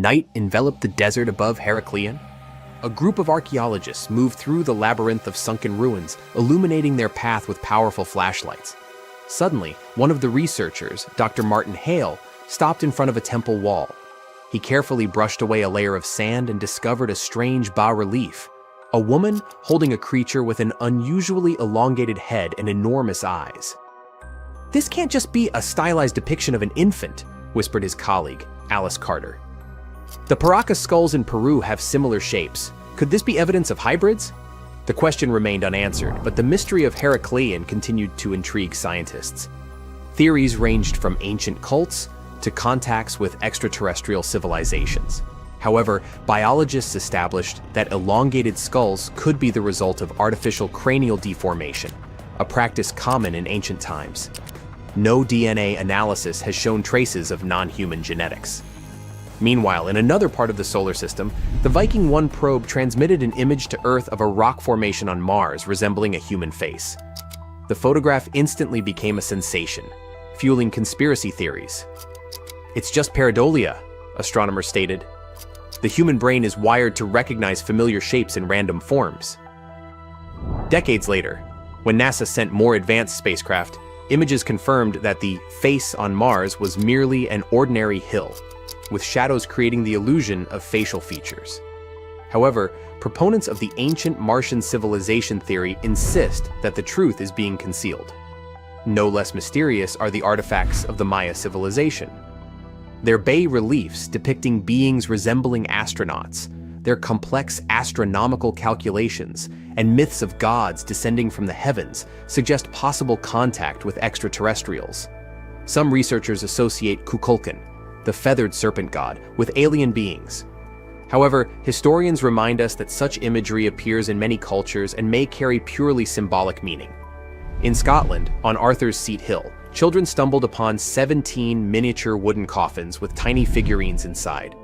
Night enveloped the desert above Heracleion. A group of archaeologists moved through the labyrinth of sunken ruins, illuminating their path with powerful flashlights. Suddenly, one of the researchers, Dr. Martin Hale, stopped in front of a temple wall. He carefully brushed away a layer of sand and discovered a strange bas-relief. A woman holding a creature with an unusually elongated head and enormous eyes. "This can't just be a stylized depiction of an infant," whispered his colleague, Alice Carter. "The Paracas skulls in Peru have similar shapes. Could this be evidence of hybrids?" The question remained unanswered, but the mystery of Heracleion continued to intrigue scientists. Theories ranged from ancient cults to contacts with extraterrestrial civilizations. However, biologists established that elongated skulls could be the result of artificial cranial deformation, a practice common in ancient times. No DNA analysis has shown traces of non-human genetics. Meanwhile, in another part of the solar system, the Viking 1 probe transmitted an image to Earth of a rock formation on Mars resembling a human face. The photograph instantly became a sensation, fueling conspiracy theories. "It's just pareidolia," astronomers stated. "The human brain is wired to recognize familiar shapes in random forms." Decades later, when NASA sent more advanced spacecraft, images confirmed that the face on Mars was merely an ordinary hill, with shadows creating the illusion of facial features. However, proponents of the ancient Martian civilization theory insist that the truth is being concealed. No less mysterious are the artifacts of the Maya civilization. Their bas-reliefs depicting beings resembling astronauts, their complex astronomical calculations, and myths of gods descending from the heavens suggest possible contact with extraterrestrials. Some researchers associate Kukulkan, the feathered serpent god, with alien beings. However, historians remind us that such imagery appears in many cultures and may carry purely symbolic meaning. In Scotland, on Arthur's Seat Hill, children stumbled upon 17 miniature wooden coffins with tiny figurines inside.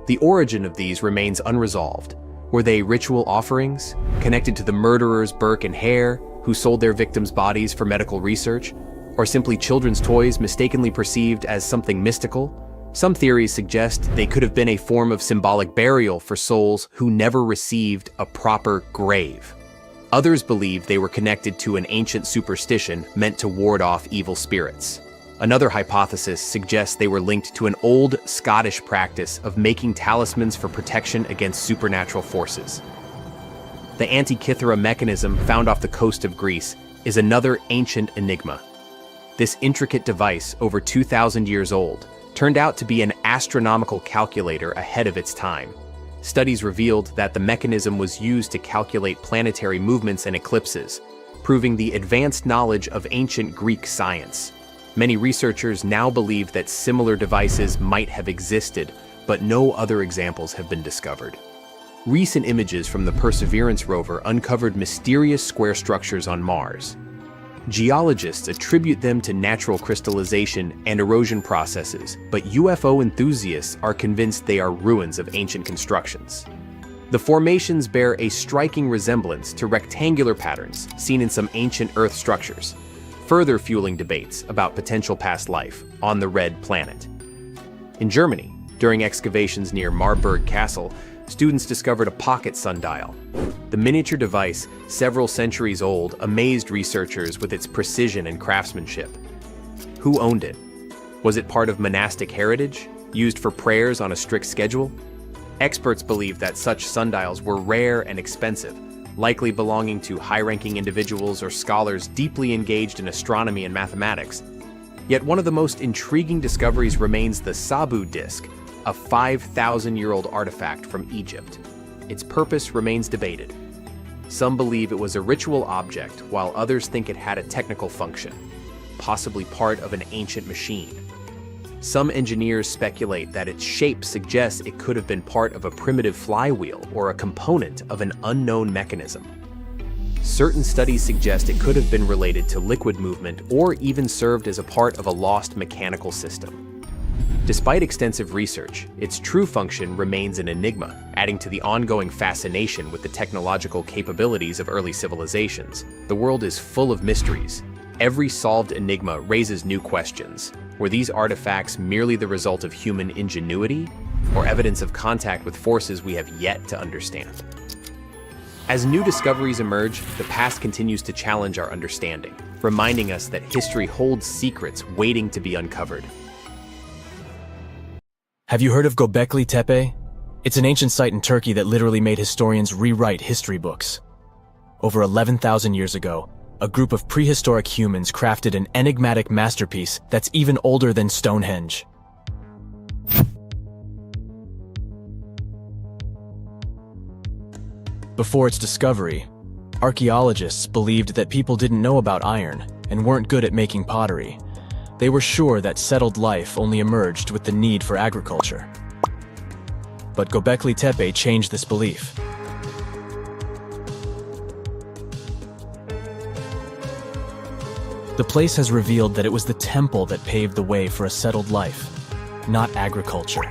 The origin of these remains unresolved. Were they ritual offerings, connected to the murderers Burke and Hare, who sold their victims' bodies for medical research, or simply children's toys mistakenly perceived as something mystical? Some theories suggest they could have been a form of symbolic burial for souls who never received a proper grave. Others believe they were connected to an ancient superstition meant to ward off evil spirits. Another hypothesis suggests they were linked to an old Scottish practice of making talismans for protection against supernatural forces. The Antikythera mechanism found off the coast of Greece is another ancient enigma. This intricate device, over 2,000 years old, turned out to be an astronomical calculator ahead of its time. Studies revealed that the mechanism was used to calculate planetary movements and eclipses, proving the advanced knowledge of ancient Greek science. Many researchers now believe that similar devices might have existed, but no other examples have been discovered. Recent images from the Perseverance rover uncovered mysterious square structures on Mars. Geologists attribute them to natural crystallization and erosion processes, but UFO enthusiasts are convinced they are ruins of ancient constructions. The formations bear a striking resemblance to rectangular patterns seen in some ancient Earth structures, further fueling debates about potential past life on the Red Planet. In Germany, during excavations near Marburg Castle, students discovered a pocket sundial. The miniature device, several centuries old, amazed researchers with its precision and craftsmanship. Who owned it? Was it part of monastic heritage, used for prayers on a strict schedule? Experts believe that such sundials were rare and expensive, likely belonging to high-ranking individuals or scholars deeply engaged in astronomy and mathematics. Yet one of the most intriguing discoveries remains the Sabu disk, a 5,000-year-old artifact from Egypt. Its purpose remains debated. Some believe it was a ritual object, while others think it had a technical function, possibly part of an ancient machine. Some engineers speculate that its shape suggests it could have been part of a primitive flywheel or a component of an unknown mechanism. Certain studies suggest it could have been related to liquid movement or even served as a part of a lost mechanical system. Despite extensive research, its true function remains an enigma, adding to the ongoing fascination with the technological capabilities of early civilizations. The world is full of mysteries. Every solved enigma raises new questions. Were these artifacts merely the result of human ingenuity, or evidence of contact with forces we have yet to understand. As new discoveries emerge, the past continues to challenge our understanding, reminding us that history holds secrets waiting to be uncovered. Have you heard of Göbekli Tepe? It's an ancient site in Turkey that literally made historians rewrite history books. Over 11,000 years ago, a group of prehistoric humans crafted an enigmatic masterpiece that's even older than Stonehenge. Before its discovery, archaeologists believed that people didn't know about iron and weren't good at making pottery. They were sure that settled life only emerged with the need for agriculture. But Göbekli Tepe changed this belief. The place has revealed that it was the temple that paved the way for a settled life, not agriculture.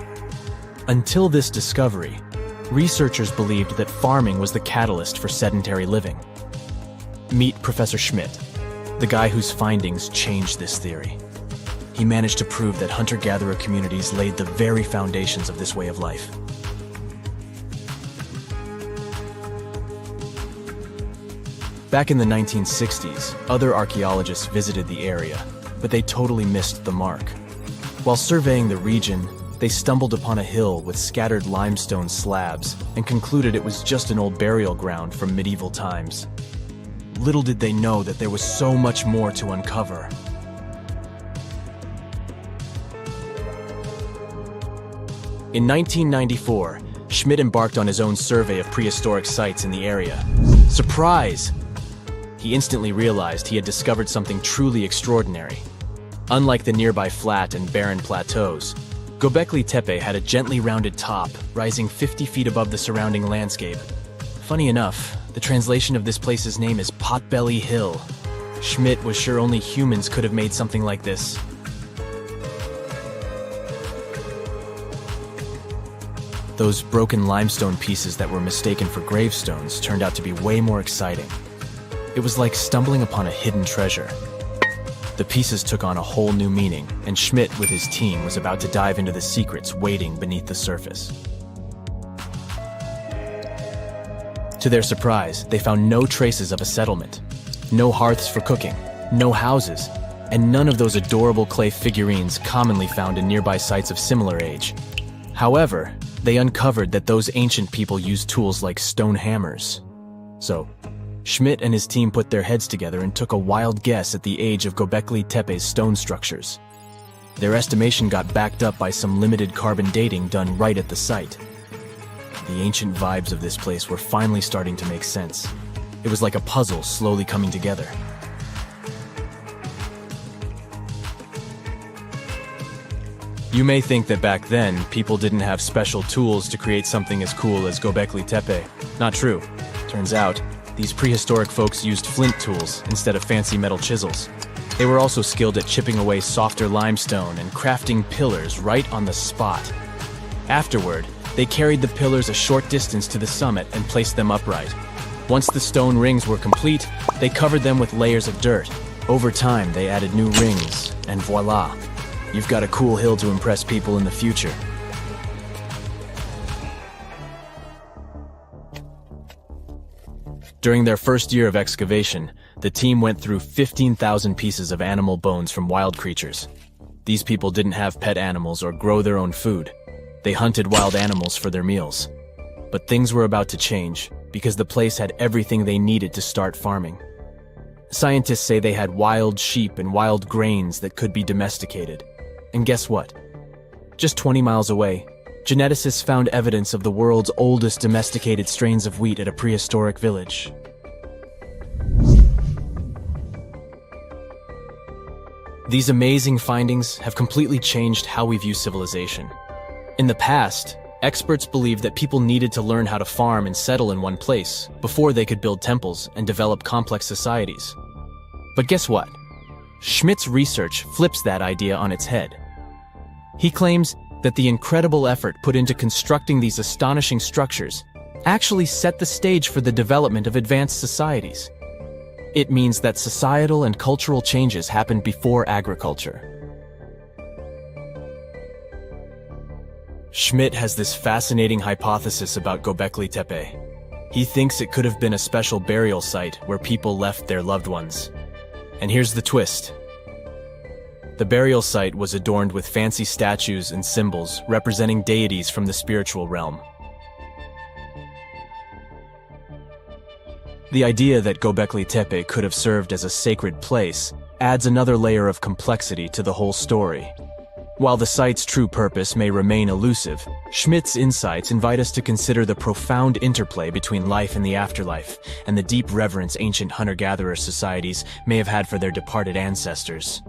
Until this discovery, researchers believed that farming was the catalyst for sedentary living. Meet Professor Schmidt, the guy whose findings changed this theory. He managed to prove that hunter-gatherer communities laid the very foundations of this way of life. Back in the 1960s, other archaeologists visited the area, but they totally missed the mark. While surveying the region, they stumbled upon a hill with scattered limestone slabs and concluded it was just an old burial ground from medieval times. Little did they know that there was so much more to uncover. In 1994, Schmidt embarked on his own survey of prehistoric sites in the area. Surprise! He instantly realized he had discovered something truly extraordinary. Unlike the nearby flat and barren plateaus, Göbekli Tepe had a gently rounded top, rising 50 feet above the surrounding landscape. Funny enough, the translation of this place's name is Potbelly Hill. Schmidt was sure only humans could have made something like this. Those broken limestone pieces that were mistaken for gravestones turned out to be way more exciting. It was like stumbling upon a hidden treasure. The pieces took on a whole new meaning, and Schmidt with his team was about to dive into the secrets waiting beneath the surface. To their surprise, they found no traces of a settlement. No hearths for cooking, no houses, and none of those adorable clay figurines commonly found in nearby sites of similar age. However, they uncovered that those ancient people used tools like stone hammers. So, Schmidt and his team put their heads together and took a wild guess at the age of Göbekli Tepe's stone structures. Their estimation got backed up by some limited carbon dating done right at the site. The ancient vibes of this place were finally starting to make sense. It was like a puzzle slowly coming together. You may think that back then, people didn't have special tools to create something as cool as Göbekli Tepe. Not true. Turns out, these prehistoric folks used flint tools instead of fancy metal chisels. They were also skilled at chipping away softer limestone and crafting pillars right on the spot. Afterward, they carried the pillars a short distance to the summit and placed them upright. Once the stone rings were complete, they covered them with layers of dirt. Over time, they added new rings, and voila! You've got a cool hill to impress people in the future. During their first year of excavation, the team went through 15,000 pieces of animal bones from wild creatures. These people didn't have pet animals or grow their own food. They hunted wild animals for their meals. But things were about to change, because the place had everything they needed to start farming. Scientists say they had wild sheep and wild grains that could be domesticated. And guess what? Just 20 miles away, geneticists found evidence of the world's oldest domesticated strains of wheat at a prehistoric village. These amazing findings have completely changed how we view civilization. In the past, experts believed that people needed to learn how to farm and settle in one place before they could build temples and develop complex societies. But guess what? Schmidt's research flips that idea on its head. He claims that the incredible effort put into constructing these astonishing structures actually set the stage for the development of advanced societies. It means that societal and cultural changes happened before agriculture. Schmidt has this fascinating hypothesis about Göbekli Tepe. He thinks it could have been a special burial site where people left their loved ones. And here's the twist. The burial site was adorned with fancy statues and symbols representing deities from the spiritual realm. The idea that Göbekli Tepe could have served as a sacred place adds another layer of complexity to the whole story. While the site's true purpose may remain elusive, Schmidt's insights invite us to consider the profound interplay between life and the afterlife, and the deep reverence ancient hunter-gatherer societies may have had for their departed ancestors.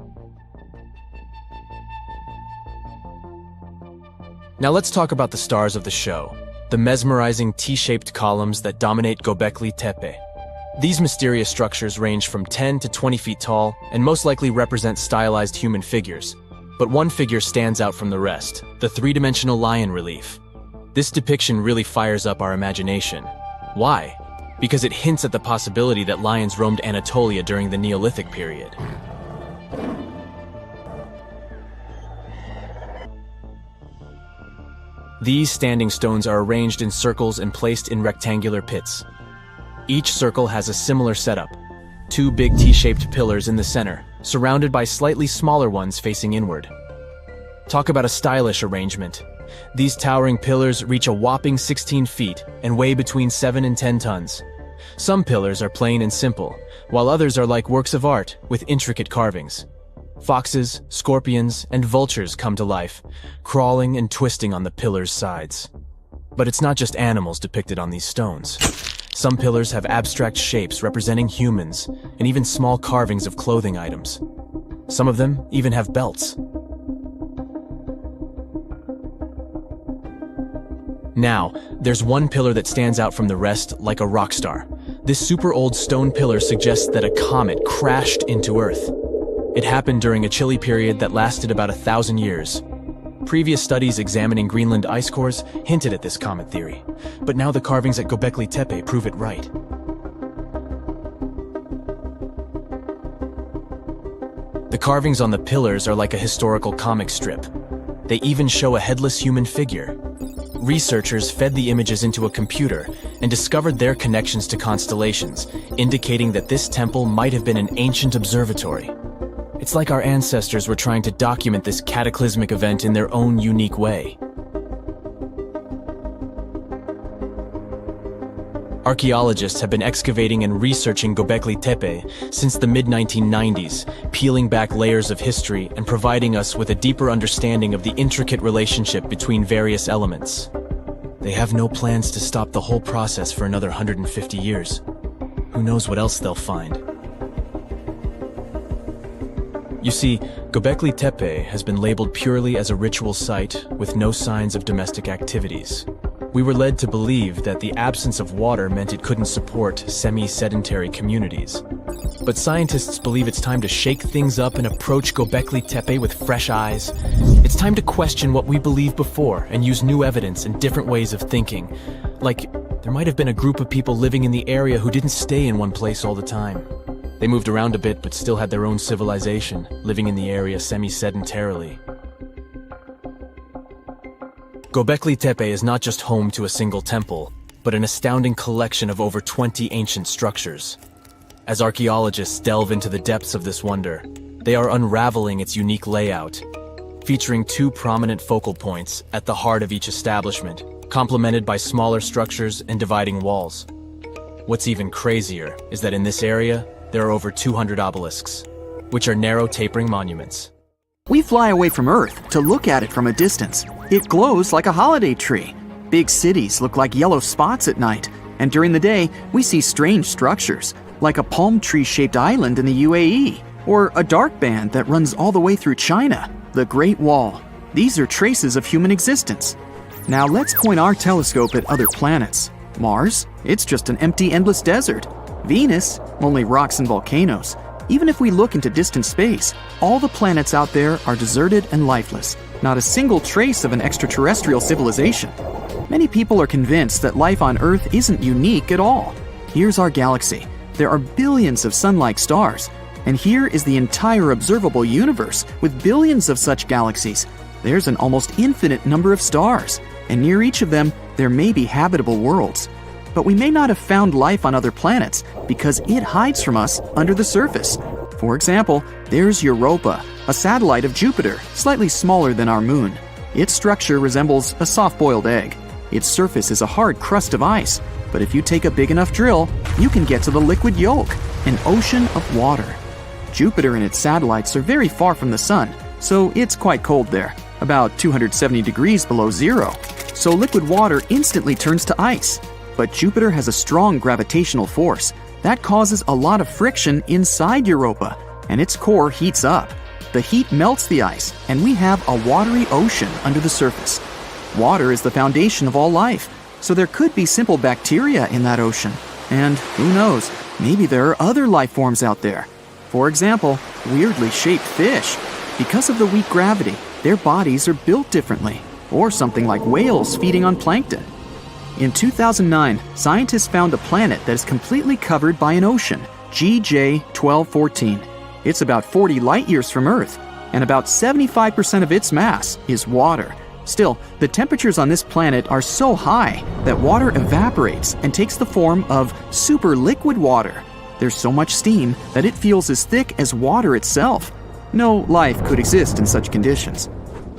Now let's talk about the stars of the show, the mesmerizing T-shaped columns that dominate Göbekli Tepe. These mysterious structures range from 10 to 20 feet tall and most likely represent stylized human figures. But one figure stands out from the rest, the three-dimensional lion relief. This depiction really fires up our imagination. Why? Because it hints at the possibility that lions roamed Anatolia during the Neolithic period. These standing stones are arranged in circles and placed in rectangular pits. Each circle has a similar setup. Two big T-shaped pillars in the center, surrounded by slightly smaller ones facing inward. Talk about a stylish arrangement. These towering pillars reach a whopping 16 feet and weigh between 7 and 10 tons. Some pillars are plain and simple, while others are like works of art with intricate carvings. Foxes, scorpions, and vultures come to life, crawling and twisting on the pillars' sides. But it's not just animals depicted on these stones. Some pillars have abstract shapes representing humans, and even small carvings of clothing items. Some of them even have belts. Now, there's one pillar that stands out from the rest like a rock star. This super old stone pillar suggests that a comet crashed into Earth. It happened during a chilly period that lasted about 1,000 years. Previous studies examining Greenland ice cores hinted at this comet theory, but now the carvings at Göbekli Tepe prove it right. The carvings on the pillars are like a historical comic strip. They even show a headless human figure. Researchers fed the images into a computer and discovered their connections to constellations, indicating that this temple might have been an ancient observatory. It's like our ancestors were trying to document this cataclysmic event in their own unique way. Archaeologists have been excavating and researching Göbekli Tepe since the mid-1990s, peeling back layers of history and providing us with a deeper understanding of the intricate relationship between various elements. They have no plans to stop the whole process for another 150 years. Who knows what else they'll find? You see, Göbekli Tepe has been labeled purely as a ritual site with no signs of domestic activities. We were led to believe that the absence of water meant it couldn't support semi-sedentary communities. But scientists believe it's time to shake things up and approach Göbekli Tepe with fresh eyes. It's time to question what we believed before and use new evidence and different ways of thinking. Like, there might have been a group of people living in the area who didn't stay in one place all the time. They moved around a bit but still had their own civilization, living in the area semi-sedentarily. Göbekli Tepe is not just home to a single temple, but an astounding collection of over 20 ancient structures. As archaeologists delve into the depths of this wonder, they are unraveling its unique layout, featuring two prominent focal points at the heart of each establishment, complemented by smaller structures and dividing walls. What's even crazier is that in this area, there are over 200 obelisks, which are narrow tapering monuments. We fly away from Earth to look at it from a distance. It glows like a holiday tree. Big cities look like yellow spots at night, and during the day, we see strange structures, like a palm tree-shaped island in the UAE, or a dark band that runs all the way through China, the Great Wall. These are traces of human existence. Now let's point our telescope at other planets. Mars, it's just an empty, endless desert. Venus, only rocks and volcanoes. Even if we look into distant space, all the planets out there are deserted and lifeless. Not a single trace of an extraterrestrial civilization. Many people are convinced that life on Earth isn't unique at all. Here's our galaxy. There are billions of sun-like stars. And here is the entire observable universe with billions of such galaxies. there's an almost infinite number of stars, and near each of them, there may be habitable worlds. But we may not have found life on other planets because it hides from us under the surface. For example, there's Europa, a satellite of Jupiter, slightly smaller than our moon. Its structure resembles a soft-boiled egg. Its surface is a hard crust of ice, but if you take a big enough drill, you can get to the liquid yolk, an ocean of water. Jupiter and its satellites are very far from the sun, so it's quite cold there, about 270 degrees below zero. So liquid water instantly turns to ice. But Jupiter has a strong gravitational force that causes a lot of friction inside Europa, and its core heats up. The heat melts the ice, and we have a watery ocean under the surface. Water is the foundation of all life, so there could be simple bacteria in that ocean. And who knows, maybe there are other life forms out there. For example, weirdly shaped fish. Because of the weak gravity, their bodies are built differently, or something like whales feeding on plankton. In 2009, scientists found a planet that is completely covered by an ocean, GJ 1214. It's about 40 light-years from Earth, and about 75% of its mass is water. Still, the temperatures on this planet are so high that water evaporates and takes the form of super liquid water. There's so much steam that it feels as thick as water itself. No life could exist in such conditions.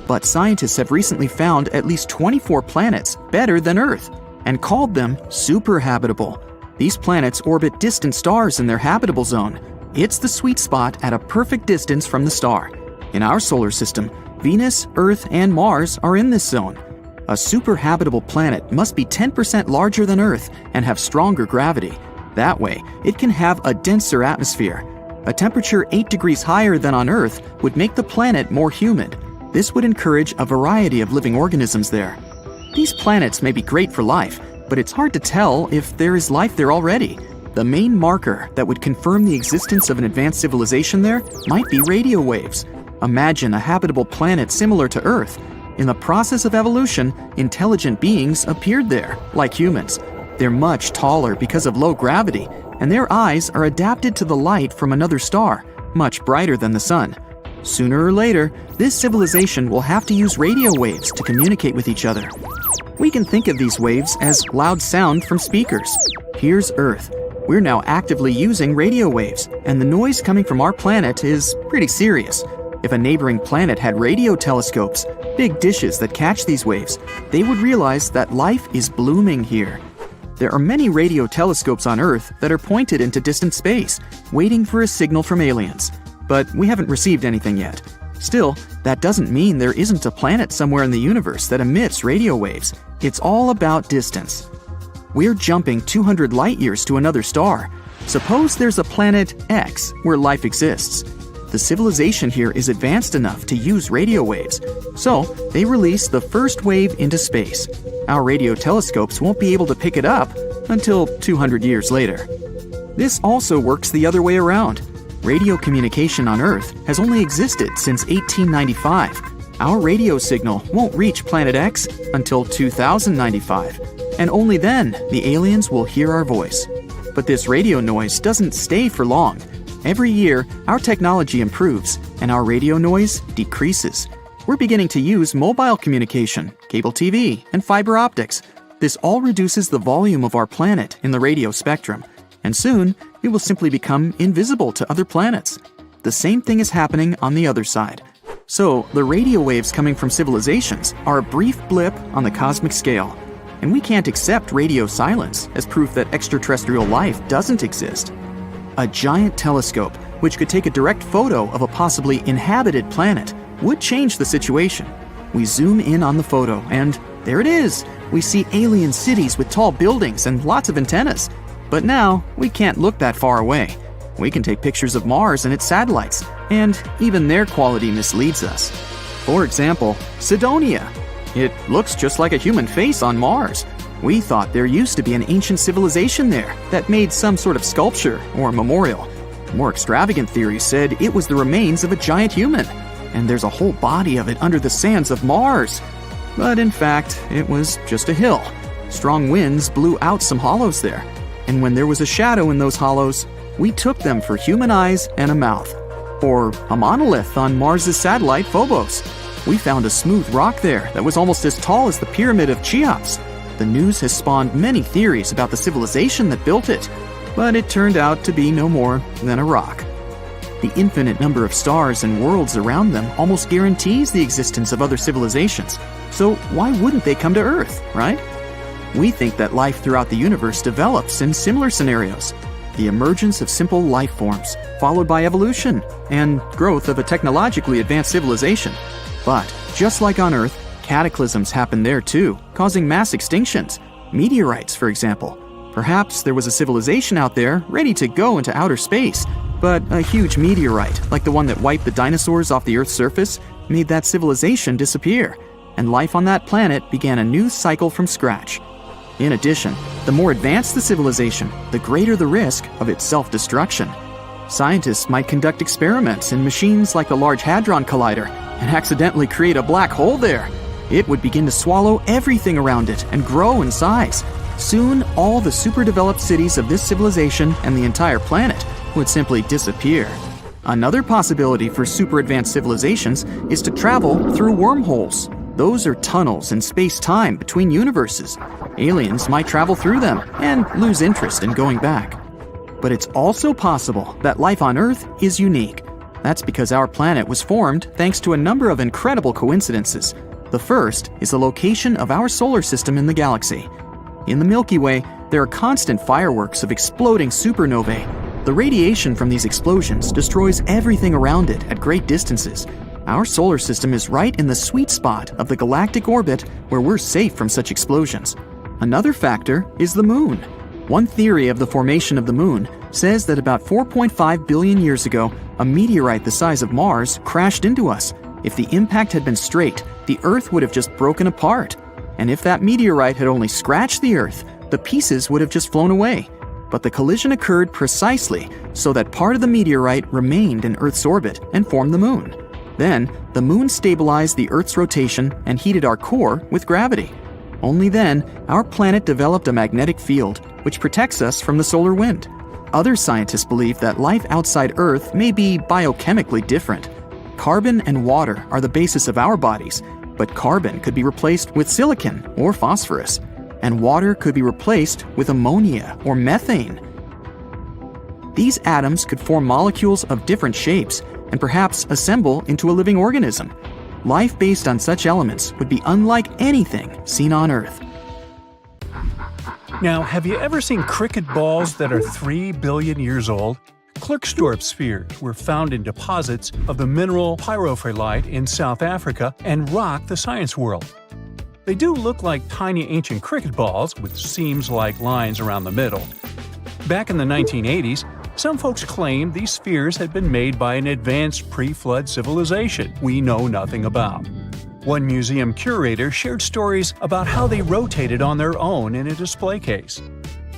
But scientists have recently found at least 24 planets better than Earth and called them superhabitable. These planets orbit distant stars in their habitable zone. It's the sweet spot at a perfect distance from the star. In our solar system, Venus, Earth, and Mars are in this zone. A superhabitable planet must be 10% larger than Earth and have stronger gravity. That way, it can have a denser atmosphere. A temperature 8 degrees higher than on Earth would make the planet more humid. This would encourage a variety of living organisms there. These planets may be great for life, but it's hard to tell if there is life there already. The main marker that would confirm the existence of an advanced civilization there might be radio waves. Imagine a habitable planet similar to Earth. In the process of evolution, intelligent beings appeared there, like humans. They're much taller because of low gravity, and their eyes are adapted to the light from another star, much brighter than the sun. Sooner or later, this civilization will have to use radio waves to communicate with each other. We can think of these waves as loud sound from speakers. Here's Earth. We're now actively using radio waves, and the noise coming from our planet is pretty serious. If a neighboring planet had radio telescopes, big dishes that catch these waves, they would realize that life is blooming here. There are many radio telescopes on Earth that are pointed into distant space, waiting for a signal from aliens. But we haven't received anything yet. Still, that doesn't mean there isn't a planet somewhere in the universe that emits radio waves. It's all about distance. We're jumping 200 light-years to another star. Suppose there's a planet X where life exists. The civilization here is advanced enough to use radio waves, so they release the first wave into space. Our radio telescopes won't be able to pick it up until 200 years later. This also works the other way around. Radio communication on Earth has only existed since 1895. Our radio signal won't reach Planet X until 2095, and only then the aliens will hear our voice. But this radio noise doesn't stay for long. Every year, our technology improves, and our radio noise decreases. We're beginning to use mobile communication, cable TV, and fiber optics. This all reduces the volume of our planet in the radio spectrum, and soon it will simply become invisible to other planets. The same thing is happening on the other side. So, the radio waves coming from civilizations are a brief blip on the cosmic scale, and we can't accept radio silence as proof that extraterrestrial life doesn't exist. A giant telescope, which could take a direct photo of a possibly inhabited planet, would change the situation. We zoom in on the photo, and there it is! We see alien cities with tall buildings and lots of antennas. But now, we can't look that far away. We can take pictures of Mars and its satellites, and even their quality misleads us. For example, Cydonia. It looks just like a human face on Mars. We thought there used to be an ancient civilization there that made some sort of sculpture or memorial. More extravagant theories said it was the remains of a giant human, and there's a whole body of it under the sands of Mars. But in fact, it was just a hill. Strong winds blew out some hollows there, and when there was a shadow in those hollows, we took them for human eyes and a mouth. Or a monolith on Mars' satellite Phobos. We found a smooth rock there that was almost as tall as the pyramid of Cheops. The news has spawned many theories about the civilization that built it, but it turned out to be no more than a rock. The infinite number of stars and worlds around them almost guarantees the existence of other civilizations, so why wouldn't they come to Earth, right? We think that life throughout the universe develops in similar scenarios. The emergence of simple life forms, followed by evolution and growth of a technologically advanced civilization. But, just like on Earth, cataclysms happen there too, causing mass extinctions. Meteorites, for example. Perhaps there was a civilization out there ready to go into outer space, but a huge meteorite, like the one that wiped the dinosaurs off the Earth's surface, made that civilization disappear, and life on that planet began a new cycle from scratch. In addition, the more advanced the civilization, the greater the risk of its self-destruction. Scientists might conduct experiments in machines like the Large Hadron Collider and accidentally create a black hole there. It would begin to swallow everything around it and grow in size. Soon, all the super-developed cities of this civilization and the entire planet would simply disappear. Another possibility for super-advanced civilizations is to travel through wormholes. Those are tunnels in space-time between universes. Aliens might travel through them and lose interest in going back. But it's also possible that life on Earth is unique. That's because our planet was formed thanks to a number of incredible coincidences. The first is the location of our solar system in the galaxy. In the Milky Way, there are constant fireworks of exploding supernovae. The radiation from these explosions destroys everything around it at great distances. Our solar system is right in the sweet spot of the galactic orbit where we're safe from such explosions. Another factor is the moon. One theory of the formation of the moon says that about 4.5 billion years ago, a meteorite the size of Mars crashed into us. If the impact had been straight, the Earth would have just broken apart. And if that meteorite had only scratched the Earth, the pieces would have just flown away. But the collision occurred precisely so that part of the meteorite remained in Earth's orbit and formed the moon. Then, the moon stabilized the Earth's rotation and heated our core with gravity. Only then, our planet developed a magnetic field, which protects us from the solar wind. Other scientists believe that life outside Earth may be biochemically different. Carbon and water are the basis of our bodies, but carbon could be replaced with silicon or phosphorus, and water could be replaced with ammonia or methane. These atoms could form molecules of different shapes and perhaps assemble into a living organism. Life based on such elements would be unlike anything seen on Earth. Now, have you ever seen cricket balls that are 3 billion years old? Klerksdorp spheres were found in deposits of the mineral pyrophyllite in South Africa and rock the science world. They do look like tiny ancient cricket balls with seams-like lines around the middle. Back in the 1980s, some folks claimed these spheres had been made by an advanced pre-flood civilization we know nothing about. One museum curator shared stories about how they rotated on their own in a display case.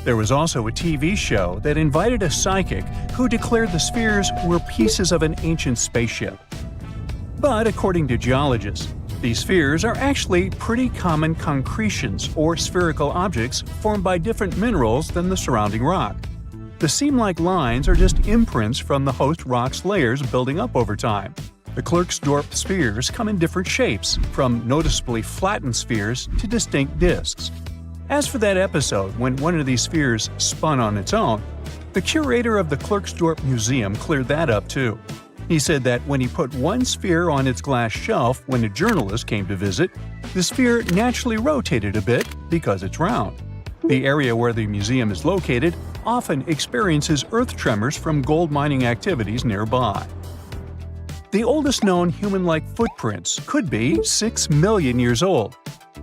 There was also a TV show that invited a psychic who declared the spheres were pieces of an ancient spaceship. But according to geologists, these spheres are actually pretty common concretions or spherical objects formed by different minerals than the surrounding rock. The seam-like lines are just imprints from the host rock's layers building up over time. The Klerksdorp spheres come in different shapes, from noticeably flattened spheres to distinct discs. As for that episode when one of these spheres spun on its own, the curator of the Klerksdorp Museum cleared that up too. He said that when he put one sphere on its glass shelf when a journalist came to visit, the sphere naturally rotated a bit because it's round. The area where the museum is located often experiences earth tremors from gold mining activities nearby. The oldest known human-like footprints could be 6 million years old.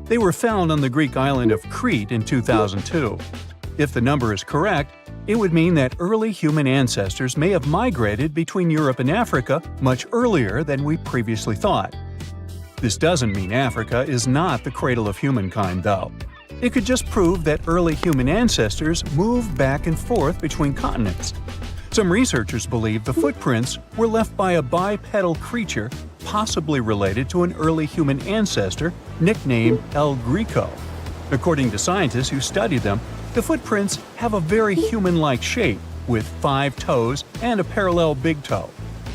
They were found on the Greek island of Crete in 2002. If the number is correct, it would mean that early human ancestors may have migrated between Europe and Africa much earlier than we previously thought. This doesn't mean Africa is not the cradle of humankind, though. It could just prove that early human ancestors moved back and forth between continents. Some researchers believe the footprints were left by a bipedal creature possibly related to an early human ancestor nicknamed El Greco. According to scientists who studied them, the footprints have a very human-like shape, with 5 toes and a parallel big toe.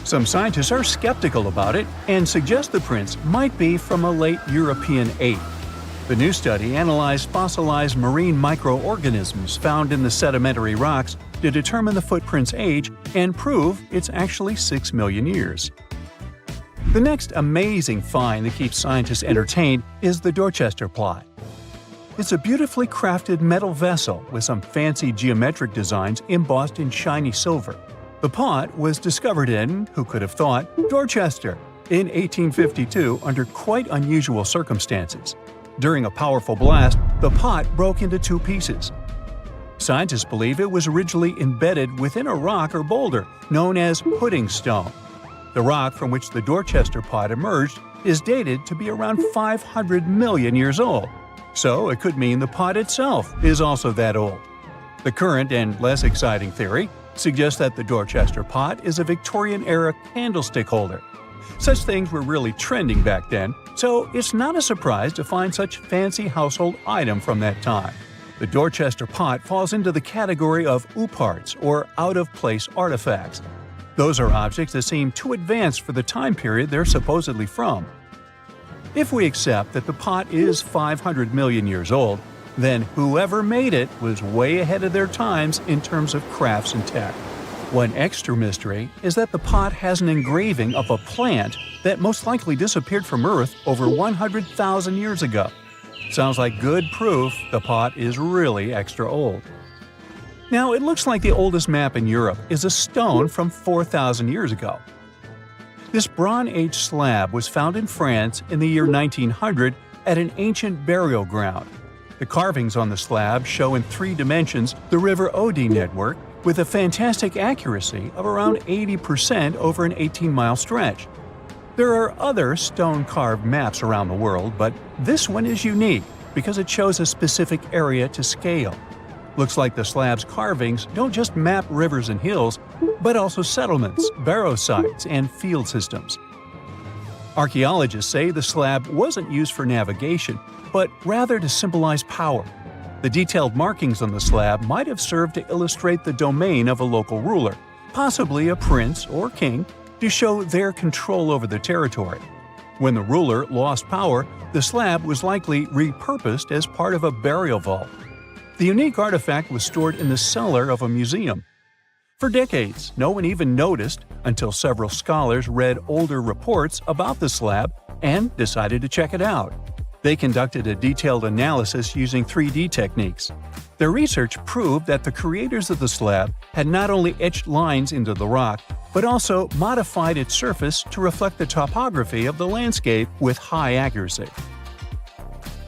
Some scientists are skeptical about it and suggest the prints might be from a late European ape. The new study analyzed fossilized marine microorganisms found in the sedimentary rocks to determine the footprint's age and prove it's actually 6 million years. The next amazing find that keeps scientists entertained is the Dorchester plot. It's a beautifully crafted metal vessel with some fancy geometric designs embossed in shiny silver. The pot was discovered in, who could have thought, Dorchester in 1852 under quite unusual circumstances. During a powerful blast, the pot broke into 2 pieces. Scientists believe it was originally embedded within a rock or boulder known as pudding stone. The rock from which the Dorchester pot emerged is dated to be around 500 million years old, so it could mean the pot itself is also that old. The current and less exciting theory suggests that the Dorchester pot is a Victorian-era candlestick holder. Such things were really trending back then, so it's not a surprise to find such fancy household item from that time. The Dorchester pot falls into the category of ouparts, or out-of-place artifacts. Those are objects that seem too advanced for the time period they're supposedly from. If we accept that the pot is 500 million years old, then whoever made it was way ahead of their times in terms of crafts and tech. One extra mystery is that the pot has an engraving of a plant that most likely disappeared from Earth over 100,000 years ago. Sounds like good proof the pot is really extra old. Now, it looks like the oldest map in Europe is a stone from 4,000 years ago. This Bronze Age slab was found in France in the year 1900 at an ancient burial ground. The carvings on the slab show in 3 dimensions the River Odie network with a fantastic accuracy of around 80% over an 18-mile stretch. There are other stone-carved maps around the world, but this one is unique because it shows a specific area to scale. Looks like the slab's carvings don't just map rivers and hills, but also settlements, barrow sites, and field systems. Archaeologists say the slab wasn't used for navigation, but rather to symbolize power. The detailed markings on the slab might have served to illustrate the domain of a local ruler, possibly a prince or king, to show their control over the territory. When the ruler lost power, the slab was likely repurposed as part of a burial vault. The unique artifact was stored in the cellar of a museum. For decades, no one even noticed until several scholars read older reports about the slab and decided to check it out. They conducted a detailed analysis using 3D techniques. Their research proved that the creators of the slab had not only etched lines into the rock, but also modified its surface to reflect the topography of the landscape with high accuracy.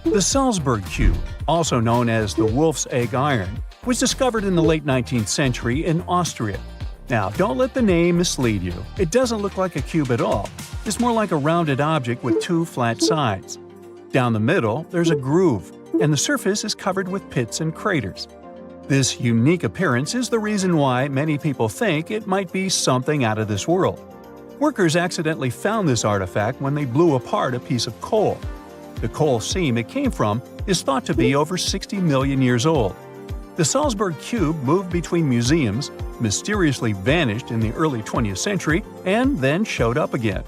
The Salzburg cube, also known as the Wolf's Egg iron, was discovered in the late 19th century in Austria. Now, don't let the name mislead you. It doesn't look like a cube at all. It's more like a rounded object with 2 flat sides. Down the middle, there's a groove, and the surface is covered with pits and craters. This unique appearance is the reason why many people think it might be something out of this world. Workers accidentally found this artifact when they blew apart a piece of coal. The coal seam it came from is thought to be over 60 million years old. The Salzburg cube moved between museums, mysteriously vanished in the early 20th century, and then showed up again.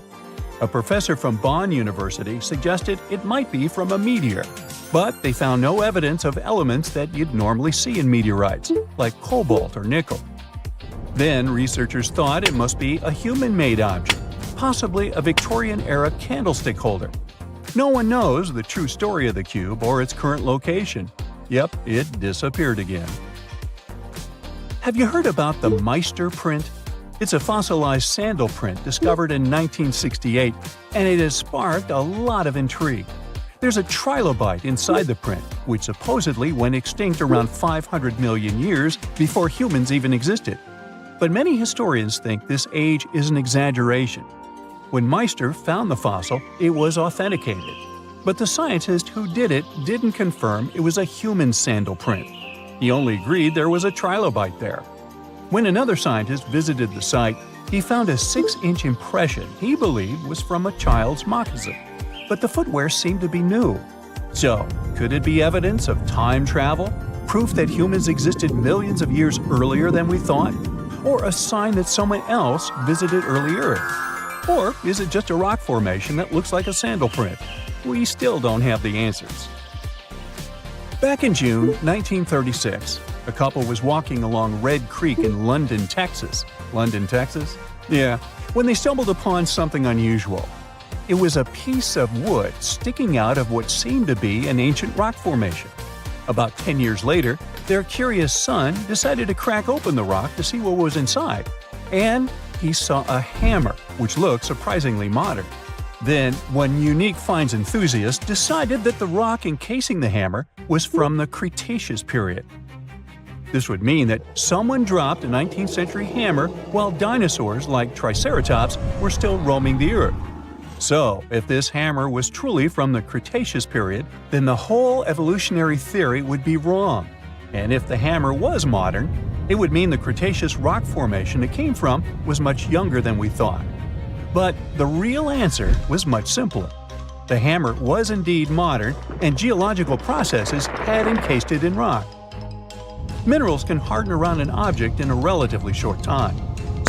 A professor from Bonn University suggested it might be from a meteor, but they found no evidence of elements that you'd normally see in meteorites, like cobalt or nickel. Then researchers thought it must be a human-made object, possibly a Victorian-era candlestick holder. No one knows the true story of the cube or its current location. Yep, it disappeared again. Have you heard about the Meister print? It's a fossilized sandal print discovered in 1968, and it has sparked a lot of intrigue. There's a trilobite inside the print, which supposedly went extinct around 500 million years before humans even existed. But many historians think this age is an exaggeration. When Meister found the fossil, it was authenticated. But the scientist who did it didn't confirm it was a human sandal print. He only agreed there was a trilobite there. When another scientist visited the site, he found a 6-inch impression he believed was from a child's moccasin. But the footwear seemed to be new. So, could it be evidence of time travel? Proof that humans existed millions of years earlier than we thought? or a sign that someone else visited early Earth? Or is it just a rock formation that looks like a sandal print? We still don't have the answers. Back in June 1936, a couple was walking along Red Creek in London, Texas. London, Texas? Yeah, when they stumbled upon something unusual. It was a piece of wood sticking out of what seemed to be an ancient rock formation. About 10 years later, their curious son decided to crack open the rock to see what was inside. And he saw a hammer, which looked surprisingly modern. Then, one unique finds enthusiast decided that the rock encasing the hammer was from the Cretaceous period. This would mean that someone dropped a 19th century hammer while dinosaurs like Triceratops were still roaming the earth. So, if this hammer was truly from the Cretaceous period, then the whole evolutionary theory would be wrong. And if the hammer was modern, it would mean the Cretaceous rock formation it came from was much younger than we thought. But the real answer was much simpler. The hammer was indeed modern, and geological processes had encased it in rock. Minerals can harden around an object in a relatively short time.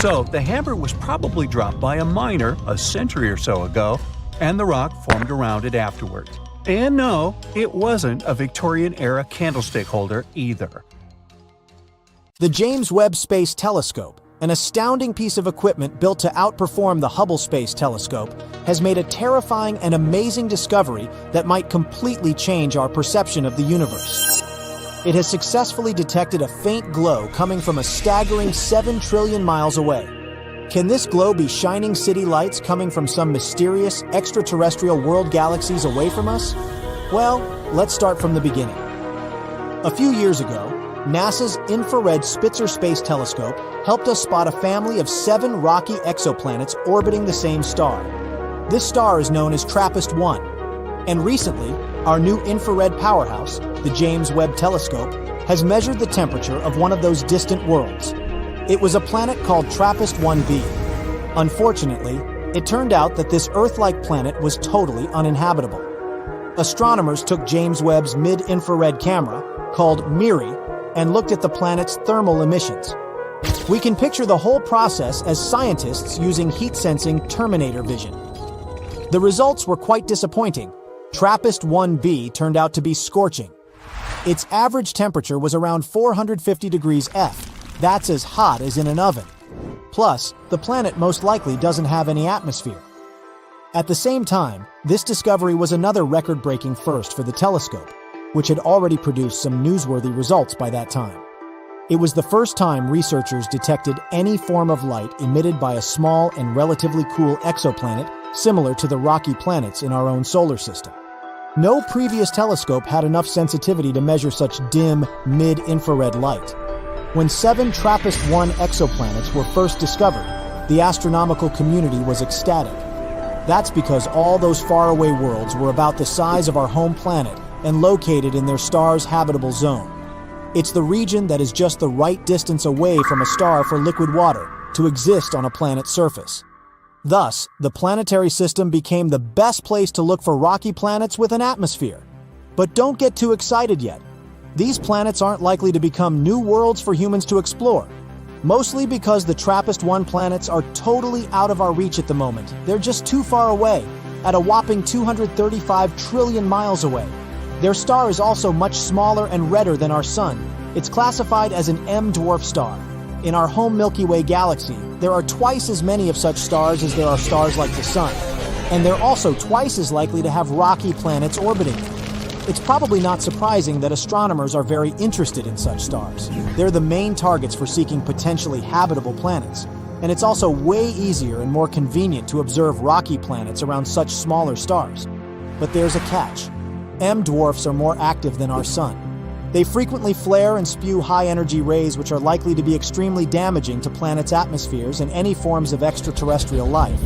So the hammer was probably dropped by a miner a century or so ago, and the rock formed around it afterward. And no, it wasn't a Victorian-era candlestick holder either. The James Webb Space Telescope, an astounding piece of equipment built to outperform the Hubble Space Telescope, has made a terrifying and amazing discovery that might completely change our perception of the universe. It has successfully detected a faint glow coming from a staggering 7 trillion miles away. Can this glow be shining city lights coming from some mysterious extraterrestrial world galaxies away from us? Well, let's start from the beginning. A few years ago, NASA's Infrared Spitzer Space Telescope helped us spot a family of 7 rocky exoplanets orbiting the same star. This star is known as TRAPPIST-1. And recently, our new infrared powerhouse, the James Webb Telescope, has measured the temperature of one of those distant worlds. It was a planet called TRAPPIST-1b. Unfortunately, it turned out that this Earth-like planet was totally uninhabitable. Astronomers took James Webb's mid-infrared camera, called MIRI, and looked at the planet's thermal emissions. We can picture the whole process as scientists using heat-sensing Terminator vision. The results were quite disappointing. TRAPPIST-1b turned out to be scorching. Its average temperature was around 450 degrees F. That's as hot as in an oven. Plus, the planet most likely doesn't have any atmosphere. At the same time, this discovery was another record-breaking first for the telescope, which had already produced some newsworthy results by that time. It was the first time researchers detected any form of light emitted by a small and relatively cool exoplanet similar to the rocky planets in our own solar system. No previous telescope had enough sensitivity to measure such dim, mid-infrared light. When 7 TRAPPIST-1 exoplanets were first discovered, the astronomical community was ecstatic. That's because all those faraway worlds were about the size of our home planet and located in their star's habitable zone. It's the region that is just the right distance away from a star for liquid water to exist on a planet's surface. Thus, the planetary system became the best place to look for rocky planets with an atmosphere. But don't get too excited yet. These planets aren't likely to become new worlds for humans to explore, mostly because the TRAPPIST-1 planets are totally out of our reach at the moment. They're just too far away, at a whopping 235 trillion miles away. Their star is also much smaller and redder than our Sun. It's classified as an M-dwarf star. In our home Milky Way galaxy, there are twice as many of such stars as there are stars like the Sun, and they're also twice as likely to have rocky planets orbiting them. It's probably not surprising that astronomers are very interested in such stars. They're the main targets for seeking potentially habitable planets, and it's also way easier and more convenient to observe rocky planets around such smaller stars. But there's a catch. M-dwarfs are more active than our Sun. They frequently flare and spew high-energy rays which are likely to be extremely damaging to planets' atmospheres and any forms of extraterrestrial life.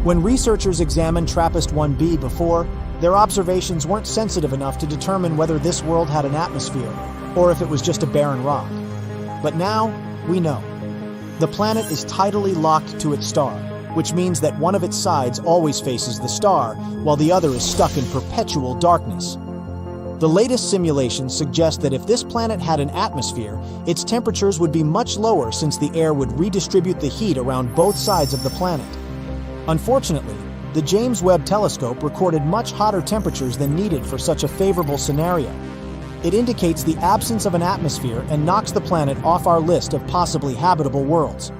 When researchers examined TRAPPIST-1b before, their observations weren't sensitive enough to determine whether this world had an atmosphere, or if it was just a barren rock. But now, we know. The planet is tidally locked to its star, which means that one of its sides always faces the star, while the other is stuck in perpetual darkness. The latest simulations suggest that if this planet had an atmosphere, its temperatures would be much lower since the air would redistribute the heat around both sides of the planet. Unfortunately, the James Webb Telescope recorded much hotter temperatures than needed for such a favorable scenario. It indicates the absence of an atmosphere and knocks the planet off our list of possibly habitable worlds.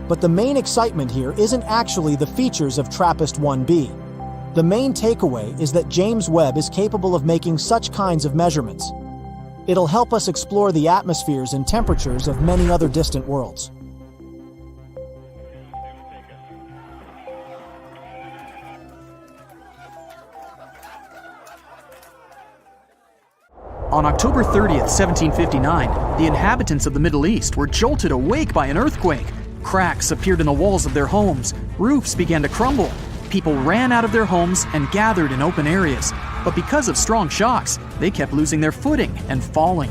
But the main excitement here isn't actually the features of TRAPPIST-1b. The main takeaway is that James Webb is capable of making such kinds of measurements. It'll help us explore the atmospheres and temperatures of many other distant worlds. On October 30th, 1759, the inhabitants of the Middle East were jolted awake by an earthquake. Cracks appeared in the walls of their homes, roofs began to crumble. People ran out of their homes and gathered in open areas. But because of strong shocks, they kept losing their footing and falling.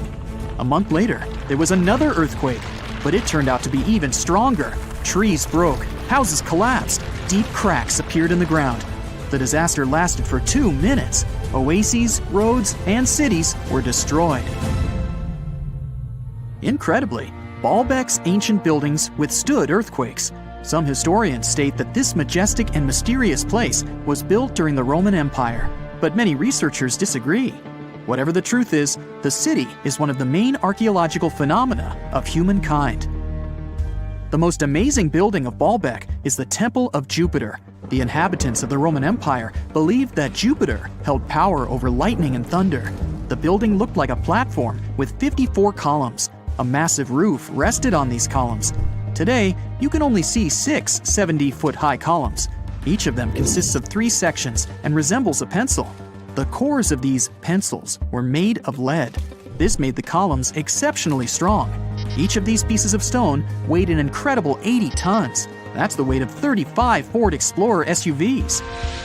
A month later, there was another earthquake, but it turned out to be even stronger. Trees broke, houses collapsed, deep cracks appeared in the ground. The disaster lasted for 2 minutes. Oases, roads, and cities were destroyed. Incredibly, Baalbek's ancient buildings withstood earthquakes. Some historians state that this majestic and mysterious place was built during the Roman Empire, but many researchers disagree. Whatever the truth is, the city is one of the main archaeological phenomena of humankind. The most amazing building of Baalbek is the Temple of Jupiter. The inhabitants of the Roman Empire believed that Jupiter held power over lightning and thunder. The building looked like a platform with 54 columns. A massive roof rested on these columns. Today, you can only see 6 70-foot-high columns. Each of them consists of 3 sections and resembles a pencil. The cores of these pencils were made of lead. This made the columns exceptionally strong. Each of these pieces of stone weighed an incredible 80 tons. That's the weight of 35 Ford Explorer SUVs.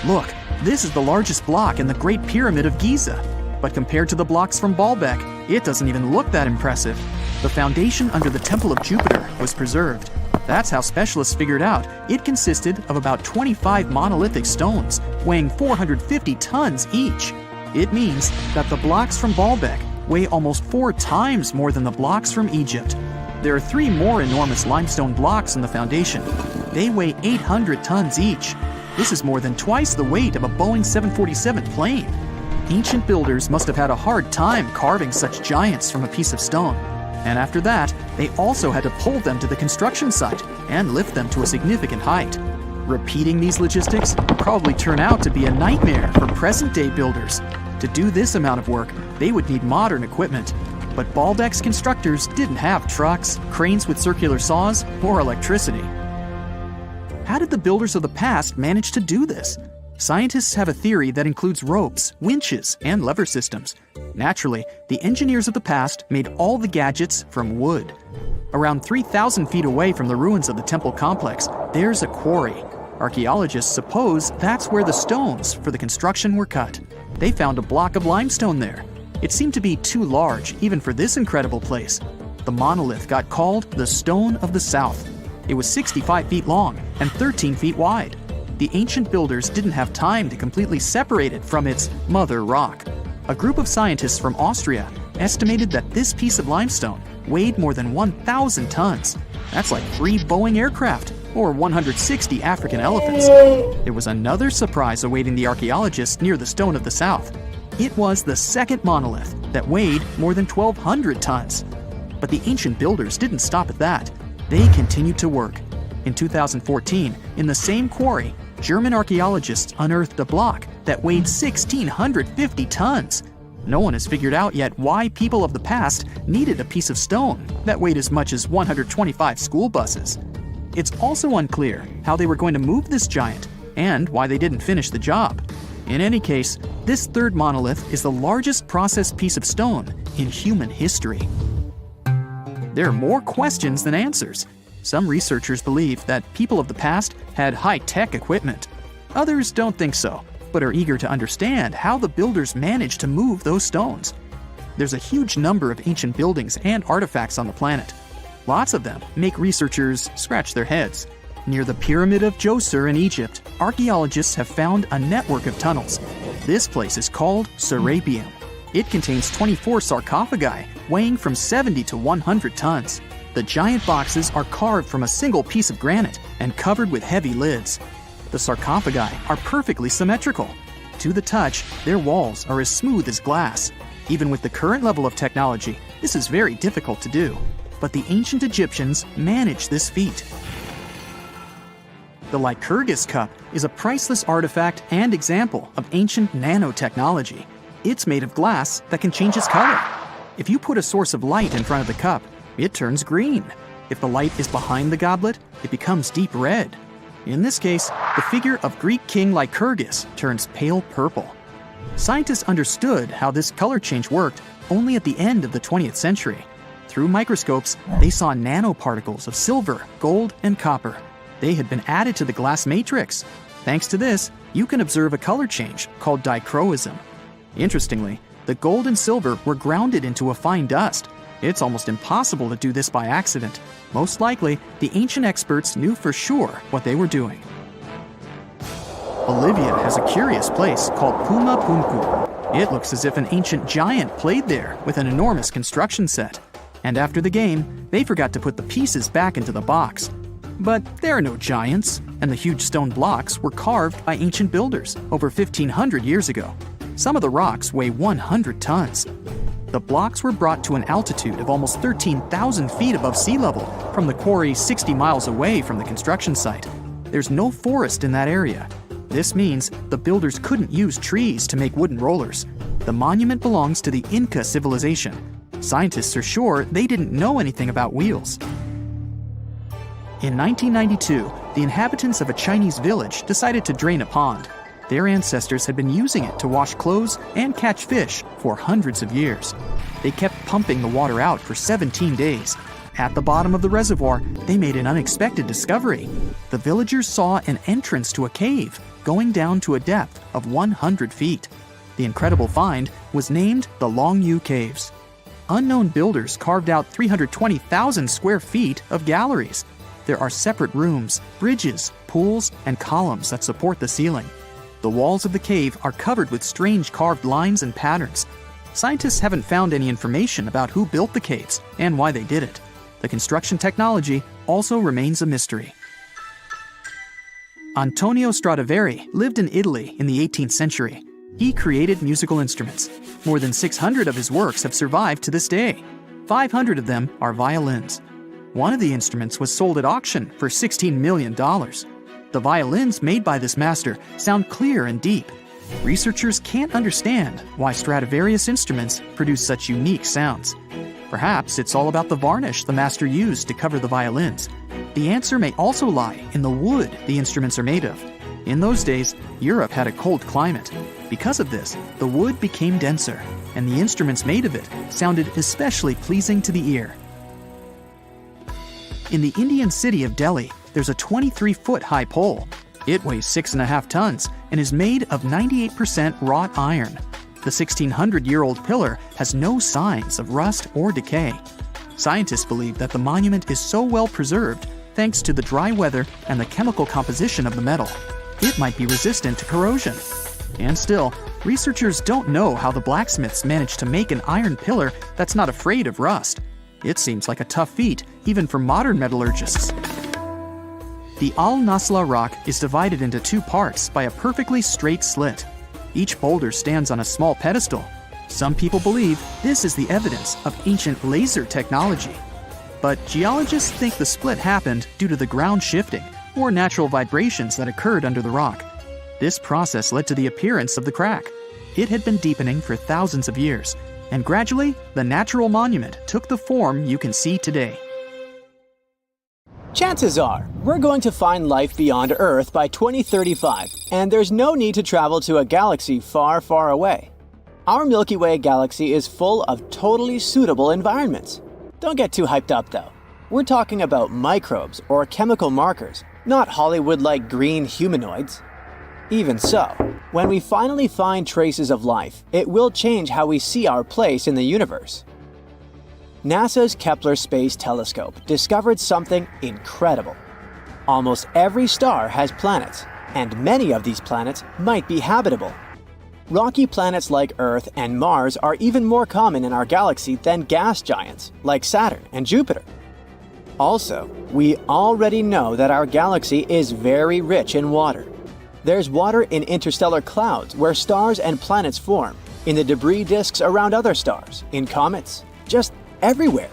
Look, this is the largest block in the Great Pyramid of Giza. But compared to the blocks from Baalbek, it doesn't even look that impressive. The foundation under the Temple of Jupiter was preserved. That's how specialists figured out it consisted of about 25 monolithic stones, weighing 450 tons each. It means that the blocks from Baalbek weigh almost 4 times more than the blocks from Egypt. There are 3 more enormous limestone blocks in the foundation. They weigh 800 tons each. This is more than twice the weight of a Boeing 747 plane. Ancient builders must have had a hard time carving such giants from a piece of stone. And after that, they also had to pull them to the construction site and lift them to a significant height. Repeating these logistics would probably turn out to be a nightmare for present-day builders. To do this amount of work, they would need modern equipment. But Baalbek's constructors didn't have trucks, cranes with circular saws, or electricity. How did the builders of the past manage to do this? Scientists have a theory that includes ropes, winches, and lever systems. Naturally, the engineers of the past made all the gadgets from wood. Around 3,000 feet away from the ruins of the temple complex, there's a quarry. Archaeologists suppose that's where the stones for the construction were cut. They found a block of limestone there. It seemed to be too large, even for this incredible place. The monolith got called the Stone of the South. It was 65 feet long and 13 feet wide. The ancient builders didn't have time to completely separate it from its mother rock. A group of scientists from Austria estimated that this piece of limestone weighed more than 1,000 tons. That's like 3 Boeing aircraft or 160 African elephants. There was another surprise awaiting the archaeologists near the Stone of the South. It was the second monolith that weighed more than 1,200 tons. But the ancient builders didn't stop at that. They continued to work. In 2014, in the same quarry, German archaeologists unearthed a block that weighed 1,650 tons. No one has figured out yet why people of the past needed a piece of stone that weighed as much as 125 school buses. It's also unclear how they were going to move this giant and why they didn't finish the job. In any case, this third monolith is the largest processed piece of stone in human history. There are more questions than answers. Some researchers believe that people of the past had high-tech equipment. Others don't think so, but are eager to understand how the builders managed to move those stones. There's a huge number of ancient buildings and artifacts on the planet. Lots of them make researchers scratch their heads. Near the Pyramid of Djoser in Egypt, archaeologists have found a network of tunnels. This place is called Serapeum. It contains 24 sarcophagi, weighing from 70 to 100 tons. The giant boxes are carved from a single piece of granite and covered with heavy lids. The sarcophagi are perfectly symmetrical. To the touch, their walls are as smooth as glass. Even with the current level of technology, this is very difficult to do. But the ancient Egyptians managed this feat. The Lycurgus cup is a priceless artifact and example of ancient nanotechnology. It's made of glass that can change its color. If you put a source of light in front of the cup, it turns green. If the light is behind the goblet, it becomes deep red. In this case, the figure of Greek king Lycurgus turns pale purple. Scientists understood how this color change worked only at the end of the 20th century. Through microscopes, they saw nanoparticles of silver, gold, and copper. They had been added to the glass matrix. Thanks to this, you can observe a color change called dichroism. Interestingly, the gold and silver were grounded into a fine dust. It's almost impossible to do this by accident. Most likely, the ancient experts knew for sure what they were doing. Bolivia has a curious place called Puma Punku. It looks as if an ancient giant played there with an enormous construction set. And after the game, they forgot to put the pieces back into the box. But there are no giants, and the huge stone blocks were carved by ancient builders over 1,500 years ago. Some of the rocks weigh 100 tons. The blocks were brought to an altitude of almost 13,000 feet above sea level from the quarry 60 miles away from the construction site. There's no forest in that area. This means the builders couldn't use trees to make wooden rollers. The monument belongs to the Inca civilization. Scientists are sure they didn't know anything about wheels. In 1992, the inhabitants of a Chinese village decided to drain a pond. Their ancestors had been using it to wash clothes and catch fish for hundreds of years. They kept pumping the water out for 17 days. At the bottom of the reservoir, they made an unexpected discovery. The villagers saw an entrance to a cave going down to a depth of 100 feet. The incredible find was named the Longyu Caves. Unknown builders carved out 320,000 square feet of galleries. There are separate rooms, bridges, pools, and columns that support the ceiling. The walls of the cave are covered with strange carved lines and patterns. Scientists haven't found any information about who built the caves and why they did it. The construction technology also remains a mystery. Antonio Stradivari lived in Italy in the 18th century. He created musical instruments. More than 600 of his works have survived to this day. 500 of them are violins. One of the instruments was sold at auction for $16 million. The violins made by this master sound clear and deep. Researchers can't understand why Stradivarius instruments produce such unique sounds. Perhaps it's all about the varnish the master used to cover the violins. The answer may also lie in the wood the instruments are made of. In those days, Europe had a cold climate. Because of this, the wood became denser, and the instruments made of it sounded especially pleasing to the ear. In the Indian city of Delhi, there's a 23-foot-high pole. It weighs 6.5 tons and is made of 98% wrought iron. The 1,600-year-old pillar has no signs of rust or decay. Scientists believe that the monument is so well preserved thanks to the dry weather and the chemical composition of the metal. It might be resistant to corrosion. And still, researchers don't know how the blacksmiths managed to make an iron pillar that's not afraid of rust. It seems like a tough feat, even for modern metallurgists. The Al-Nasla rock is divided into two parts by a perfectly straight slit. Each boulder stands on a small pedestal. Some people believe this is the evidence of ancient laser technology. But geologists think the split happened due to the ground shifting or natural vibrations that occurred under the rock. This process led to the appearance of the crack. It had been deepening for thousands of years, and gradually, the natural monument took the form you can see today. Chances are, we're going to find life beyond Earth by 2035, and there's no need to travel to a galaxy far, far away. Our Milky Way galaxy is full of totally suitable environments. Don't get too hyped up though. We're talking about microbes or chemical markers, not Hollywood-like green humanoids. Even so, when we finally find traces of life, it will change how we see our place in the universe. NASA's Kepler Space Telescope discovered something incredible. Almost every star has planets, and many of these planets might be habitable. Rocky planets like Earth and Mars are even more common in our galaxy than gas giants like Saturn and Jupiter. Also, we already know that our galaxy is very rich in water. There's water in interstellar clouds where stars and planets form, in the debris disks around other stars, in comets, just everywhere.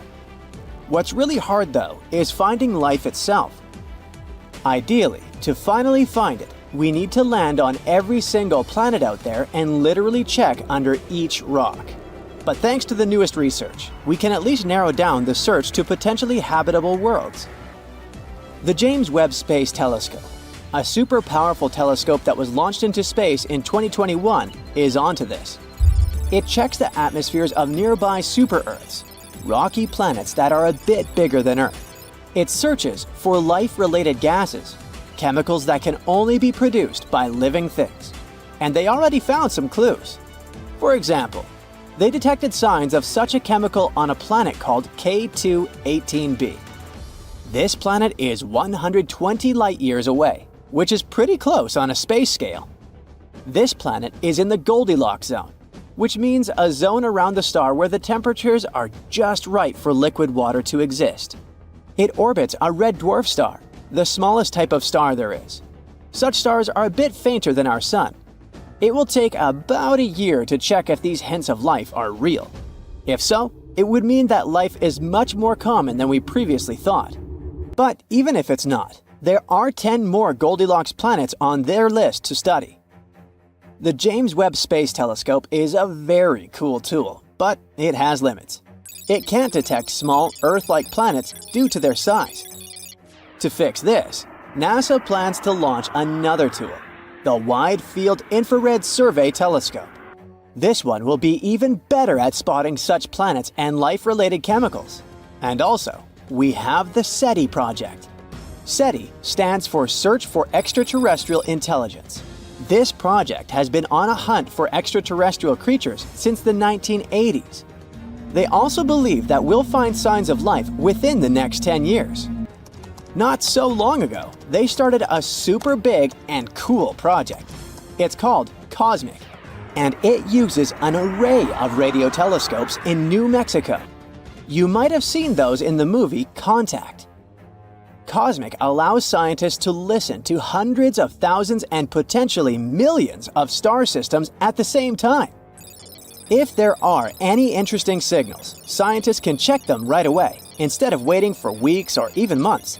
What's really hard though is finding life itself. Ideally, to finally find it, we need to land on every single planet out there and literally check under each rock. But thanks to the newest research, we can at least narrow down the search to potentially habitable worlds. The James Webb Space Telescope, a super powerful telescope that was launched into space in 2021, is onto this. It checks the atmospheres of nearby super-Earths, rocky planets that are a bit bigger than Earth. It searches for life-related gases, chemicals that can only be produced by living things. And they already found some clues. For example, they detected signs of such a chemical on a planet called K2-18b. This planet is 120 light-years away, which is pretty close on a space scale. This planet is in the Goldilocks zone, which means a zone around the star where the temperatures are just right for liquid water to exist. It orbits a red dwarf star, the smallest type of star there is. Such stars are a bit fainter than our Sun. It will take about a year to check if these hints of life are real. If so, it would mean that life is much more common than we previously thought. But even if it's not, there are 10 more Goldilocks planets on their list to study. The James Webb Space Telescope is a very cool tool, but it has limits. It can't detect small Earth-like planets due to their size. To fix this, NASA plans to launch another tool, the Wide Field Infrared Survey Telescope. This one will be even better at spotting such planets and life-related chemicals. And also, we have the SETI project. SETI stands for Search for Extraterrestrial Intelligence. This project has been on a hunt for extraterrestrial creatures since the 1980s. They also believe that we'll find signs of life within the next 10 years. Not so long ago, they started a super big and cool project. It's called COSMIC, and it uses an array of radio telescopes in New Mexico. You might have seen those in the movie Contact. COSMIC allows scientists to listen to hundreds of thousands and potentially millions of star systems at the same time. If there are any interesting signals, scientists can check them right away, instead of waiting for weeks or even months.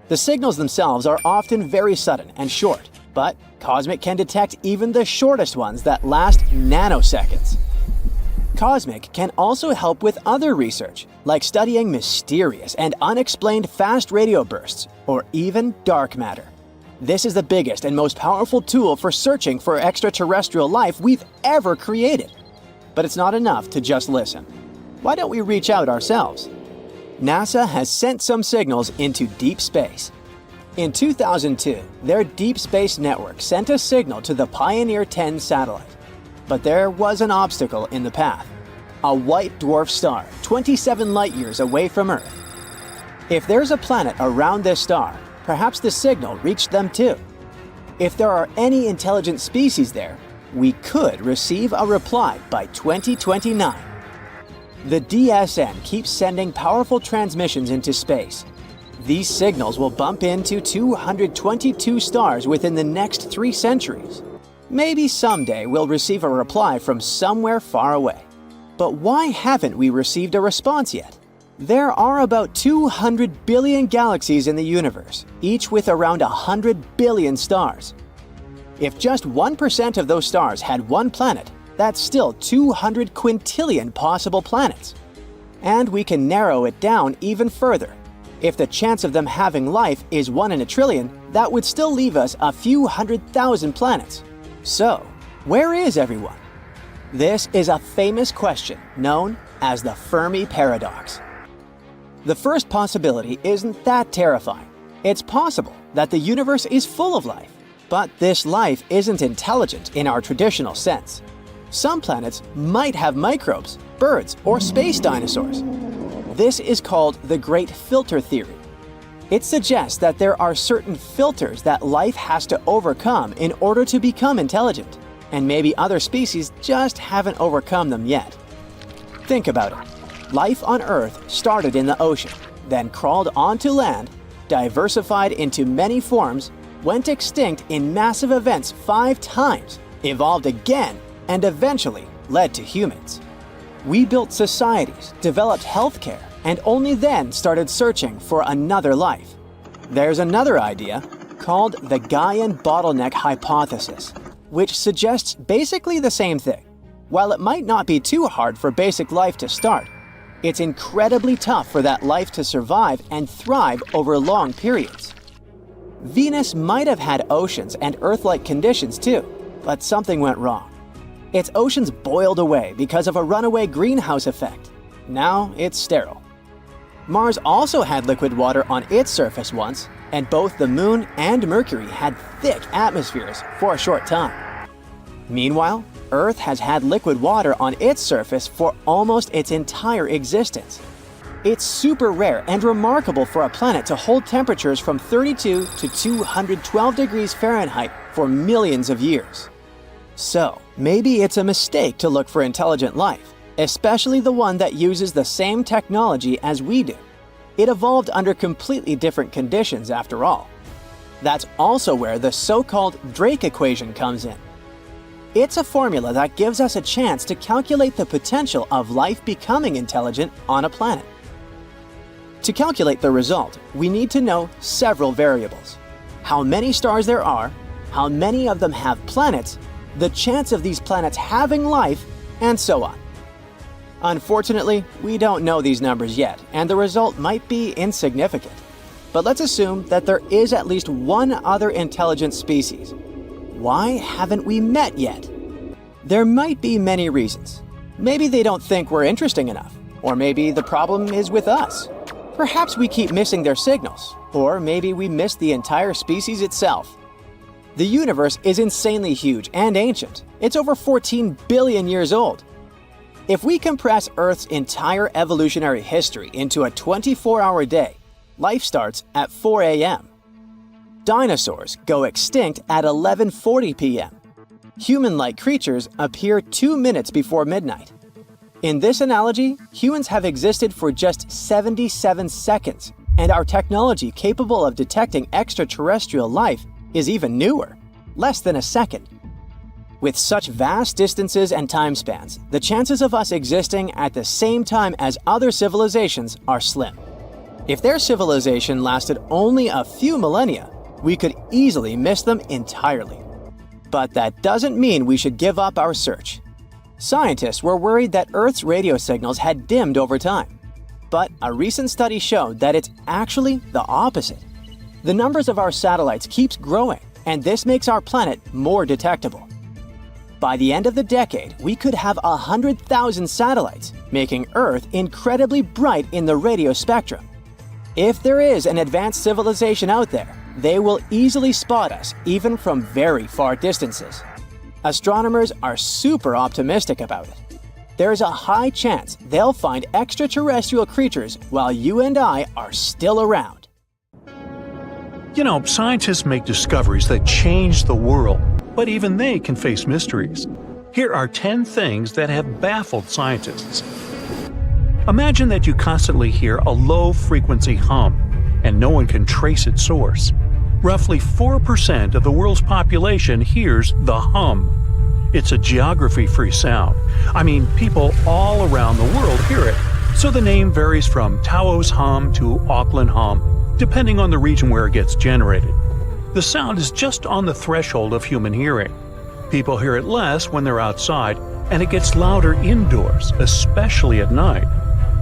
The signals themselves are often very sudden and short, but COSMIC can detect even the shortest ones that last nanoseconds. COSMIC can also help with other research, like studying mysterious and unexplained fast radio bursts, or even dark matter. This is the biggest and most powerful tool for searching for extraterrestrial life we've ever created. But it's not enough to just listen. Why don't we reach out ourselves? NASA has sent some signals into deep space. In 2002, their Deep Space Network sent a signal to the Pioneer 10 satellite. But there was an obstacle in the path. A white dwarf star, 27 light-years away from Earth. If there's a planet around this star, perhaps the signal reached them too. If there are any intelligent species there, we could receive a reply by 2029. The DSN keeps sending powerful transmissions into space. These signals will bump into 222 stars within the next 3 centuries. Maybe someday we'll receive a reply from somewhere far away. But why haven't we received a response yet? There are about 200 billion galaxies in the universe, each with around 100 billion stars. If just 1% of those stars had one planet, that's still 200 quintillion possible planets. And we can narrow it down even further. If the chance of them having life is 1 in a trillion, that would still leave us a few 100,000 planets. So, where is everyone? This is a famous question known as the Fermi paradox. The first possibility isn't that terrifying. It's possible that the universe is full of life, but this life isn't intelligent in our traditional sense. Some planets might have microbes, birds, or space dinosaurs. This is called the Great Filter Theory. It suggests that there are certain filters that life has to overcome in order to become intelligent. and maybe other species just haven't overcome them yet. Think about it. Life on Earth started in the ocean, then crawled onto land, diversified into many forms, went extinct in massive events 5 times, evolved again, and eventually led to humans. We built societies, developed healthcare, and only then started searching for another life. There's another idea called the Gaian bottleneck hypothesis, which suggests basically the same thing. While it might not be too hard for basic life to start, it's incredibly tough for that life to survive and thrive over long periods. Venus might have had oceans and Earth-like conditions too, but something went wrong. Its oceans boiled away because of a runaway greenhouse effect. Now it's sterile. Mars also had liquid water on its surface once, and both the Moon and Mercury had thick atmospheres for a short time. Meanwhile, Earth has had liquid water on its surface for almost its entire existence. It's super rare and remarkable for a planet to hold temperatures from 32 to 212 degrees Fahrenheit for millions of years. So, maybe it's a mistake to look for intelligent life, especially the one that uses the same technology as we do. It evolved under completely different conditions after all. That's also where the so-called Drake equation comes in. It's a formula that gives us a chance to calculate the potential of life becoming intelligent on a planet. To calculate the result, we need to know several variables: how many stars there are, how many of them have planets, the chance of these planets having life, and so on. Unfortunately, we don't know these numbers yet, and the result might be insignificant. But let's assume that there is at least one other intelligent species. Why haven't we met yet? There might be many reasons. Maybe they don't think we're interesting enough, or maybe the problem is with us. Perhaps we keep missing their signals, or maybe we missed the entire species itself. The universe is insanely huge and ancient. It's over 14 billion years old. If we compress Earth's entire evolutionary history into a 24-hour day, life starts at 4 a.m. Dinosaurs go extinct at 11:40 p.m. Human-like creatures appear 2 minutes before midnight. In this analogy, humans have existed for just 77 seconds, and our technology capable of detecting extraterrestrial life is even newer, less than a second. With such vast distances and time spans, the chances of us existing at the same time as other civilizations are slim. If their civilization lasted only a few millennia, we could easily miss them entirely. But that doesn't mean we should give up our search. Scientists were worried that Earth's radio signals had dimmed over time. But a recent study showed that it's actually the opposite. The numbers of our satellites keeps growing, and this makes our planet more detectable. By the end of the decade, we could have 100,000 satellites, making Earth incredibly bright in the radio spectrum. If there is an advanced civilization out there, they will easily spot us even from very far distances. Astronomers are super optimistic about it. There's a high chance they'll find extraterrestrial creatures while you and I are still around. You know, scientists make discoveries that change the world, but even they can face mysteries. Here are 10 things that have baffled scientists. Imagine that you constantly hear a low-frequency hum, and no one can trace its source. Roughly 4% of the world's population hears the hum. It's a geography-free sound. I mean, people all around the world hear it, so the name varies from Tao's hum to Auckland hum, depending on the region where it gets generated. The sound is just on the threshold of human hearing. People hear it less when they're outside, and it gets louder indoors, especially at night.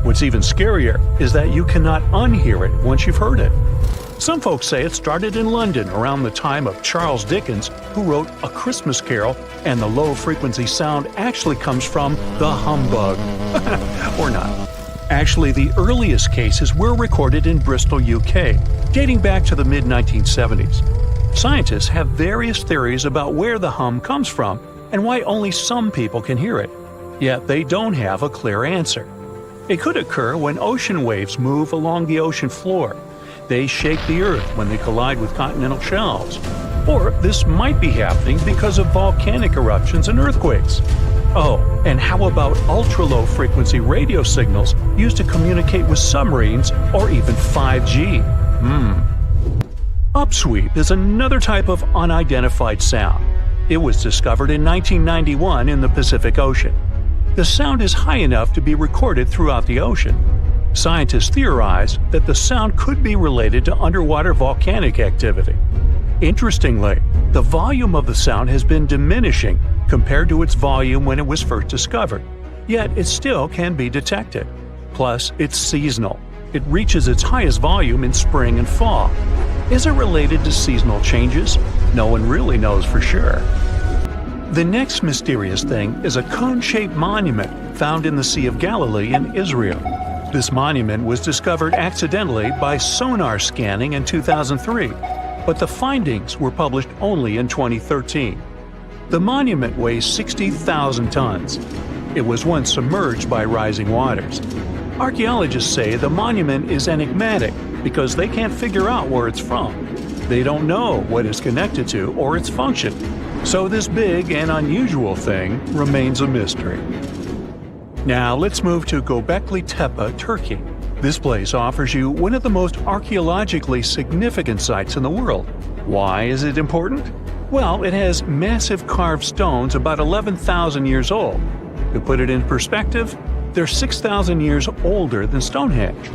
What's even scarier is that you cannot unhear it once you've heard it. Some folks say it started in London around the time of Charles Dickens, who wrote A Christmas Carol, and the low-frequency sound actually comes from the humbug. Or not. Actually, the earliest cases were recorded in Bristol, UK, dating back to the mid-1970s. Scientists have various theories about where the hum comes from and why only some people can hear it, yet they don't have a clear answer. It could occur when ocean waves move along the ocean floor. They shake the Earth when they collide with continental shelves. Or this might be happening because of volcanic eruptions and earthquakes. Oh, and how about ultra-low frequency radio signals used to communicate with submarines or even 5G? Upsweep is another type of unidentified sound. It was discovered in 1991 in the Pacific Ocean. The sound is high enough to be recorded throughout the ocean. Scientists theorize that the sound could be related to underwater volcanic activity. Interestingly, the volume of the sound has been diminishing compared to its volume when it was first discovered, yet it still can be detected. Plus, it's seasonal. It reaches its highest volume in spring and fall. Is it related to seasonal changes? No one really knows for sure. The next mysterious thing is a cone-shaped monument found in the Sea of Galilee in Israel. This monument was discovered accidentally by sonar scanning in 2003, but the findings were published only in 2013. The monument weighs 60,000 tons. It was once submerged by rising waters. Archaeologists say the monument is enigmatic because they can't figure out where it's from. They don't know what it's connected to or its function. So this big and unusual thing remains a mystery. Now let's move to Göbekli Tepe, Turkey. This place offers you one of the most archaeologically significant sites in the world. Why is it important? Well, it has massive carved stones about 11,000 years old. To put it in perspective, they're 6,000 years older than Stonehenge.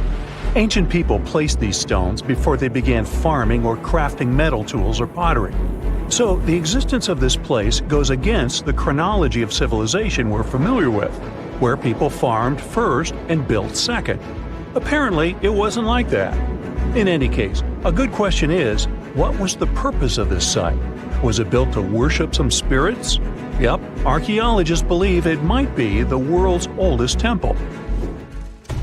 Ancient people placed these stones before they began farming or crafting metal tools or pottery. So the existence of this place goes against the chronology of civilization we're familiar with, where people farmed first and built second. Apparently, it wasn't like that. In any case, a good question is, what was the purpose of this site? Was it built to worship some spirits? Yep, archaeologists believe it might be the world's oldest temple.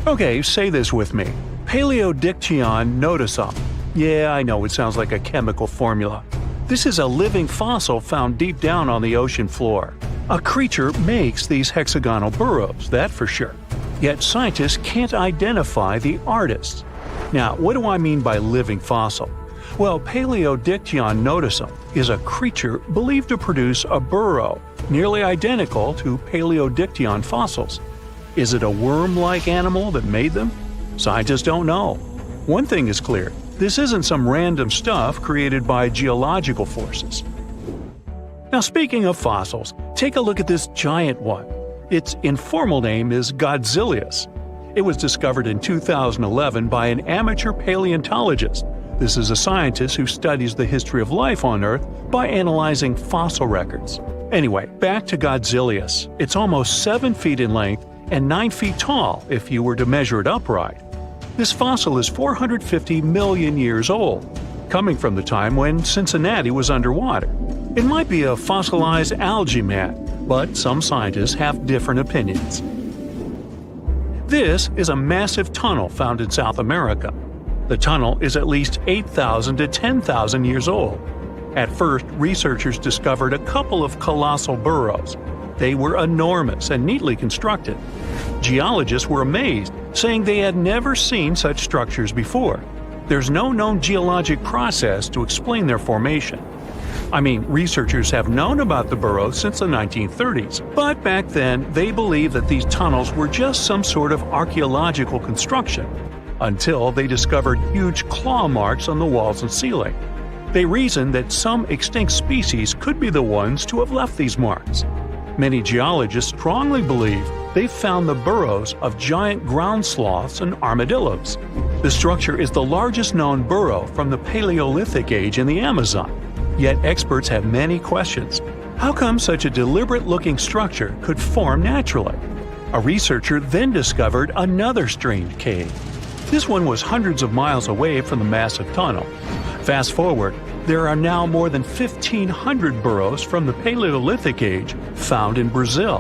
Okay, say this with me. Paleodictyon notusum. Yeah, I know it sounds like a chemical formula. This is a living fossil found deep down on the ocean floor. A creature makes these hexagonal burrows, that for sure. Yet scientists can't identify the artist. Now, what do I mean by living fossil? Well, Paleodictyon notusum is a creature believed to produce a burrow nearly identical to Paleodictyon fossils. Is it a worm-like animal that made them? Scientists don't know. One thing is clear, this isn't some random stuff created by geological forces. Now, speaking of fossils, take a look at this giant one. Its informal name is Godzilius. It was discovered in 2011 by an amateur paleontologist. This is a scientist who studies the history of life on Earth by analyzing fossil records. Anyway, back to Godzilius. It's almost 7 feet in length and 9 feet tall if you were to measure it upright. This fossil is 450 million years old, coming from the time when Cincinnati was underwater. It might be a fossilized algae mat, but some scientists have different opinions. This is a massive tunnel found in South America. The tunnel is at least 8,000 to 10,000 years old. At first, researchers discovered a couple of colossal burrows. They were enormous and neatly constructed. Geologists were amazed, saying they had never seen such structures before. There's no known geologic process to explain their formation. I mean, researchers have known about the burrows since the 1930s, but back then they believed that these tunnels were just some sort of archaeological construction, until they discovered huge claw marks on the walls and ceiling. They reasoned that some extinct species could be the ones to have left these marks. Many geologists strongly believe they found the burrows of giant ground sloths and armadillos. The structure is the largest known burrow from the Paleolithic age in the Amazon. Yet experts have many questions. How come such a deliberate-looking structure could form naturally? A researcher then discovered another strange cave. This one was hundreds of miles away from the massive tunnel. Fast forward, there are now more than 1,500 burrows from the Paleolithic age found in Brazil.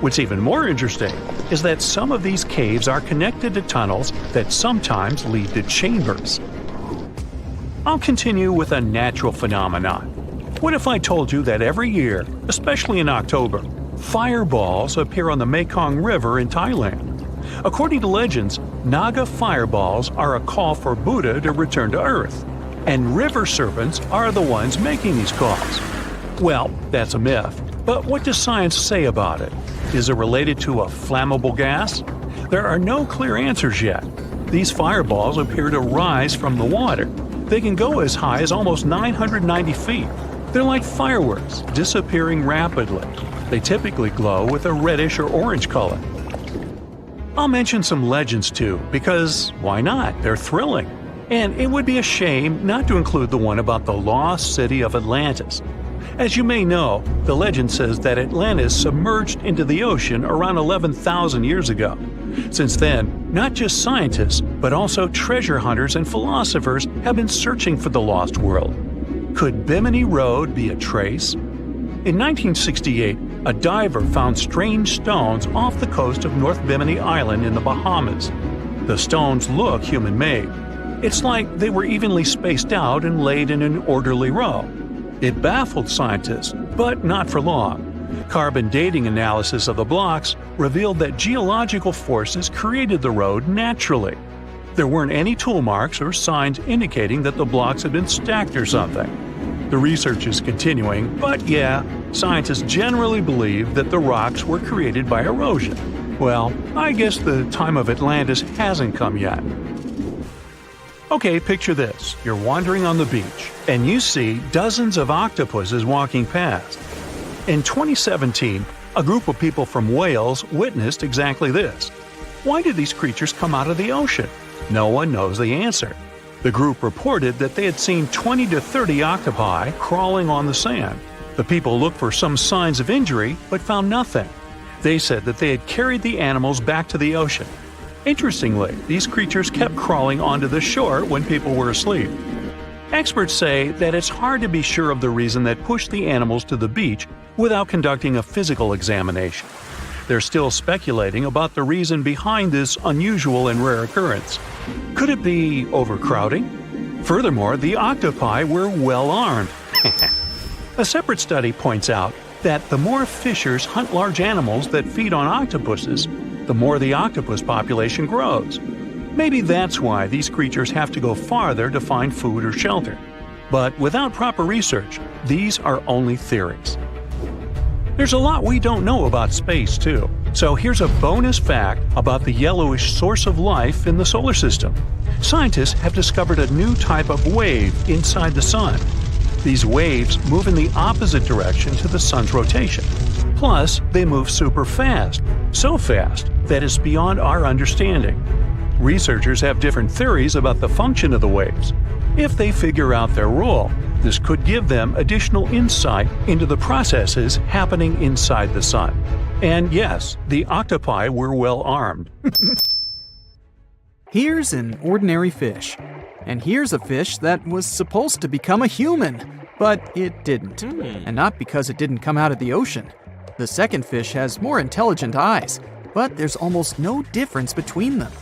What's even more interesting is that some of these caves are connected to tunnels that sometimes lead to chambers. I'll continue with a natural phenomenon. What if I told you that every year, especially in October, fireballs appear on the Mekong River in Thailand? According to legends, Naga fireballs are a call for Buddha to return to Earth. and river serpents are the ones making these calls. Well, that's a myth. But what does science say about it? Is it related to a flammable gas? There are no clear answers yet. These fireballs appear to rise from the water. They can go as high as almost 990 feet. They're like fireworks, disappearing rapidly. They typically glow with a reddish or orange color. I'll mention some legends too, because why not? They're thrilling. And it would be a shame not to include the one about the lost city of Atlantis. As you may know, the legend says that Atlantis submerged into the ocean around 11,000 years ago. Since then, not just scientists, but also treasure hunters and philosophers have been searching for the lost world. Could Bimini Road be a trace? In 1968, a diver found strange stones off the coast of North Bimini Island in the Bahamas. The stones look human-made. It's like they were evenly spaced out and laid in an orderly row. It baffled scientists, but not for long. Carbon dating analysis of the blocks revealed that geological forces created the road naturally. There weren't any tool marks or signs indicating that the blocks had been stacked or something. The research is continuing, but yeah, scientists generally believe that the rocks were created by erosion. Well, I guess the time of Atlantis hasn't come yet. Okay, picture this. You're wandering on the beach, and you see dozens of octopuses walking past. In 2017, a group of people from Wales witnessed exactly this. Why did these creatures come out of the ocean? No one knows the answer. The group reported that they had seen 20 to 30 octopi crawling on the sand. The people looked for some signs of injury, but found nothing. They said that they had carried the animals back to the ocean. Interestingly, these creatures kept crawling onto the shore when people were asleep. Experts say that it's hard to be sure of the reason that pushed the animals to the beach without conducting a physical examination. They're still speculating about the reason behind this unusual and rare occurrence. Could it be overcrowding? Furthermore, the octopi were well armed. A separate study points out that the more fishers hunt large animals that feed on octopuses, the more the octopus population grows. Maybe that's why these creatures have to go farther to find food or shelter. But without proper research, these are only theories. There's a lot we don't know about space, too. So here's a bonus fact about the yellowish source of life in the solar system. Scientists have discovered a new type of wave inside the sun. These waves move in the opposite direction to the sun's rotation. Plus, they move super fast, so fast that it's beyond our understanding. Researchers have different theories about the function of the waves. If they figure out their role, this could give them additional insight into the processes happening inside the sun. And yes, the octopi were well armed. Here's an ordinary fish. And here's a fish that was supposed to become a human, but it didn't. And not because it didn't come out of the ocean. The second fish has more intelligent eyes, but there's almost no difference between them.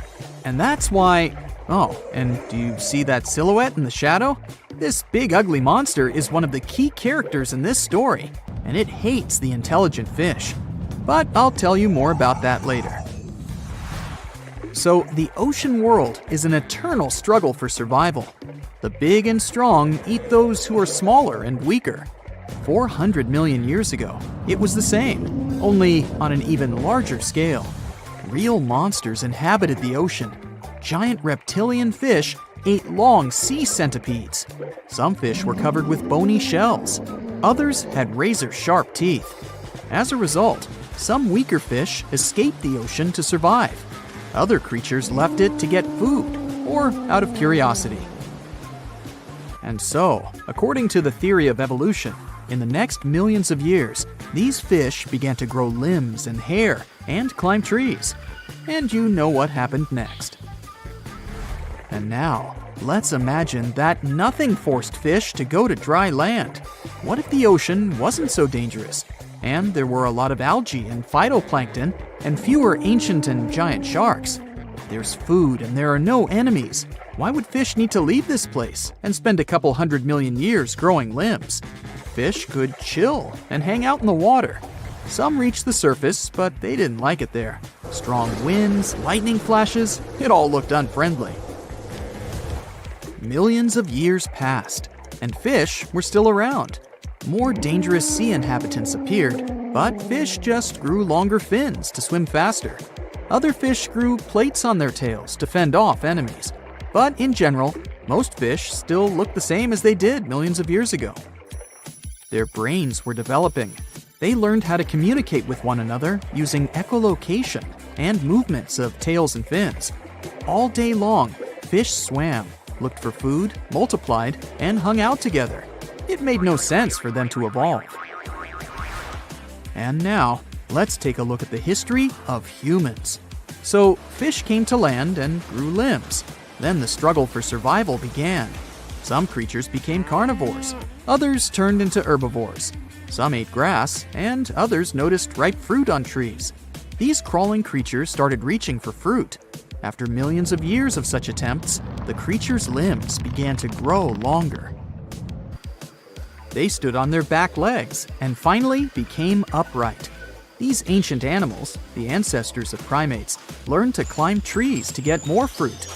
And that's why... Oh, and do you see that silhouette in the shadow? This big ugly monster is one of the key characters in this story, and it hates the intelligent fish. But I'll tell you more about that later. So, the ocean world is an eternal struggle for survival. The big and strong eat those who are smaller and weaker. 400 million years ago, it was the same, only on an even larger scale. Real monsters inhabited the ocean. Giant reptilian fish ate long sea centipedes. Some fish were covered with bony shells. Others had razor-sharp teeth. As a result, some weaker fish escaped the ocean to survive. Other creatures left it to get food, or out of curiosity. And so, according to the theory of evolution, in the next millions of years, these fish began to grow limbs and hair and climb trees. And you know what happened next. And now, let's imagine that nothing forced fish to go to dry land. What if the ocean wasn't so dangerous, and there were a lot of algae and phytoplankton, and fewer ancient and giant sharks? There's food and there are no enemies. Why would fish need to leave this place and spend a couple 100 million years growing limbs? Fish could chill and hang out in the water. Some reached the surface, but they didn't like it there. Strong winds, lightning flashes, it all looked unfriendly. Millions of years passed, and fish were still around. More dangerous sea inhabitants appeared, but fish just grew longer fins to swim faster. Other fish grew plates on their tails to fend off enemies. But in general, most fish still look the same as they did millions of years ago. Their brains were developing. They learned how to communicate with one another using echolocation and movements of tails and fins. All day long, fish swam, looked for food, multiplied, and hung out together. It made no sense for them to evolve. And now, let's take a look at the history of humans. So, fish came to land and grew limbs. Then the struggle for survival began. Some creatures became carnivores. Others turned into herbivores. Some ate grass, and others noticed ripe fruit on trees. These crawling creatures started reaching for fruit. After millions of years of such attempts, the creatures' limbs began to grow longer. They stood on their back legs and finally became upright. These ancient animals, the ancestors of primates, learned to climb trees to get more fruit.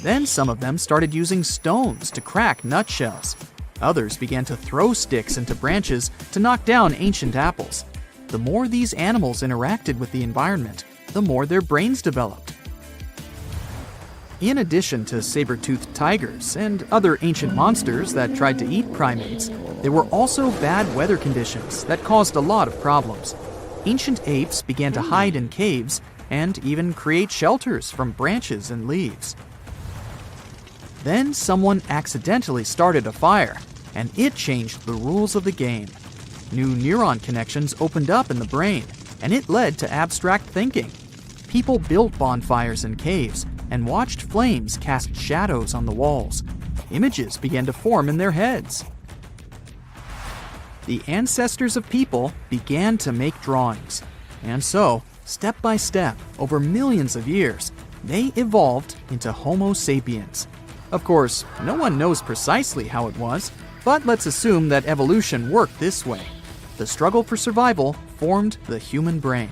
Then some of them started using stones to crack nutshells. Others began to throw sticks into branches to knock down ancient apples. The more these animals interacted with the environment, the more their brains developed. In addition to saber-toothed tigers and other ancient monsters that tried to eat primates, there were also bad weather conditions that caused a lot of problems. Ancient apes began to hide in caves and even create shelters from branches and leaves. Then someone accidentally started a fire, and it changed the rules of the game. New neuron connections opened up in the brain, and it led to abstract thinking. People built bonfires in caves and watched flames cast shadows on the walls. Images began to form in their heads. The ancestors of people began to make drawings. And so, step by step, over millions of years, they evolved into Homo sapiens. Of course, no one knows precisely how it was, but let's assume that evolution worked this way. The struggle for survival formed the human brain.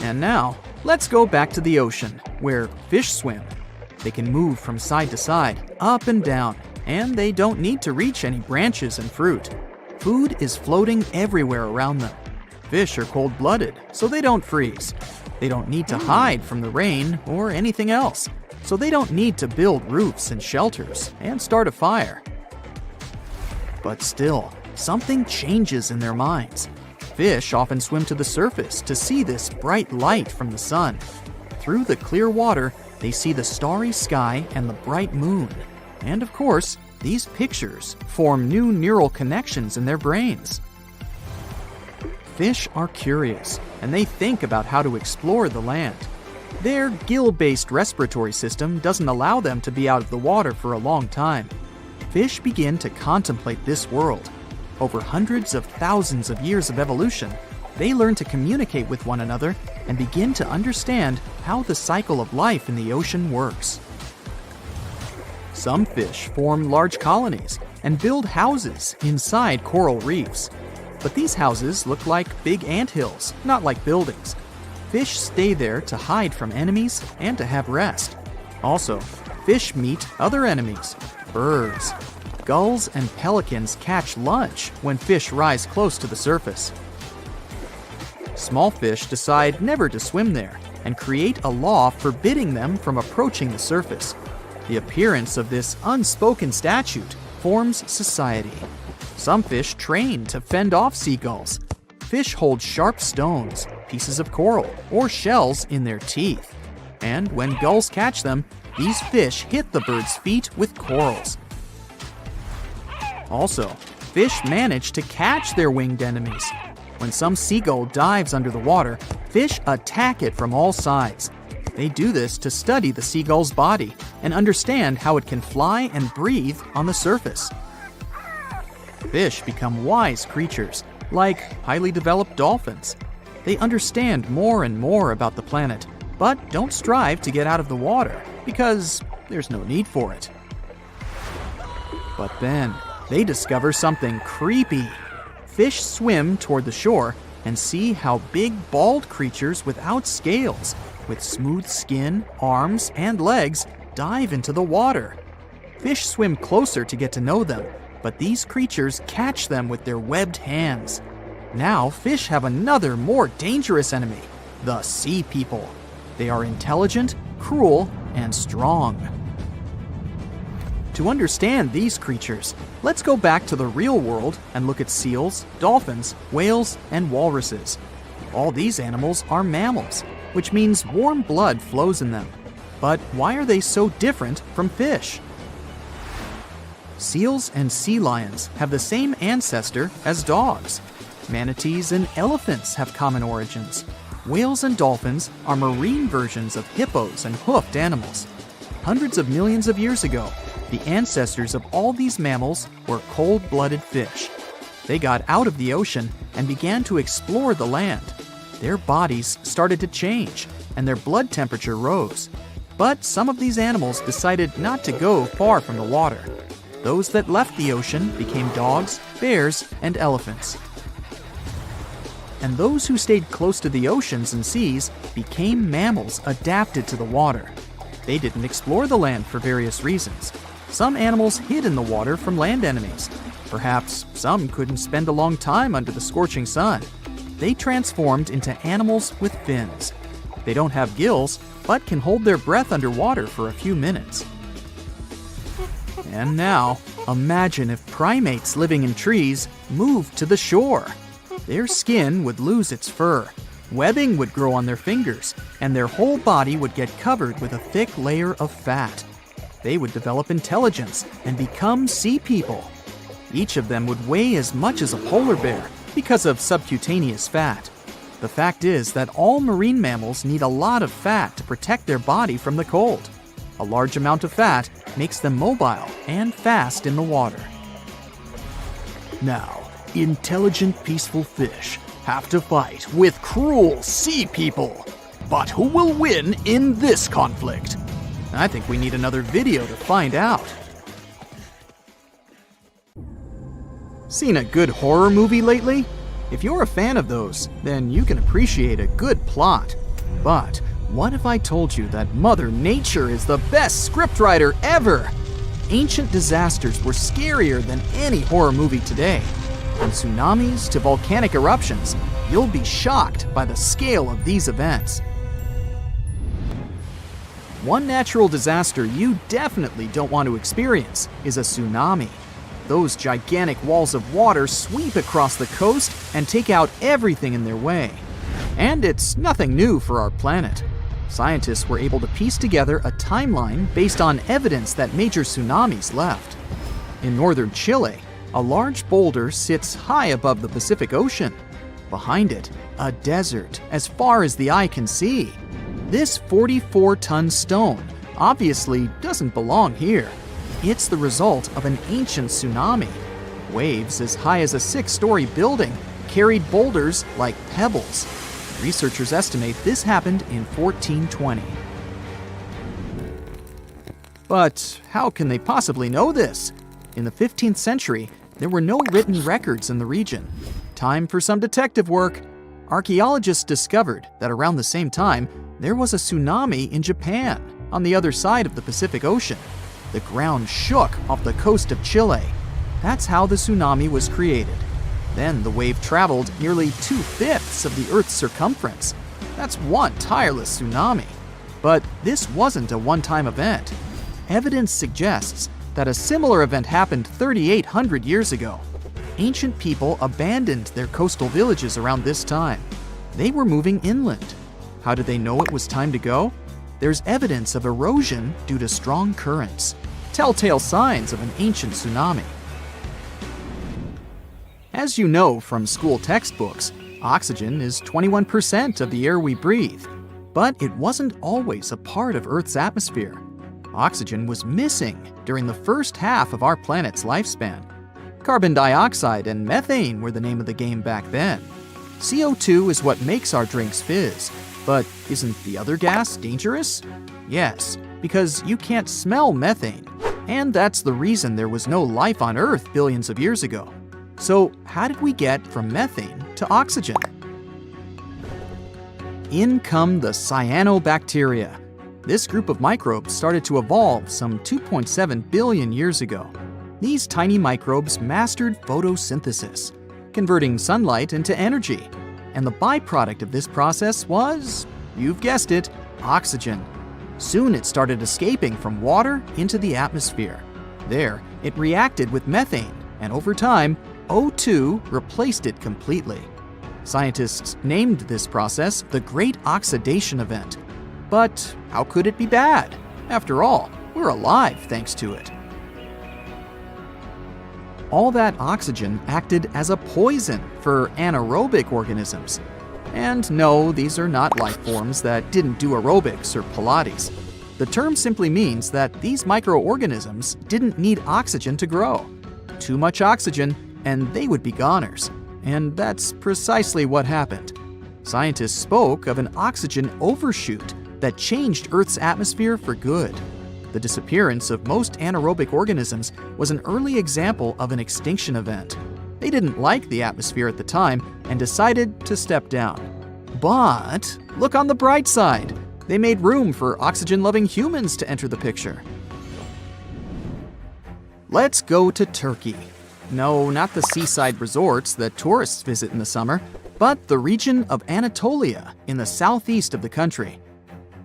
And now, let's go back to the ocean, where fish swim. They can move from side to side, up and down, and they don't need to reach any branches and fruit. Food is floating everywhere around them. Fish are cold-blooded, so they don't freeze. They don't need to hide from the rain or anything else, so they don't need to build roofs and shelters and start a fire. But still, something changes in their minds. Fish often swim to the surface to see this bright light from the sun. Through the clear water, they see the starry sky and the bright moon. And of course, these pictures form new neural connections in their brains. Fish are curious, and they think about how to explore the land. Their gill-based respiratory system doesn't allow them to be out of the water for a long time. Fish begin to contemplate this world. Over hundreds of thousands of years of evolution, they learn to communicate with one another and begin to understand how the cycle of life in the ocean works. Some fish form large colonies and build houses inside coral reefs. But these houses look like big anthills, not like buildings. Fish stay there to hide from enemies and to have rest. Also, fish meet other enemies, birds. Gulls and pelicans catch lunch when fish rise close to the surface. Small fish decide never to swim there and create a law forbidding them from approaching the surface. The appearance of this unspoken statute forms society. Some fish train to fend off seagulls. Fish hold sharp stones, pieces of coral, or shells in their teeth. And when gulls catch them, these fish hit the bird's feet with corals. Also, fish manage to catch their winged enemies. When some seagull dives under the water, fish attack it from all sides. They do this to study the seagull's body and understand how it can fly and breathe on the surface. Fish become wise creatures, like highly developed dolphins. They understand more and more about the planet, but don't strive to get out of the water because there's no need for it. But then, they discover something creepy. Fish swim toward the shore and see how big bald creatures without scales with smooth skin, arms, and legs, dive into the water. Fish swim closer to get to know them, but these creatures catch them with their webbed hands. Now fish have another, more dangerous enemy, the sea people. They are intelligent, cruel, and strong. To understand these creatures, let's go back to the real world and look at seals, dolphins, whales, and walruses. All these animals are mammals, which means warm blood flows in them. But why are they so different from fish? Seals and sea lions have the same ancestor as dogs. Manatees and elephants have common origins. Whales and dolphins are marine versions of hippos and hoofed animals. Hundreds of millions of years ago, the ancestors of all these mammals were cold-blooded fish. They got out of the ocean and began to explore the land. Their bodies started to change, and their blood temperature rose. But some of these animals decided not to go far from the water. Those that left the ocean became dogs, bears, and elephants. And those who stayed close to the oceans and seas became mammals adapted to the water. They didn't explore the land for various reasons. Some animals hid in the water from land enemies. Perhaps some couldn't spend a long time under the scorching sun. They transformed into animals with fins. They don't have gills, but can hold their breath underwater for a few minutes. And now, imagine if primates living in trees moved to the shore. Their skin would lose its fur, webbing would grow on their fingers, and their whole body would get covered with a thick layer of fat. They would develop intelligence and become sea people. Each of them would weigh as much as a polar bear because of subcutaneous fat. The fact is that all marine mammals need a lot of fat to protect their body from the cold. A large amount of fat makes them mobile and fast in the water. Now, intelligent, peaceful fish have to fight with cruel sea people. But who will win in this conflict? I think we need another video to find out. Seen a good horror movie lately? If you're a fan of those, then you can appreciate a good plot. But what if I told you that Mother Nature is the best scriptwriter ever? Ancient disasters were scarier than any horror movie today. From tsunamis to volcanic eruptions, you'll be shocked by the scale of these events. One natural disaster you definitely don't want to experience is a tsunami. Those gigantic walls of water sweep across the coast and take out everything in their way. And it's nothing new for our planet. Scientists were able to piece together a timeline based on evidence that major tsunamis left. In northern Chile, a large boulder sits high above the Pacific Ocean. Behind it, a desert as far as the eye can see. This 44-ton stone obviously doesn't belong here. It's the result of an ancient tsunami. Waves as high as a 6-story building carried boulders like pebbles. Researchers estimate this happened in 1420. But how can they possibly know this? In the 15th century, there were no written records in the region. Time for some detective work. Archaeologists discovered that around the same time, there was a tsunami in Japan, on the other side of the Pacific Ocean. The ground shook off the coast of Chile. That's how the tsunami was created. Then the wave traveled nearly 2/5 of the Earth's circumference. That's one tireless tsunami. But this wasn't a one-time event. Evidence suggests that a similar event happened 3,800 years ago. Ancient people abandoned their coastal villages around this time. They were moving inland. How did they know it was time to go? There's evidence of erosion due to strong currents, telltale signs of an ancient tsunami. As you know from school textbooks, oxygen is 21% of the air we breathe. But it wasn't always a part of Earth's atmosphere. Oxygen was missing during the first half of our planet's lifespan. Carbon dioxide and methane were the name of the game back then. CO2 is what makes our drinks fizz. But isn't the other gas dangerous? Yes, because you can't smell methane. And that's the reason there was no life on Earth billions of years ago. So how did we get from methane to oxygen? In come the cyanobacteria. This group of microbes started to evolve some 2.7 billion years ago. These tiny microbes mastered photosynthesis, converting sunlight into energy. And the byproduct of this process was, you've guessed it, oxygen. Soon it started escaping from water into the atmosphere. There, it reacted with methane, and over time, O2 replaced it completely. Scientists named this process the Great Oxidation Event. But how could it be bad? After all, we're alive thanks to it. All that oxygen acted as a poison for anaerobic organisms. And no, these are not life forms that didn't do aerobics or Pilates. The term simply means that these microorganisms didn't need oxygen to grow. Too much oxygen, and they would be goners. And that's precisely what happened. Scientists spoke of an oxygen overshoot that changed Earth's atmosphere for good. The disappearance of most anaerobic organisms was an early example of an extinction event. They didn't like the atmosphere at the time and decided to step down. But look on the bright side. They made room for oxygen-loving humans to enter the picture. Let's go to Turkey. No, not the seaside resorts that tourists visit in the summer, but the region of Anatolia in the southeast of the country.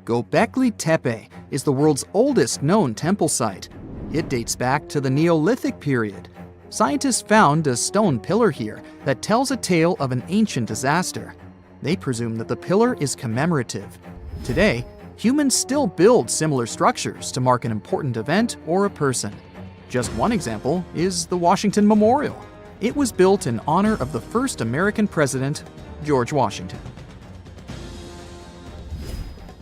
Göbekli Tepe is the world's oldest known temple site. It dates back to the Neolithic period. Scientists found a stone pillar here that tells a tale of an ancient disaster. They presume that the pillar is commemorative. Today, humans still build similar structures to mark an important event or a person. Just one example is the Washington Memorial. It was built in honor of the first American president, George Washington.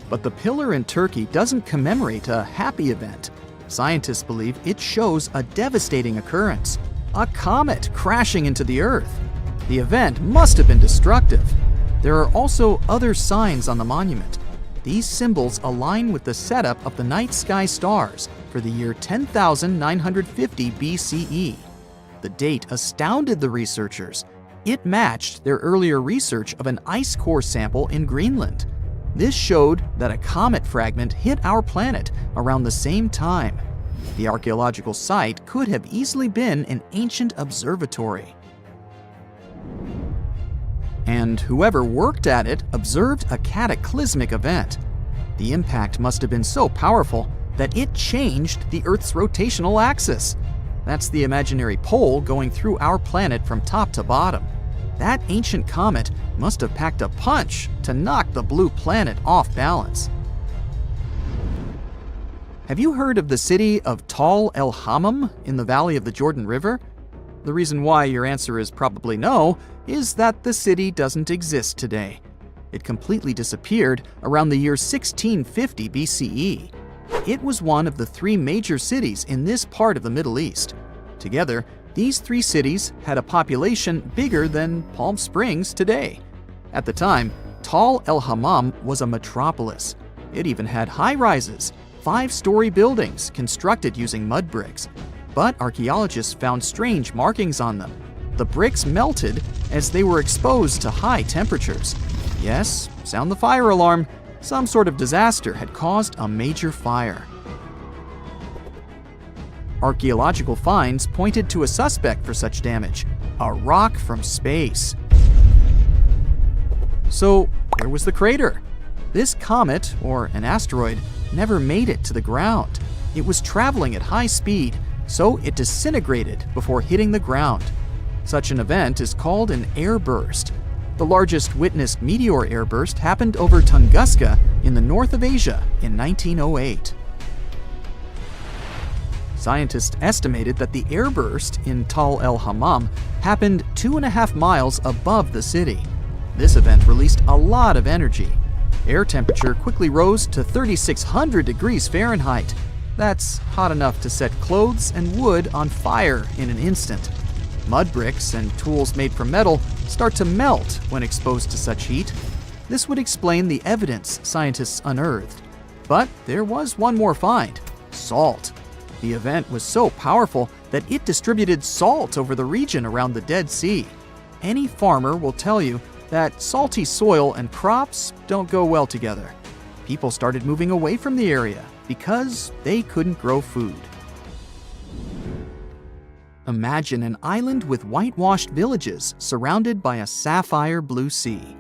But the pillar in Turkey doesn't commemorate a happy event. Scientists believe it shows a devastating occurrence, a comet crashing into the Earth. The event must have been destructive. There are also other signs on the monument. These symbols align with the setup of the night sky stars for the year 10,950 BCE. The date astounded the researchers. It matched their earlier research of an ice core sample in Greenland. This showed that a comet fragment hit our planet around the same time. The archaeological site could have easily been an ancient observatory. And whoever worked at it observed a cataclysmic event. The impact must have been so powerful that it changed the Earth's rotational axis. That's the imaginary pole going through our planet from top to bottom. That ancient comet must have packed a punch to knock the blue planet off balance. Have you heard of the city of Tal El Hammam in the valley of the Jordan River? The reason why your answer is probably no is that the city doesn't exist today. It completely disappeared around the year 1650 BCE. It was one of the three major cities in this part of the Middle East. Together, these three cities had a population bigger than Palm Springs today. At the time, Tal El Hammam was a metropolis. It even had high-rises, 5-story buildings constructed using mud bricks. But archaeologists found strange markings on them. The bricks melted as they were exposed to high temperatures. Yes, sound the fire alarm. Some sort of disaster had caused a major fire. Archaeological finds pointed to a suspect for such damage: a rock from space. So, where was the crater? This comet, or an asteroid, never made it to the ground. It was traveling at high speed, so it disintegrated before hitting the ground. Such an event is called an airburst. The largest witnessed meteor airburst happened over Tunguska in the north of Asia in 1908. Scientists estimated that the airburst in Tal El Hammam happened 2.5 miles above the city. This event released a lot of energy. Air temperature quickly rose to 3,600 degrees Fahrenheit. That's hot enough to set clothes and wood on fire in an instant. Mud bricks and tools made from metal start to melt when exposed to such heat. This would explain the evidence scientists unearthed. But there was one more find: salt. The event was so powerful that it distributed salt over the region around the Dead Sea. Any farmer will tell you that salty soil and crops don't go well together. People started moving away from the area because they couldn't grow food. Imagine an island with whitewashed villages surrounded by a sapphire blue sea.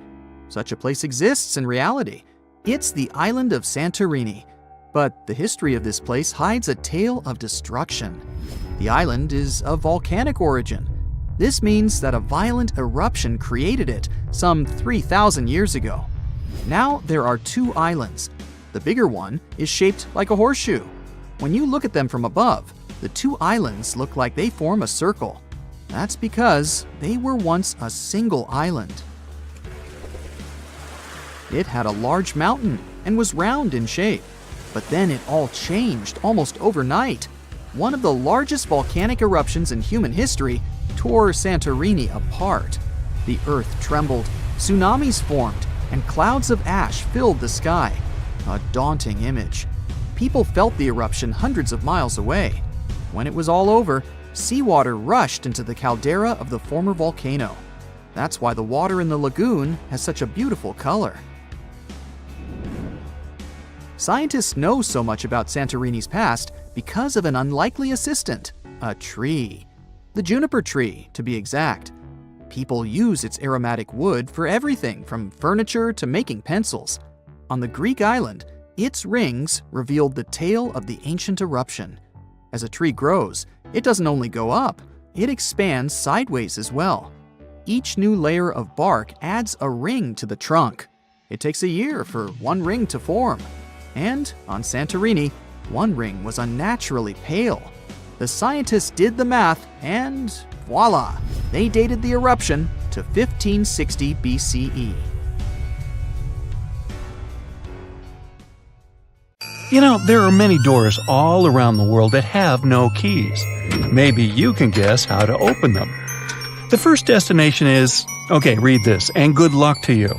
Such a place exists in reality. It's the island of Santorini. But the history of this place hides a tale of destruction. The island is of volcanic origin. This means that a violent eruption created it some 3,000 years ago. Now there are two islands. The bigger one is shaped like a horseshoe. When you look at them from above, the two islands look like they form a circle. That's because they were once a single island. It had a large mountain and was round in shape. But then it all changed almost overnight. One of the largest volcanic eruptions in human history tore Santorini apart. The earth trembled, tsunamis formed, and clouds of ash filled the sky. A daunting image. People felt the eruption hundreds of miles away. When it was all over, seawater rushed into the caldera of the former volcano. That's why the water in the lagoon has such a beautiful color. Scientists know so much about Santorini's past because of an unlikely assistant, a tree. The juniper tree, to be exact. People use its aromatic wood for everything from furniture to making pencils. On the Greek island, its rings revealed the tale of the ancient eruption. As a tree grows, it doesn't only go up, it expands sideways as well. Each new layer of bark adds a ring to the trunk. It takes a year for one ring to form. And on Santorini, one ring was unnaturally pale. The scientists did the math and voila, they dated the eruption to 1560 BCE. You know, there are many doors all around the world that have no keys. Maybe you can guess how to open them. The first destination is, okay, read this, and good luck to you.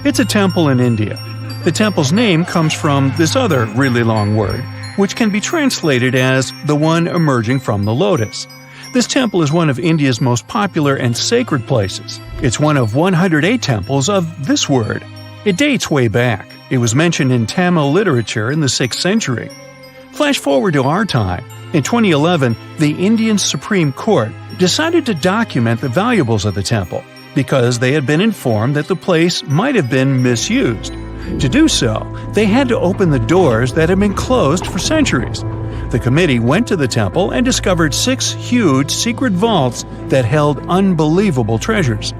It's a temple in India. The temple's name comes from this other really long word, which can be translated as the one emerging from the lotus. This temple is one of India's most popular and sacred places. It's one of 108 temples of this word. It dates way back. It was mentioned in Tamil literature in the 6th century. Flash forward to our time. In 2011, the Indian Supreme Court decided to document the valuables of the temple because they had been informed that the place might have been misused. To do so, they had to open the doors that had been closed for centuries. The committee went to the temple and discovered 6 huge secret vaults that held unbelievable treasures.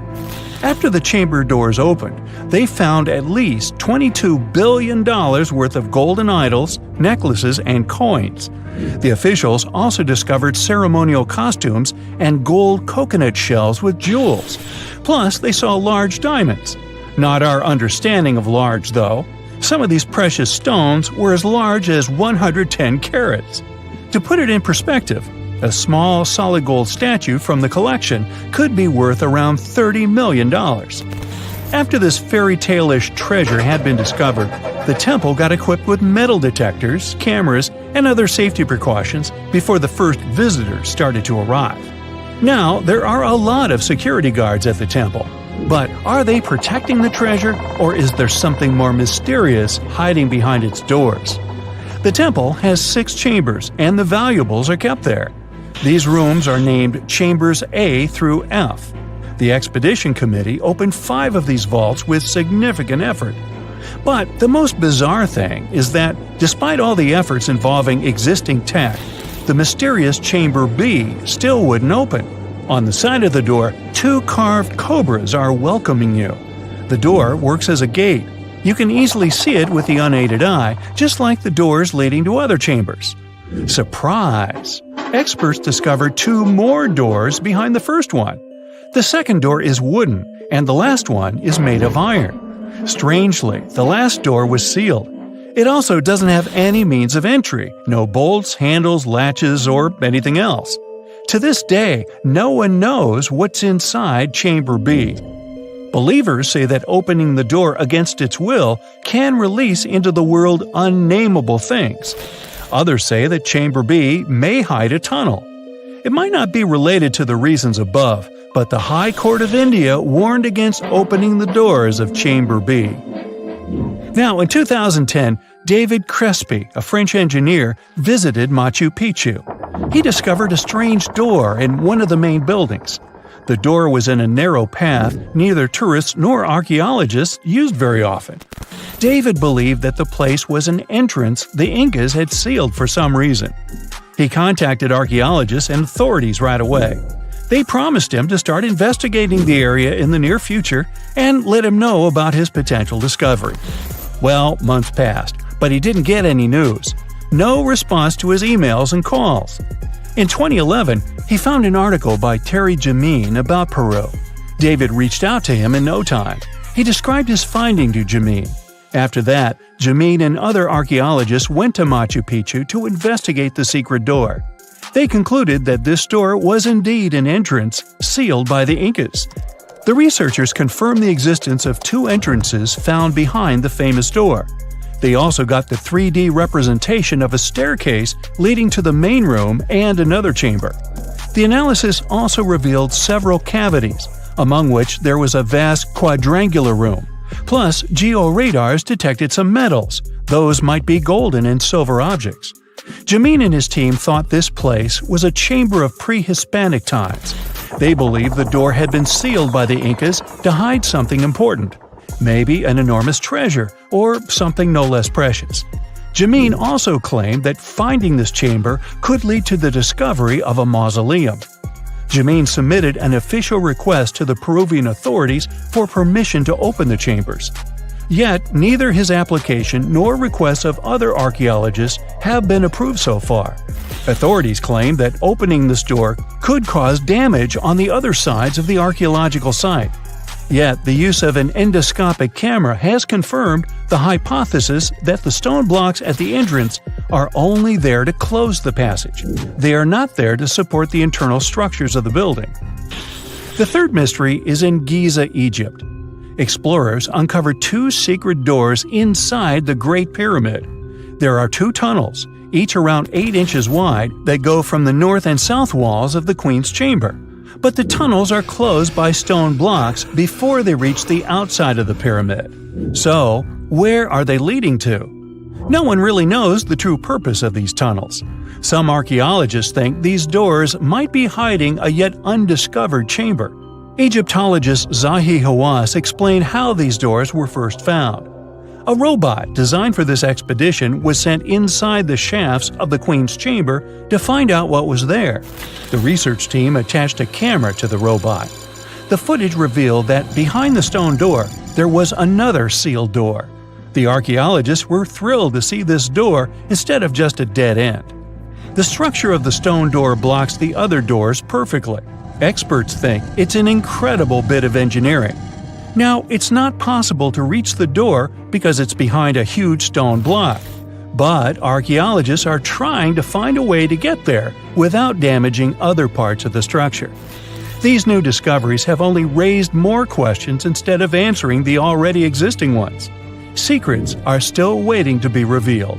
After the chamber doors opened, they found at least $22 billion worth of golden idols, necklaces, and coins. The officials also discovered ceremonial costumes and gold coconut shells with jewels. Plus, they saw large diamonds. Not our understanding of large, though. Some of these precious stones were as large as 110 carats. To put it in perspective, a small solid gold statue from the collection could be worth around $30 million. After this fairy tale-ish treasure had been discovered, the temple got equipped with metal detectors, cameras, and other safety precautions before the first visitors started to arrive. Now, there are a lot of security guards at the temple. But are they protecting the treasure, or is there something more mysterious hiding behind its doors? The temple has 6 chambers, and the valuables are kept there. These rooms are named Chambers A through F. The expedition committee opened 5 of these vaults with significant effort. But the most bizarre thing is that, despite all the efforts involving existing tech, the mysterious Chamber B still wouldn't open. On the side of the door, 2 carved cobras are welcoming you. The door works as a gate. You can easily see it with the unaided eye, just like the doors leading to other chambers. Surprise! Experts discovered 2 more doors behind the first one. The second door is wooden, and the last one is made of iron. Strangely, the last door was sealed. It also doesn't have any means of entry, no bolts, handles, latches, or anything else. To this day, no one knows what's inside Chamber B. Believers say that opening the door against its will can release into the world unnameable things. Others say that Chamber B may hide a tunnel. It might not be related to the reasons above, but the High Court of India warned against opening the doors of Chamber B. Now, in 2010, David Crespi, a French engineer, visited Machu Picchu. He discovered a strange door in one of the main buildings. The door was in a narrow path neither tourists nor archaeologists used very often. David believed that the place was an entrance the Incas had sealed for some reason. He contacted archaeologists and authorities right away. They promised him to start investigating the area in the near future and let him know about his potential discovery. Well, months passed, but he didn't get any news. No response to his emails and calls. In 2011, he found an article by Terry Jameen about Peru. David reached out to him in no time. He described his finding to Jameen. After that, Jameen and other archaeologists went to Machu Picchu to investigate the secret door. They concluded that this door was indeed an entrance sealed by the Incas. The researchers confirmed the existence of two entrances found behind the famous door. They also got the 3D representation of a staircase leading to the main room and another chamber. The analysis also revealed several cavities, among which there was a vast quadrangular room. Plus, georadars detected some metals. Those might be golden and silver objects. Jameen and his team thought this place was a chamber of pre-Hispanic times. They believed the door had been sealed by the Incas to hide something important. Maybe an enormous treasure, or something no less precious. Jameen also claimed that finding this chamber could lead to the discovery of a mausoleum. Jameen submitted an official request to the Peruvian authorities for permission to open the chambers. Yet, neither his application nor requests of other archaeologists have been approved so far. Authorities claim that opening this door could cause damage on the other sides of the archaeological site. Yet, the use of an endoscopic camera has confirmed the hypothesis that the stone blocks at the entrance are only there to close the passage. They are not there to support the internal structures of the building. The third mystery is in Giza, Egypt. Explorers uncovered two secret doors inside the Great Pyramid. There are two tunnels, each around 8 inches wide, that go from the north and south walls of the Queen's Chamber. But the tunnels are closed by stone blocks before they reach the outside of the pyramid. So, where are they leading to? No one really knows the true purpose of these tunnels. Some archaeologists think these doors might be hiding a yet undiscovered chamber. Egyptologist Zahi Hawass explained how these doors were first found. A robot designed for this expedition was sent inside the shafts of the Queen's Chamber to find out what was there. The research team attached a camera to the robot. The footage revealed that behind the stone door, there was another sealed door. The archaeologists were thrilled to see this door instead of just a dead end. The structure of the stone door blocks the other doors perfectly. Experts think it's an incredible bit of engineering. Now, it's not possible to reach the door because it's behind a huge stone block. But archaeologists are trying to find a way to get there without damaging other parts of the structure. These new discoveries have only raised more questions instead of answering the already existing ones. Secrets are still waiting to be revealed.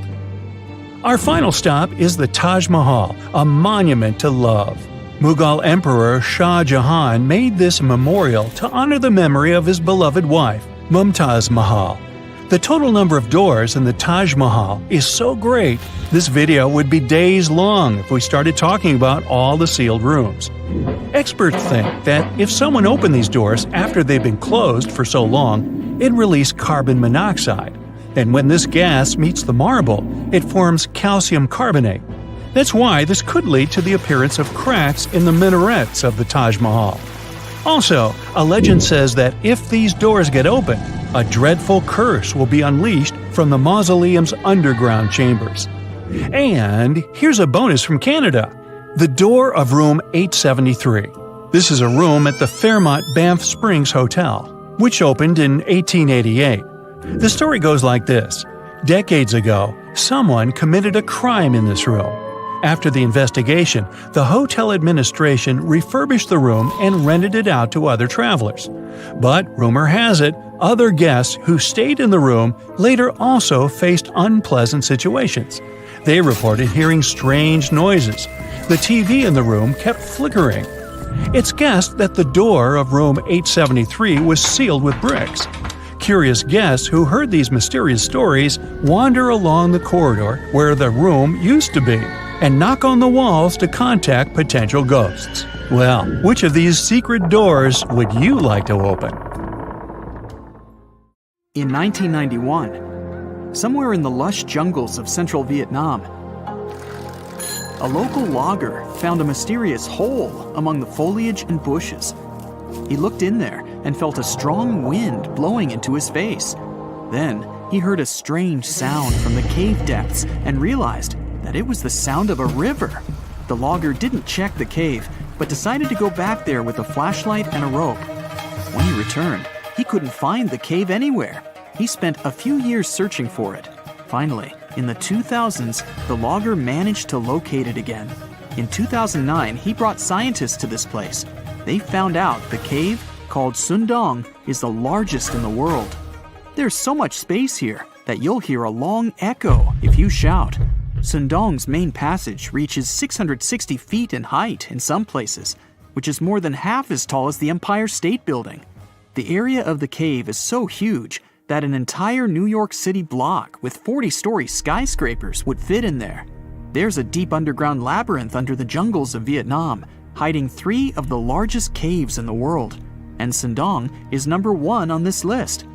Our final stop is the Taj Mahal, a monument to love. Mughal Emperor Shah Jahan made this memorial to honor the memory of his beloved wife, Mumtaz Mahal. The total number of doors in the Taj Mahal is so great, this video would be days long if we started talking about all the sealed rooms. Experts think that if someone opened these doors after they've been closed for so long, it'd release carbon monoxide. And when this gas meets the marble, it forms calcium carbonate. That's why this could lead to the appearance of cracks in the minarets of the Taj Mahal. Also, a legend says that if these doors get open, a dreadful curse will be unleashed from the mausoleum's underground chambers. And here's a bonus from Canada: the door of room 873. This is a room at the Fairmont Banff Springs Hotel, which opened in 1888. The story goes like this. Decades ago, someone committed a crime in this room. After the investigation, the hotel administration refurbished the room and rented it out to other travelers. But rumor has it, other guests who stayed in the room later also faced unpleasant situations. They reported hearing strange noises. The TV in the room kept flickering. It's guessed that the door of room 873 was sealed with bricks. Curious guests who heard these mysterious stories wander along the corridor where the room used to be and knock on the walls to contact potential ghosts. Well, which of these secret doors would you like to open? In 1991, somewhere in the lush jungles of central Vietnam, a local logger found a mysterious hole among the foliage and bushes. He looked in there and felt a strong wind blowing into his face. Then he heard a strange sound from the cave depths and realized that it was the sound of a river. The logger didn't check the cave, but decided to go back there with a flashlight and a rope. When he returned, he couldn't find the cave anywhere. He spent a few years searching for it. Finally, in the 2000s, the logger managed to locate it again. In 2009, he brought scientists to this place. They found out the cave, called Sundong, is the largest in the world. There's so much space here that you'll hear a long echo if you shout. Sundong's main passage reaches 660 feet in height in some places, which is more than half as tall as the Empire State Building. The area of the cave is so huge that an entire New York City block with 40-story skyscrapers would fit in there. There's a deep underground labyrinth under the jungles of Vietnam, hiding 3 of the largest caves in the world, and Sundong is number 1 on this list.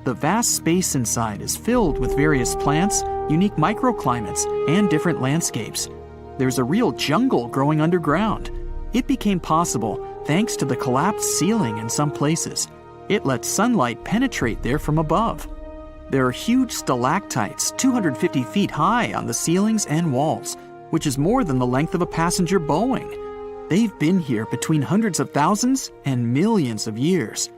The vast space inside is filled with various plants, unique microclimates, and different landscapes. There's a real jungle growing underground. It became possible thanks to the collapsed ceiling in some places. It lets sunlight penetrate there from above. There are huge stalactites 250 feet high on the ceilings and walls, which is more than the length of a passenger Boeing. They've been here between hundreds of thousands and millions of years.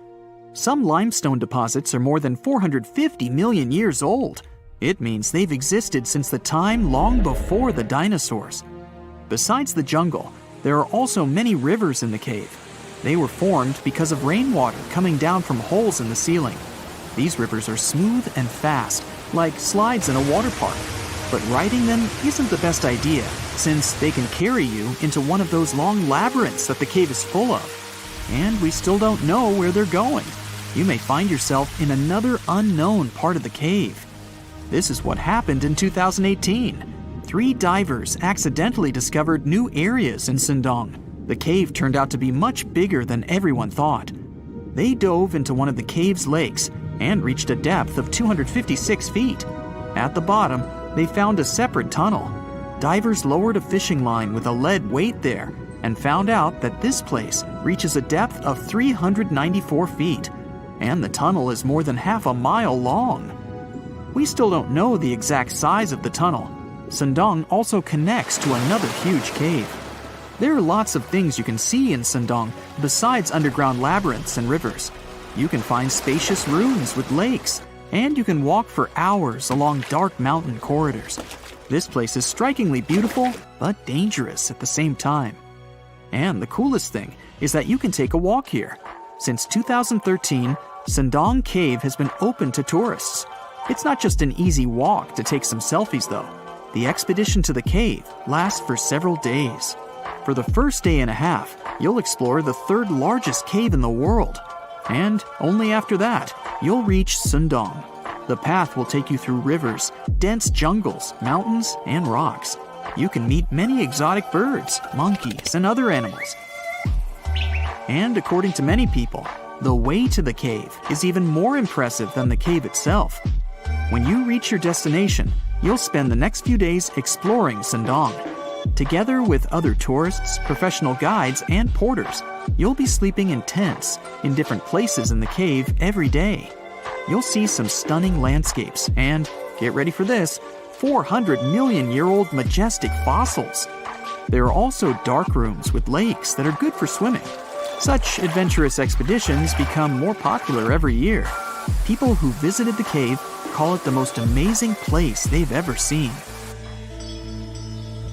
Some limestone deposits are more than 450 million years old. It means they've existed since the time long before the dinosaurs. Besides the jungle, there are also many rivers in the cave. They were formed because of rainwater coming down from holes in the ceiling. These rivers are smooth and fast, like slides in a water park. But riding them isn't the best idea, since they can carry you into one of those long labyrinths that the cave is full of. And we still don't know where they're going. You may find yourself in another unknown part of the cave. This is what happened in 2018. 3 divers accidentally discovered new areas in Sundong. The cave turned out to be much bigger than everyone thought. They dove into one of the cave's lakes and reached a depth of 256 feet. At the bottom, they found a separate tunnel. Divers lowered a fishing line with a lead weight there and found out that this place reaches a depth of 394 feet, and the tunnel is more than half a mile long. We still don't know the exact size of the tunnel. Sundong also connects to another huge cave. There are lots of things you can see in Sundong besides underground labyrinths and rivers. You can find spacious rooms with lakes, and you can walk for hours along dark mountain corridors. This place is strikingly beautiful, but dangerous at the same time. And the coolest thing is that you can take a walk here. Since 2013, Sundong Cave has been open to tourists. It's not just an easy walk to take some selfies though. The expedition to the cave lasts for several days. For the first day and a half, you'll explore the 3rd largest cave in the world. And only after that, you'll reach Sundong. The path will take you through rivers, dense jungles, mountains, and rocks. You can meet many exotic birds, monkeys, and other animals. And according to many people, the way to the cave is even more impressive than the cave itself. When you reach your destination, you'll spend the next few days exploring Sundong. Together with other tourists, professional guides, and porters, you'll be sleeping in tents in different places in the cave every day. You'll see some stunning landscapes and, get ready for this, 400-million-year-old majestic fossils. There are also dark rooms with lakes that are good for swimming. Such adventurous expeditions become more popular every year. People who visited the cave call it the most amazing place they've ever seen.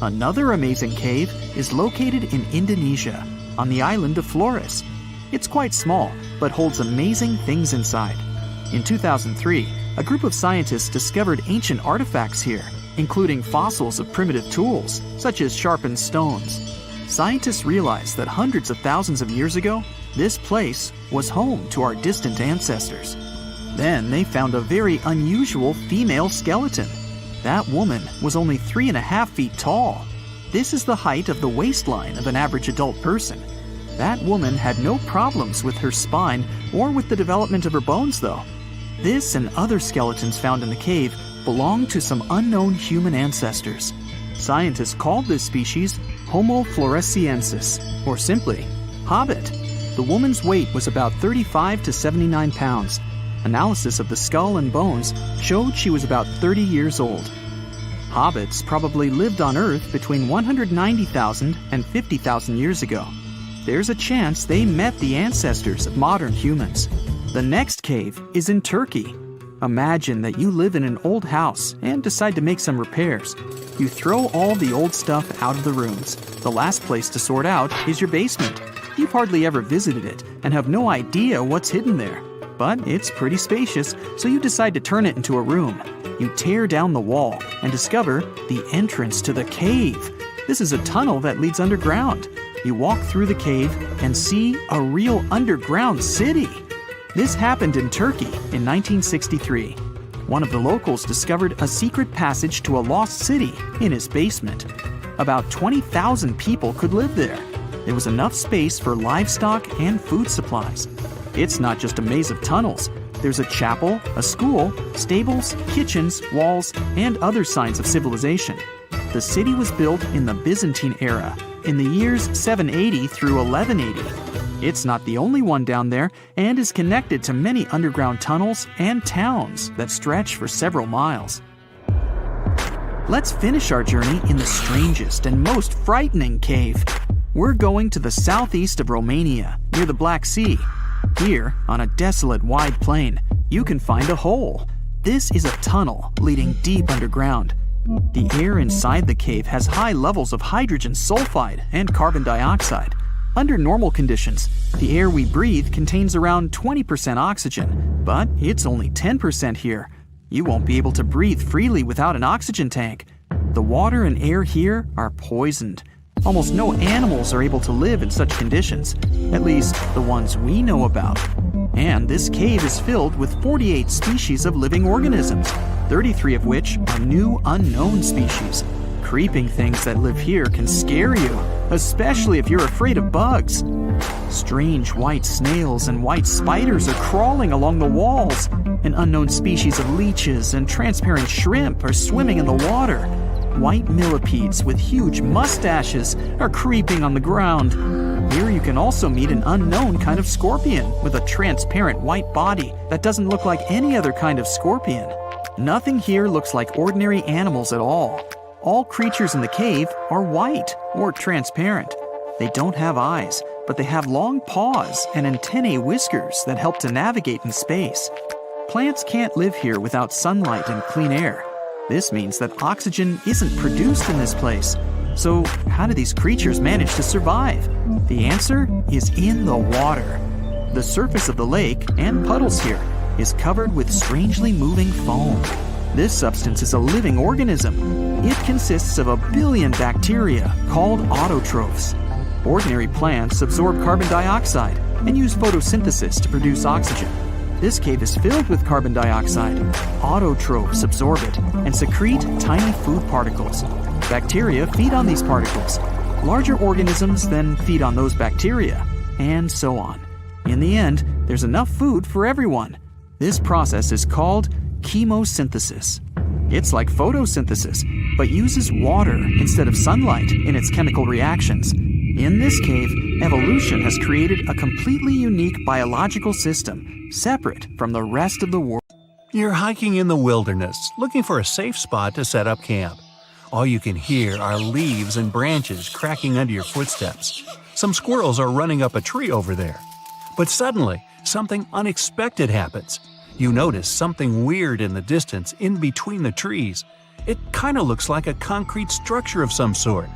Another amazing cave is located in Indonesia, on the island of Flores. It's quite small, but holds amazing things inside. In 2003, a group of scientists discovered ancient artifacts here. including fossils of primitive tools, such as sharpened stones. Scientists realized that hundreds of thousands of years ago, this place was home to our distant ancestors. Then they found a very unusual female skeleton. That woman was only 3.5 feet tall. This is the height of the waistline of an average adult person. That woman had no problems with her spine or with the development of her bones, though. This and other skeletons found in the cave belonged to some unknown human ancestors. Scientists called this species Homo floresiensis, or simply, Hobbit. The woman's weight was about 35 to 79 pounds. Analysis of the skull and bones showed she was about 30 years old. Hobbits probably lived on Earth between 190,000 and 50,000 years ago. There's a chance they met the ancestors of modern humans. The next cave is in Turkey. Imagine that you live in an old house and decide to make some repairs. You throw all the old stuff out of the rooms. The last place to sort out is your basement. You've hardly ever visited it and have no idea what's hidden there. But it's pretty spacious, so you decide to turn it into a room. You tear down the wall and discover the entrance to the cave. This is a tunnel that leads underground. You walk through the cave and see a real underground city. This happened in Turkey in 1963. One of the locals discovered a secret passage to a lost city in his basement. About 20,000 people could live there. There was enough space for livestock and food supplies. It's not just a maze of tunnels. There's a chapel, a school, stables, kitchens, walls, and other signs of civilization. The city was built in the Byzantine era, in the years 780 through 1180. It's not the only one down there and is connected to many underground tunnels and towns that stretch for several miles. Let's finish our journey in the strangest and most frightening cave. We're going to the southeast of Romania, near the Black Sea. Here, on a desolate wide plain, you can find a hole. This is a tunnel leading deep underground. The air inside the cave has high levels of hydrogen sulfide and carbon dioxide. Under normal conditions, the air we breathe contains around 20% oxygen, but it's only 10% here. You won't be able to breathe freely without an oxygen tank. The water and air here are poisoned. Almost no animals are able to live in such conditions, at least the ones we know about. And this cave is filled with 48 species of living organisms, 33 of which are new unknown species. Creeping things that live here can scare you, especially if you're afraid of bugs. Strange white snails and white spiders are crawling along the walls. An unknown species of leeches and transparent shrimp are swimming in the water. White millipedes with huge mustaches are creeping on the ground. Here you can also meet an unknown kind of scorpion with a transparent white body that doesn't look like any other kind of scorpion. Nothing here looks like ordinary animals at all. All creatures in the cave are white or transparent. They don't have eyes, but they have long paws and antennae whiskers that help to navigate in space. Plants can't live here without sunlight and clean air. This means that oxygen isn't produced in this place. So how do these creatures manage to survive? The answer is in the water. The surface of the lake and puddles here is covered with strangely moving foam. This substance is a living organism. It consists of 1 billion bacteria called autotrophs. Ordinary plants absorb carbon dioxide and use photosynthesis to produce oxygen. This cave is filled with carbon dioxide. Autotrophs absorb it and secrete tiny food particles. Bacteria feed on these particles. Larger organisms then feed on those bacteria, and so on. In the end, there's enough food for everyone. This process is called chemosynthesis. It's like photosynthesis, but uses water instead of sunlight in its chemical reactions. In this cave, evolution has created a completely unique biological system, separate from the rest of the world. You're hiking in the wilderness, looking for a safe spot to set up camp. All you can hear are leaves and branches cracking under your footsteps. Some squirrels are running up a tree over there. But suddenly, something unexpected happens. You notice something weird in the distance in between the trees. It kind of looks like a concrete structure of some sort.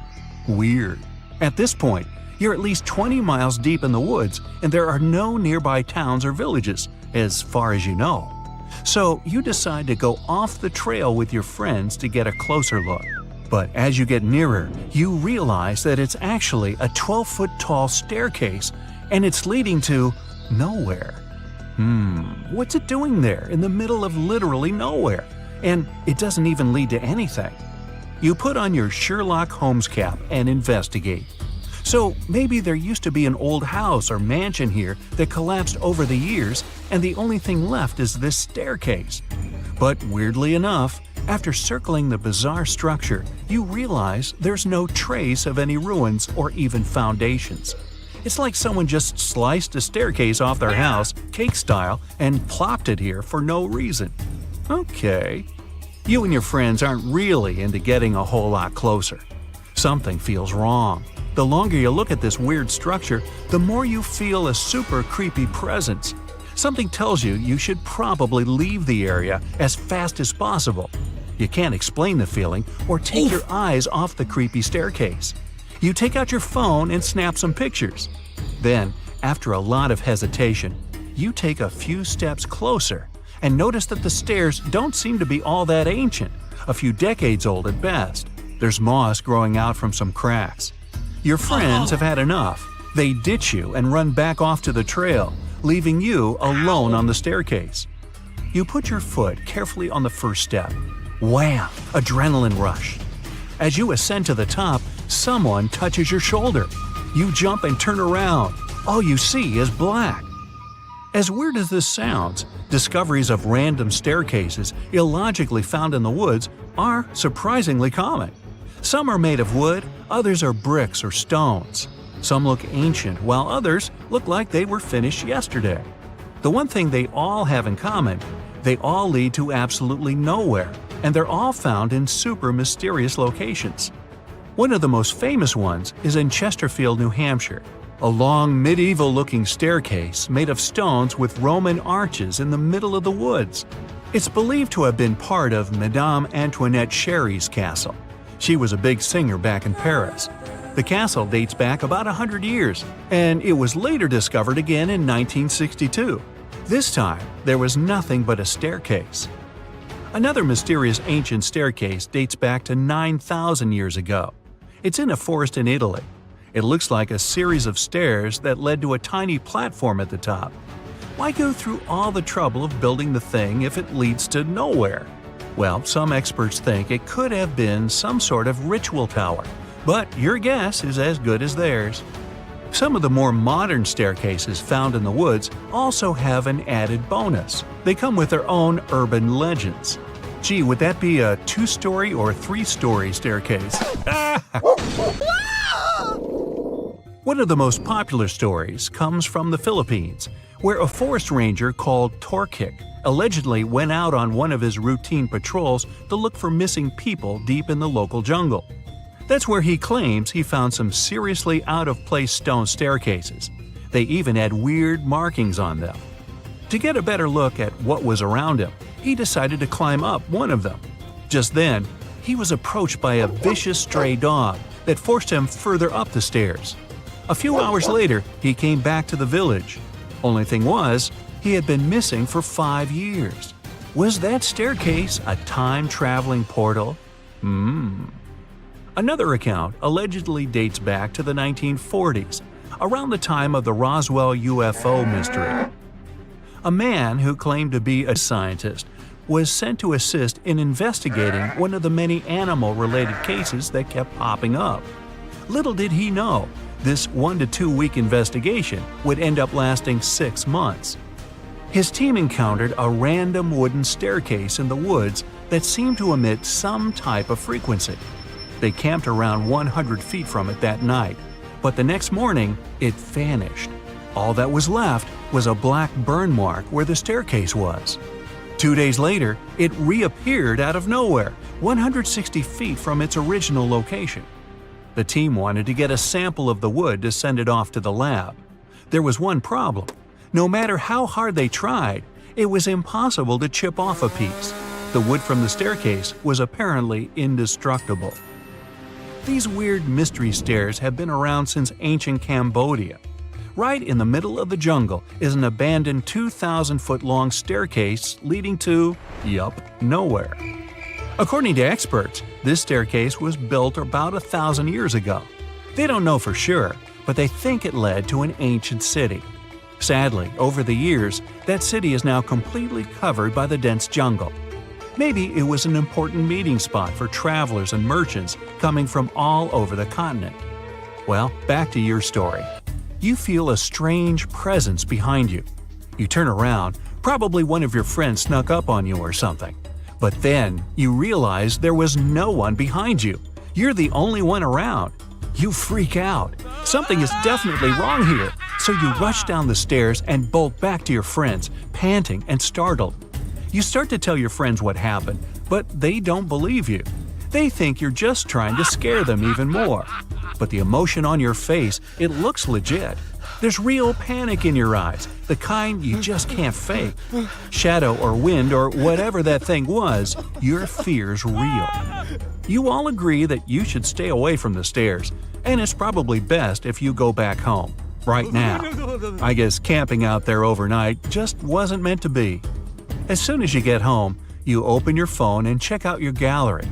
Weird. At this point, you're at least 20 miles deep in the woods, and there are no nearby towns or villages, as far as you know. So you decide to go off the trail with your friends to get a closer look. But as you get nearer, you realize that it's actually a 12-foot tall staircase and it's leading to nowhere. What's it doing there in the middle of literally nowhere? And it doesn't even lead to anything. You put on your Sherlock Holmes cap and investigate. So maybe there used to be an old house or mansion here that collapsed over the years, and the only thing left is this staircase. But weirdly enough, after circling the bizarre structure, you realize there's no trace of any ruins or even foundations. It's like someone just sliced a staircase off their house, cake style, and plopped it here for no reason. Okay. You and your friends aren't really into getting a whole lot closer. Something feels wrong. The longer you look at this weird structure, the more you feel a super creepy presence. Something tells you you should probably leave the area as fast as possible. You can't explain the feeling or take your eyes off the creepy staircase. You take out your phone and snap some pictures. Then, after a lot of hesitation, you take a few steps closer and notice that the stairs don't seem to be all that ancient, a few decades old at best. There's moss growing out from some cracks. Your friends have had enough. They ditch you and run back off to the trail, leaving you alone on the staircase. You put your foot carefully on the first step. Wham! Adrenaline rush. As you ascend to the top, someone touches your shoulder. You jump and turn around. All you see is black. As weird as this sounds, discoveries of random staircases illogically found in the woods are surprisingly common. Some are made of wood, others are bricks or stones. Some look ancient, while others look like they were finished yesterday. The one thing they all have in common, they all lead to absolutely nowhere, and they're all found in super mysterious locations. One of the most famous ones is in Chesterfield, New Hampshire. A long medieval-looking staircase made of stones with Roman arches in the middle of the woods. It's believed to have been part of Madame Antoinette Sherry's castle. She was a big singer back in Paris. The castle dates back about 100 years, and it was later discovered again in 1962. This time, there was nothing but a staircase. Another mysterious ancient staircase dates back to 9,000 years ago. It's in a forest in Italy. It looks like a series of stairs that led to a tiny platform at the top. Why go through all the trouble of building the thing if it leads to nowhere? Well, some experts think it could have been some sort of ritual tower, but your guess is as good as theirs. Some of the more modern staircases found in the woods also have an added bonus. They come with their own urban legends. Gee, would that be a 2-story or 3-story staircase? One of the most popular stories comes from the Philippines, where a forest ranger called Torkik allegedly went out on one of his routine patrols to look for missing people deep in the local jungle. That's where he claims he found some seriously out-of-place stone staircases. They even had weird markings on them. To get a better look at what was around him, he decided to climb up one of them. Just then, he was approached by a vicious stray dog that forced him further up the stairs. A few hours later, he came back to the village. Only thing was, he had been missing for 5 years. Was that staircase a time-traveling portal? Another account allegedly dates back to the 1940s, around the time of the Roswell UFO mystery. A man who claimed to be a scientist was sent to assist in investigating one of the many animal-related cases that kept popping up. Little did he know, this 1 to 2 week investigation would end up lasting 6 months. His team encountered a random wooden staircase in the woods that seemed to emit some type of frequency. They camped around 100 feet from it that night, but the next morning, it vanished. All that was left was a black burn mark where the staircase was. 2 days later, it reappeared out of nowhere, 160 feet from its original location. The team wanted to get a sample of the wood to send it off to the lab. There was one problem. No matter how hard they tried, it was impossible to chip off a piece. The wood from the staircase was apparently indestructible. These weird mystery stairs have been around since ancient Cambodia. Right in the middle of the jungle is an abandoned 2,000-foot-long staircase leading to, nowhere. According to experts, this staircase was built about 1,000 years ago. They don't know for sure, but they think it led to an ancient city. Sadly, over the years, that city is now completely covered by the dense jungle. Maybe it was an important meeting spot for travelers and merchants coming from all over the continent. Well, back to your story. You feel a strange presence behind you. You turn around, probably one of your friends snuck up on you or something. But then you realize there was no one behind you. You're the only one around. You freak out. Something is definitely wrong here. So you rush down the stairs and bolt back to your friends, panting and startled. You start to tell your friends what happened, but they don't believe you. They think you're just trying to scare them even more. But the emotion on your face, it looks legit. There's real panic in your eyes, the kind you just can't fake. Shadow or wind or whatever that thing was, your fear's real. You all agree that you should stay away from the stairs, and it's probably best if you go back home, right now. I guess camping out there overnight just wasn't meant to be. As soon as you get home, you open your phone and check out your gallery.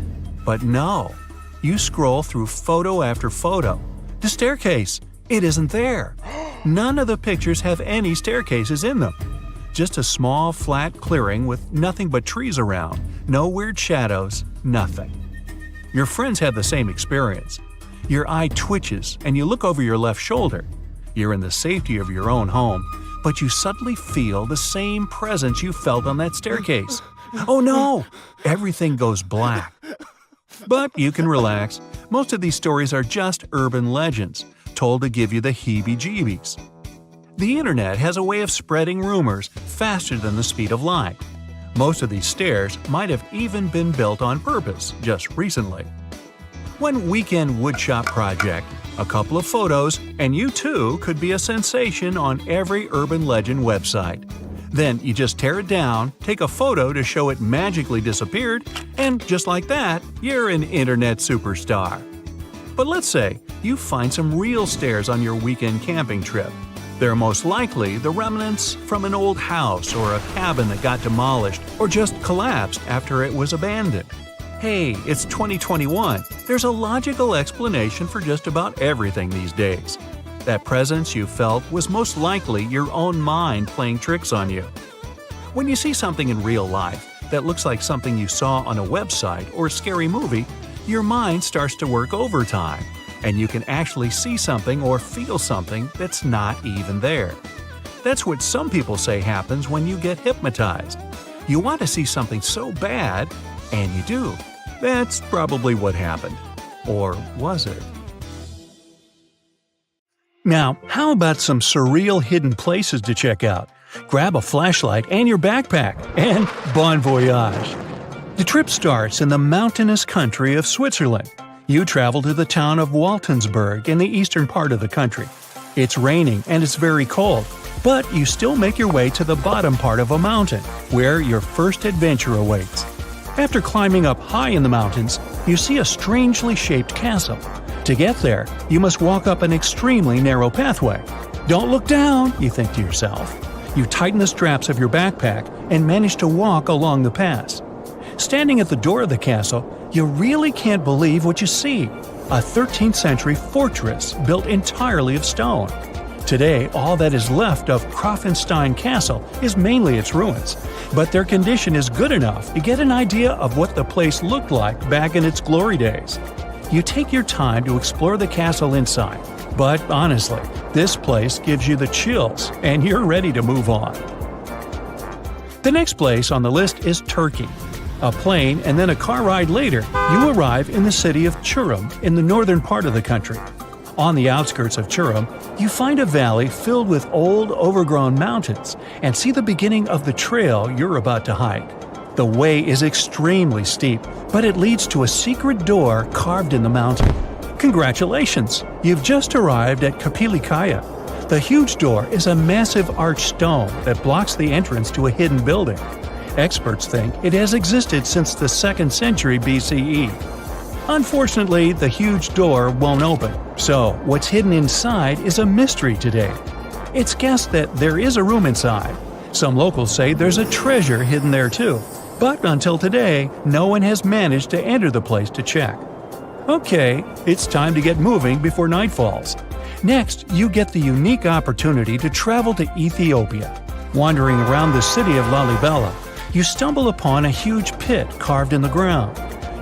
But no, you scroll through photo after photo. The staircase, it isn't there. None of the pictures have any staircases in them. Just a small, flat clearing with nothing but trees around, no weird shadows, nothing. Your friends had the same experience. Your eye twitches and you look over your left shoulder. You're in the safety of your own home, but you suddenly feel the same presence you felt on that staircase. Oh no! Everything goes black. But you can relax. Most of these stories are just urban legends, told to give you the heebie-jeebies. The internet has a way of spreading rumors faster than the speed of light. Most of these stairs might have even been built on purpose just recently. One weekend woodshop project, a couple of photos, and you too could be a sensation on every urban legend website. Then you just tear it down, take a photo to show it magically disappeared, and just like that, you're an internet superstar. But let's say you find some real stairs on your weekend camping trip. They're most likely the remnants from an old house or a cabin that got demolished or just collapsed after it was abandoned. Hey, it's 2021. There's a logical explanation for just about everything these days. That presence you felt was most likely your own mind playing tricks on you. When you see something in real life that looks like something you saw on a website or a scary movie, your mind starts to work overtime, and you can actually see something or feel something that's not even there. That's what some people say happens when you get hypnotized. You want to see something so bad, and you do. That's probably what happened. Or was it? Now, how about some surreal hidden places to check out? Grab a flashlight and your backpack, and bon voyage! The trip starts in the mountainous country of Switzerland. You travel to the town of Waltensburg in the eastern part of the country. It's raining and it's very cold, but you still make your way to the bottom part of a mountain, where your first adventure awaits. After climbing up high in the mountains, you see a strangely shaped castle. To get there, you must walk up an extremely narrow pathway. Don't look down, you think to yourself. You tighten the straps of your backpack and manage to walk along the pass. Standing at the door of the castle, you really can't believe what you see. A 13th century fortress built entirely of stone. Today, all that is left of Krafenstein Castle is mainly its ruins, but their condition is good enough to get an idea of what the place looked like back in its glory days. You take your time to explore the castle inside, but honestly, this place gives you the chills and you're ready to move on. The next place on the list is Turkey. A plane and then a car ride later, you arrive in the city of Çorum in the northern part of the country. On the outskirts of Çorum, you find a valley filled with old, overgrown mountains and see the beginning of the trail you're about to hike. The way is extremely steep, but it leads to a secret door carved in the mountain. Congratulations! You've just arrived at Kapilikaya. The huge door is a massive arched stone that blocks the entrance to a hidden building. Experts think it has existed since the 2nd century BCE. Unfortunately, the huge door won't open, so what's hidden inside is a mystery today. It's guessed that there is a room inside. Some locals say there's a treasure hidden there too, but until today, no one has managed to enter the place to check. Okay, it's time to get moving before night falls. Next, you get the unique opportunity to travel to Ethiopia. Wandering around the city of Lalibela, you stumble upon a huge pit carved in the ground.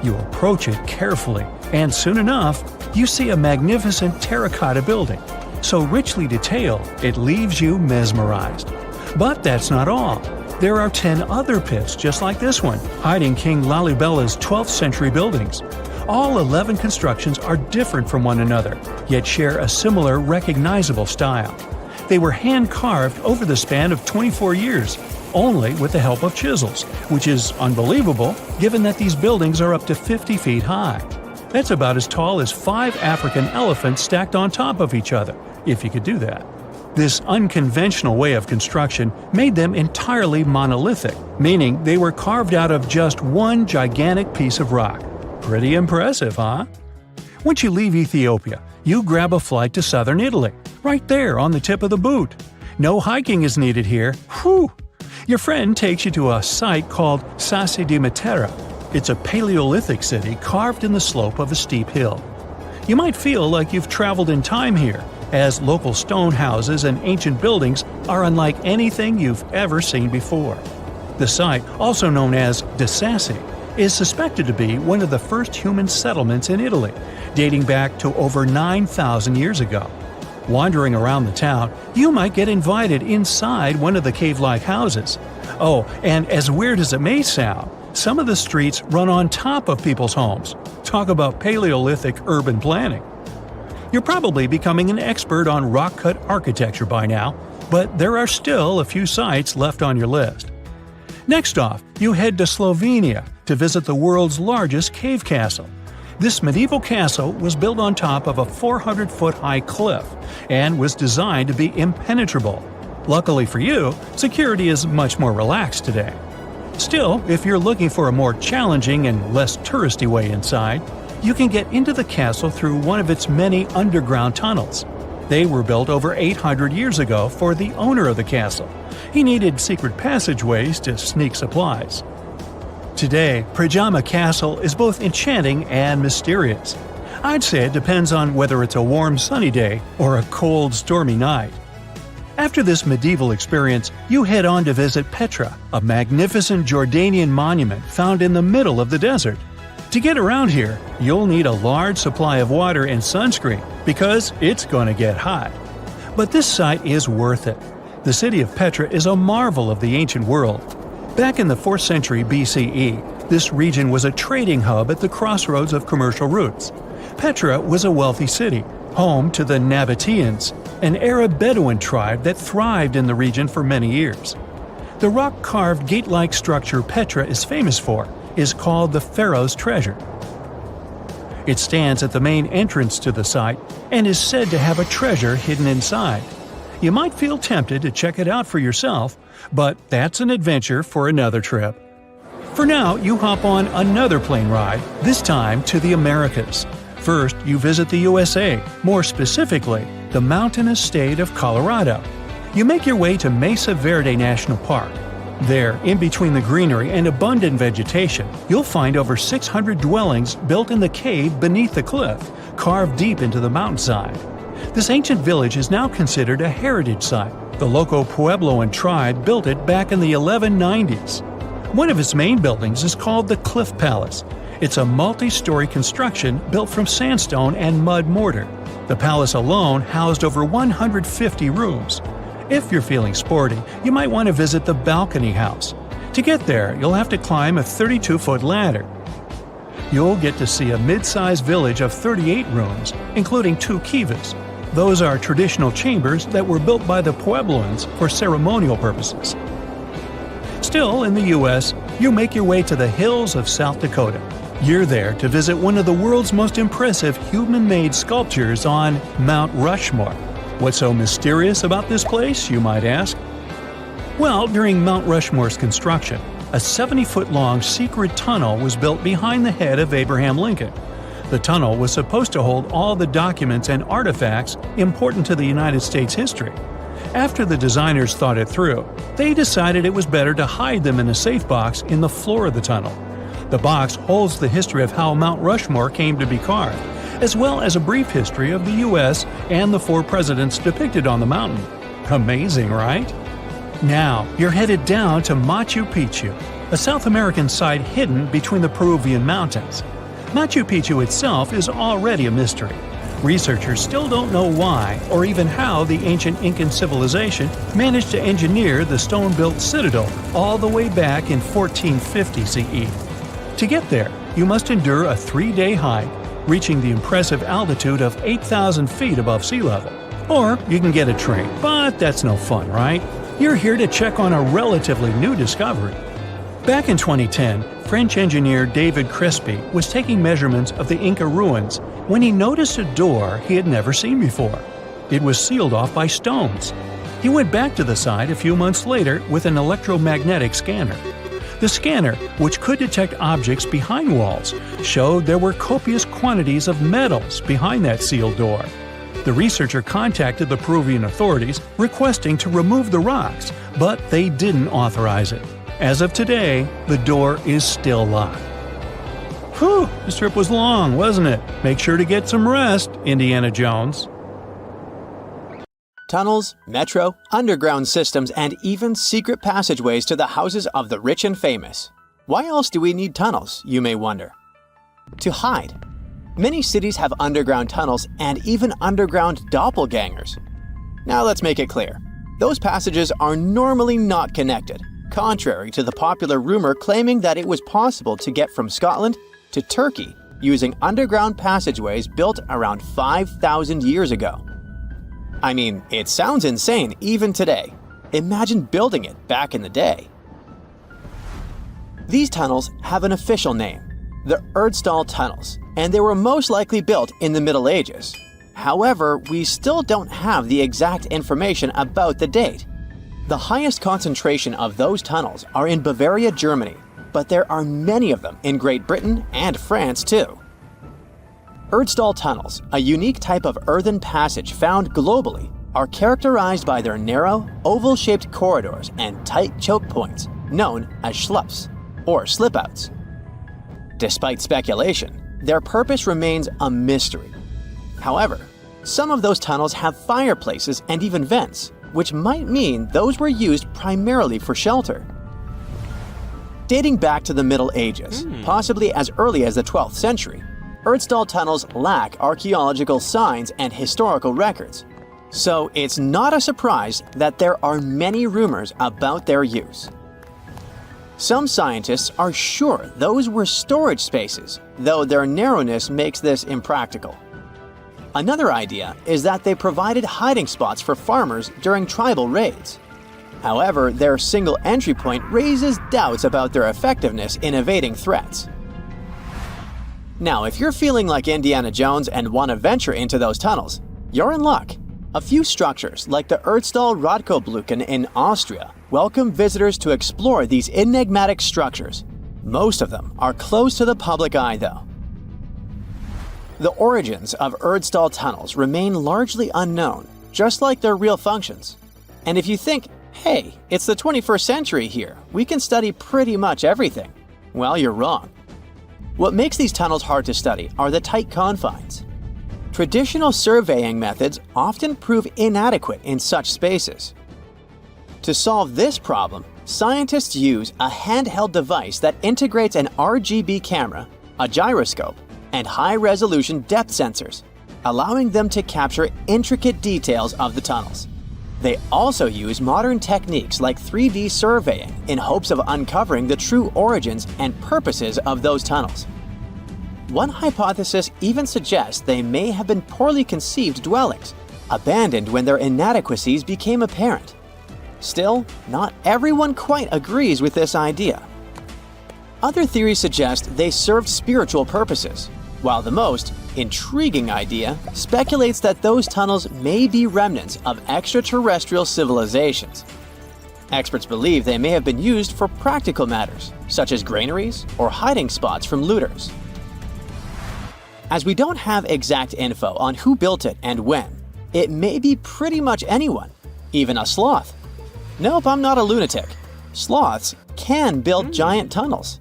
You approach it carefully, and soon enough, you see a magnificent terracotta building, so richly detailed it leaves you mesmerized. But that's not all. There are 10 other pits just like this one, hiding King Lalibela's 12th century buildings. All 11 constructions are different from one another, yet share a similar recognizable style. They were hand-carved over the span of 24 years, only with the help of chisels, which is unbelievable given that these buildings are up to 50 feet high. That's about as tall as 5 African elephants stacked on top of each other, if you could do that. This unconventional way of construction made them entirely monolithic, meaning they were carved out of just one gigantic piece of rock. Pretty impressive, huh? Once you leave Ethiopia, you grab a flight to southern Italy, right there on the tip of the boot. No hiking is needed here. Whew! Your friend takes you to a site called Sassi di Matera. It's a Paleolithic city carved in the slope of a steep hill. You might feel like you've traveled in time here, as local stone houses and ancient buildings are unlike anything you've ever seen before. The site, also known as De Sassi, is suspected to be one of the first human settlements in Italy, dating back to over 9,000 years ago. Wandering around the town, you might get invited inside one of the cave-like houses. Oh, and as weird as it may sound, some of the streets run on top of people's homes. Talk about Paleolithic urban planning. You're probably becoming an expert on rock-cut architecture by now, but there are still a few sites left on your list. Next off, you head to Slovenia to visit the world's largest cave castle. This medieval castle was built on top of a 400-foot-high cliff and was designed to be impenetrable. Luckily for you, security is much more relaxed today. Still, if you're looking for a more challenging and less touristy way inside, you can get into the castle through one of its many underground tunnels. They were built over 800 years ago for the owner of the castle. He needed secret passageways to sneak supplies. Today, Pajama Castle is both enchanting and mysterious. I'd say it depends on whether it's a warm sunny day or a cold stormy night. After this medieval experience, you head on to visit Petra, a magnificent Jordanian monument found in the middle of the desert. To get around here, you'll need a large supply of water and sunscreen because it's going to get hot. But this site is worth it. The city of Petra is a marvel of the ancient world. Back in the 4th century BCE, this region was a trading hub at the crossroads of commercial routes. Petra was a wealthy city, home to the Nabateans, an Arab Bedouin tribe that thrived in the region for many years. The rock-carved gate-like structure Petra is famous for is called the Pharaoh's Treasure. It stands at the main entrance to the site and is said to have a treasure hidden inside. You might feel tempted to check it out for yourself, but that's an adventure for another trip. For now, you hop on another plane ride, this time to the Americas. First, you visit the USA, more specifically, the mountainous state of Colorado. You make your way to Mesa Verde National Park. There, in between the greenery and abundant vegetation, you'll find over 600 dwellings built in the cave beneath the cliff, carved deep into the mountainside. This ancient village is now considered a heritage site. The local Puebloan tribe built it back in the 1190s. One of its main buildings is called the Cliff Palace. It's a multi-story construction built from sandstone and mud mortar. The palace alone housed over 150 rooms. If you're feeling sporty, you might want to visit the Balcony House. To get there, you'll have to climb a 32-foot ladder. You'll get to see a mid-sized village of 38 rooms, including 2 kivas. Those are traditional chambers that were built by the Puebloans for ceremonial purposes. Still in the U.S., you make your way to the hills of South Dakota. You're there to visit one of the world's most impressive human-made sculptures on Mount Rushmore. What's so mysterious about this place, you might ask? Well, during Mount Rushmore's construction, a 70-foot-long secret tunnel was built behind the head of Abraham Lincoln. The tunnel was supposed to hold all the documents and artifacts important to the United States history. After the designers thought it through, they decided it was better to hide them in a safe box in the floor of the tunnel. The box holds the history of how Mount Rushmore came to be carved, as well as a brief history of the U.S. and the 4 presidents depicted on the mountain. Amazing, right? Now, you're headed down to Machu Picchu, a South American site hidden between the Peruvian mountains. Machu Picchu itself is already a mystery. Researchers still don't know why or even how the ancient Incan civilization managed to engineer the stone-built citadel all the way back in 1450 CE. To get there, you must endure a 3-day hike, reaching the impressive altitude of 8,000 feet above sea level. Or you can get a train, but that's no fun, right? You're here to check on a relatively new discovery. Back in 2010, French engineer David Crespi was taking measurements of the Inca ruins when he noticed a door he had never seen before. It was sealed off by stones. He went back to the site a few months later with an electromagnetic scanner. The scanner, which could detect objects behind walls, showed there were copious quantities of metals behind that sealed door. The researcher contacted the Peruvian authorities requesting to remove the rocks, but they didn't authorize it. As of today, the door is still locked. Whew, this trip was long, wasn't it? Make sure to get some rest, Indiana Jones. Tunnels, metro, underground systems, and even secret passageways to the houses of the rich and famous. Why else do we need tunnels, you may wonder? To hide. Many cities have underground tunnels and even underground doppelgangers. Now let's make it clear. Those passages are normally not connected, contrary to the popular rumor claiming that it was possible to get from Scotland to Turkey using underground passageways built around 5,000 years ago. I mean, it sounds insane even today. Imagine building it back in the day. These tunnels have an official name, the Erdstall Tunnels, and they were most likely built in the Middle Ages. However, we still don't have the exact information about the date. The highest concentration of those tunnels are in Bavaria, Germany, but there are many of them in Great Britain and France too. Erdstall tunnels, a unique type of earthen passage found globally, are characterized by their narrow, oval-shaped corridors and tight choke points, known as schlups, or slip-outs. Despite speculation, their purpose remains a mystery. However, some of those tunnels have fireplaces and even vents, which might mean those were used primarily for shelter. Dating back to the Middle Ages, possibly as early as the 12th century, Erdstall tunnels lack archaeological signs and historical records, so it's not a surprise that there are many rumors about their use. Some scientists are sure those were storage spaces, though their narrowness makes this impractical. Another idea is that they provided hiding spots for farmers during tribal raids. However, their single entry point raises doubts about their effectiveness in evading threats. Now, if you're feeling like Indiana Jones and want to venture into those tunnels, you're in luck. A few structures, like the Erdstall Radkobluken in Austria, welcome visitors to explore these enigmatic structures. Most of them are closed to the public eye, though. The origins of Erdstall tunnels remain largely unknown, just like their real functions. And if you think, hey, it's the 21st century here, we can study pretty much everything, well, you're wrong. What makes these tunnels hard to study are the tight confines. Traditional surveying methods often prove inadequate in such spaces. To solve this problem, scientists use a handheld device that integrates an RGB camera, a gyroscope, and high-resolution depth sensors, allowing them to capture intricate details of the tunnels. They also use modern techniques like 3D surveying in hopes of uncovering the true origins and purposes of those tunnels. One hypothesis even suggests they may have been poorly conceived dwellings, abandoned when their inadequacies became apparent. Still, not everyone quite agrees with this idea. Other theories suggest they served spiritual purposes, while the most intriguing idea speculates that those tunnels may be remnants of extraterrestrial civilizations. Experts believe they may have been used for practical matters, such as granaries or hiding spots from looters. As we don't have exact info on who built it and when, it may be pretty much anyone. even a sloth. Nope, I'm not a lunatic. Sloths can build giant tunnels.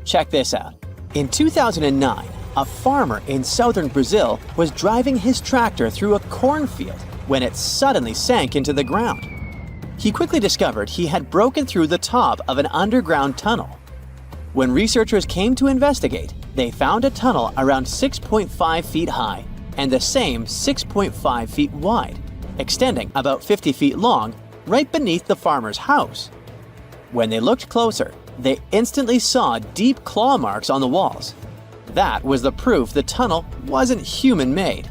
Check this out. In 2009, a farmer in southern Brazil was driving his tractor through a cornfield when it suddenly sank into the ground. He quickly discovered he had broken through the top of an underground tunnel. When researchers came to investigate, they found a tunnel around 6.5 feet high and the same 6.5 feet wide, extending about 50 feet long right beneath the farmer's house. When they looked closer, they instantly saw deep claw marks on the walls. That was the proof the tunnel wasn't human-made.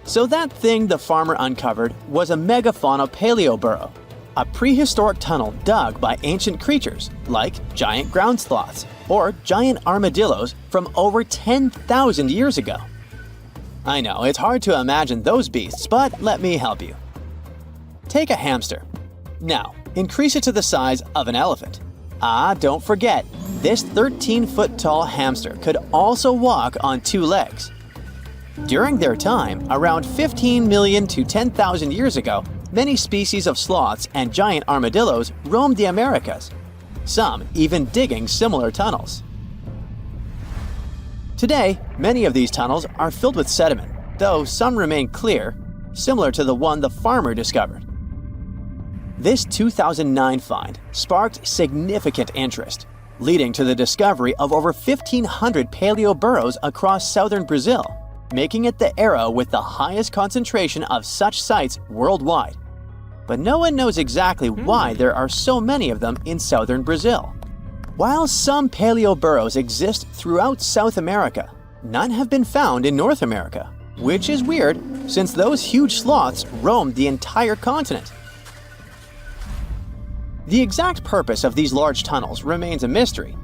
So that thing the farmer uncovered was a megafauna paleoburrow, a prehistoric tunnel dug by ancient creatures like giant ground sloths or giant armadillos from over 10,000 years ago. I know, it's hard to imagine those beasts, but let me help you. Take a hamster. Now, increase it to the size of an elephant. Don't forget, this 13-foot tall hamster could also walk on two legs. During their time, around 15 million to 10,000 years ago, many species of sloths and giant armadillos roamed the Americas, some even digging similar tunnels. Today, many of these tunnels are filled with sediment, though some remain clear, similar to the one the farmer discovered. This 2009 find sparked significant interest, leading to the discovery of over 1,500 paleoburrows across southern Brazil, making it the era with the highest concentration of such sites worldwide. But no one knows exactly why there are so many of them in southern Brazil. While some paleoburrows exist throughout South America, none have been found in North America, which is weird since those huge sloths roamed the entire continent. The exact purpose of these large tunnels remains a mystery,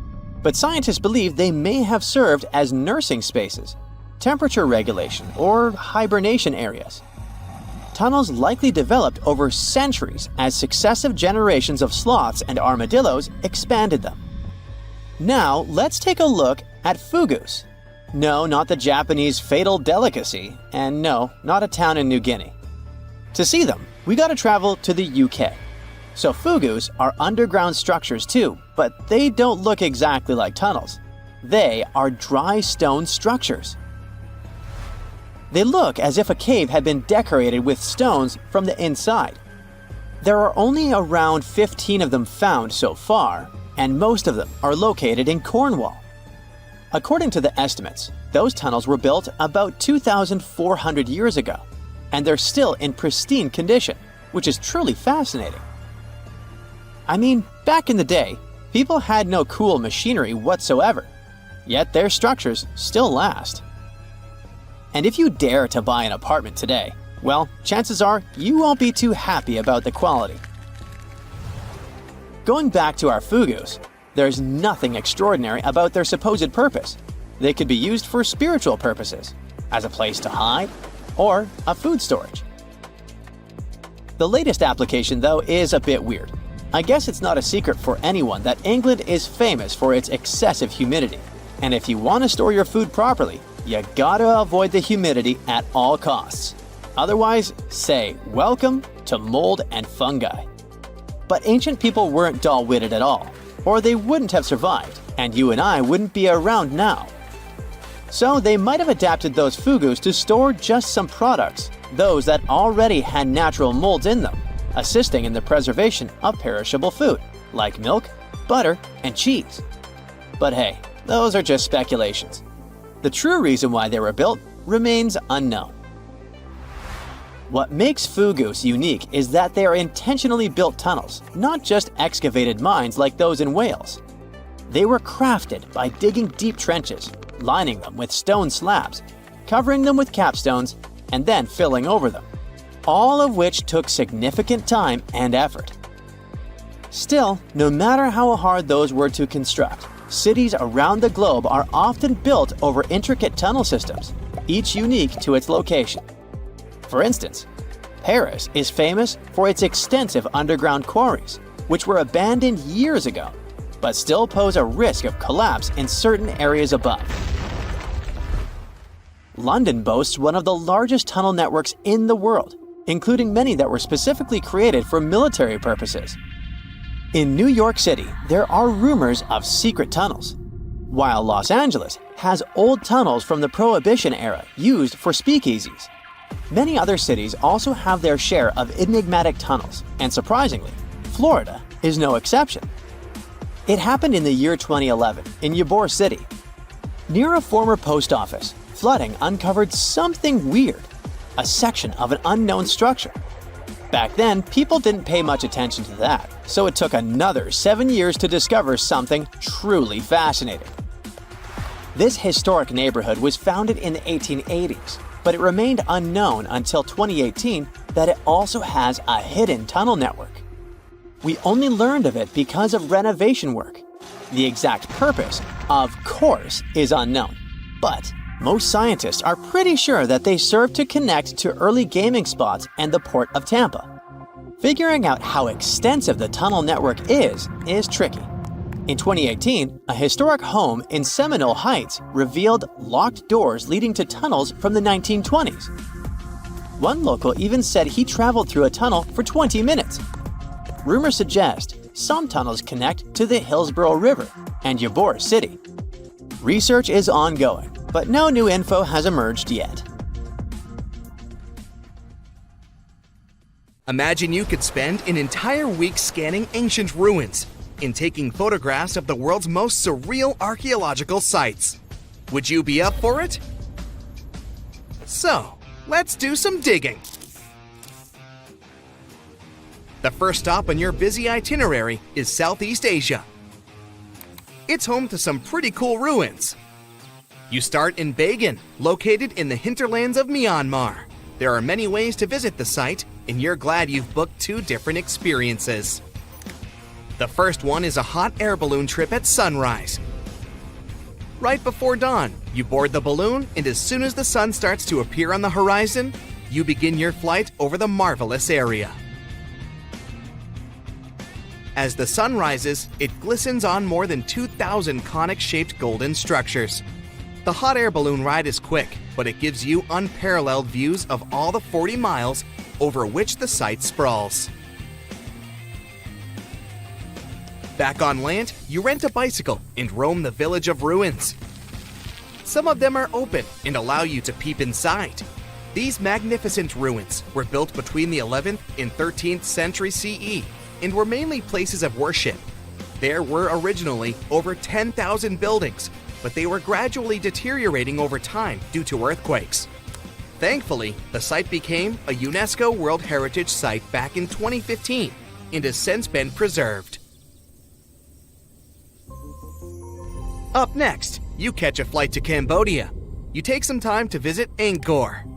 but scientists believe they may have served as nursing spaces, temperature regulation, or hibernation areas. Tunnels likely developed over centuries as successive generations of sloths and armadillos expanded them. Now, let's take a look at fugus. No, not the Japanese fatal delicacy, and no, not a town in New Guinea. To see them, we gotta travel to the UK. So fugus are underground structures too, but they don't look exactly like tunnels. They are dry stone structures. They look as if a cave had been decorated with stones from the inside. There are only around 15 of them found so far, and most of them are located in Cornwall. According to the estimates, those tunnels were built about 2,400 years ago, and they're still in pristine condition, which is truly fascinating. I mean, back in the day, people had no cool machinery whatsoever, yet their structures still last. And if you dare to buy an apartment today, well, chances are you won't be too happy about the quality. Going back to our fugus, there's nothing extraordinary about their supposed purpose. They could be used for spiritual purposes, as a place to hide, or a food storage. The latest application, though, is a bit weird. I guess it's not a secret for anyone that England is famous for its excessive humidity. And if you want to store your food properly, you gotta avoid the humidity at all costs. Otherwise, say welcome to mold and fungi. But ancient people weren't dull-witted at all, or they wouldn't have survived, and you and I wouldn't be around now. So they might have adapted those fugus to store just some products, those that already had natural molds in them, assisting in the preservation of perishable food, like milk, butter, and cheese. But hey, those are just speculations. The true reason why they were built remains unknown. What makes fugus unique is that they are intentionally built tunnels, not just excavated mines like those in Wales. They were crafted by digging deep trenches, lining them with stone slabs, covering them with capstones, and then filling over them, all of which took significant time and effort. Still, no matter how hard those were to construct, cities around the globe are often built over intricate tunnel systems, each unique to its location. For instance, Paris is famous for its extensive underground quarries, which were abandoned years ago, but still pose a risk of collapse in certain areas above. London boasts one of the largest tunnel networks in the world, including many that were specifically created for military purposes. In New York City, there are rumors of secret tunnels, while Los Angeles has old tunnels from the Prohibition era used for speakeasies. Many other cities also have their share of enigmatic tunnels, and surprisingly, Florida is no exception. It happened in the year 2011 in Ybor City. Near a former post office, flooding uncovered something weird, a section of an unknown structure. Back then, people didn't pay much attention to that, so it took another 7 years to discover something truly fascinating. This historic neighborhood was founded in the 1880s, but it remained unknown until 2018 that it also has a hidden tunnel network. We only learned of it because of renovation work. The exact purpose, of course, is unknown, but most scientists are pretty sure that they serve to connect to early gaming spots and the port of Tampa. Figuring out how extensive the tunnel network is tricky. In 2018, a historic home in Seminole Heights revealed locked doors leading to tunnels from the 1920s. One local even said he traveled through a tunnel for 20 minutes. Rumors suggest some tunnels connect to the Hillsborough River and Ybor City. Research is ongoing, but no new info has emerged yet. Imagine you could spend an entire week scanning ancient ruins and taking photographs of the world's most surreal archaeological sites. Would you be up for it? So, let's do some digging. The first stop on your busy itinerary is Southeast Asia. It's home to some pretty cool ruins. You start in Bagan, located in the hinterlands of Myanmar. There are many ways to visit the site, and you're glad you've booked 2 different experiences. The first one is a hot air balloon trip at sunrise. Right before dawn, you board the balloon, and as soon as the sun starts to appear on the horizon, you begin your flight over the marvelous area. As the sun rises, it glistens on more than 2,000 conic-shaped golden structures. The hot air balloon ride is quick, but it gives you unparalleled views of all the 40 miles over which the site sprawls. Back on land, you rent a bicycle and roam the village of ruins. Some of them are open and allow you to peep inside. These magnificent ruins were built between the 11th and 13th century CE and were mainly places of worship. There were originally over 10,000 buildings, but they were gradually deteriorating over time due to earthquakes. Thankfully, the site became a UNESCO World Heritage Site back in 2015 and has since been preserved. Up next, you catch a flight to Cambodia. You take some time to visit Angkor,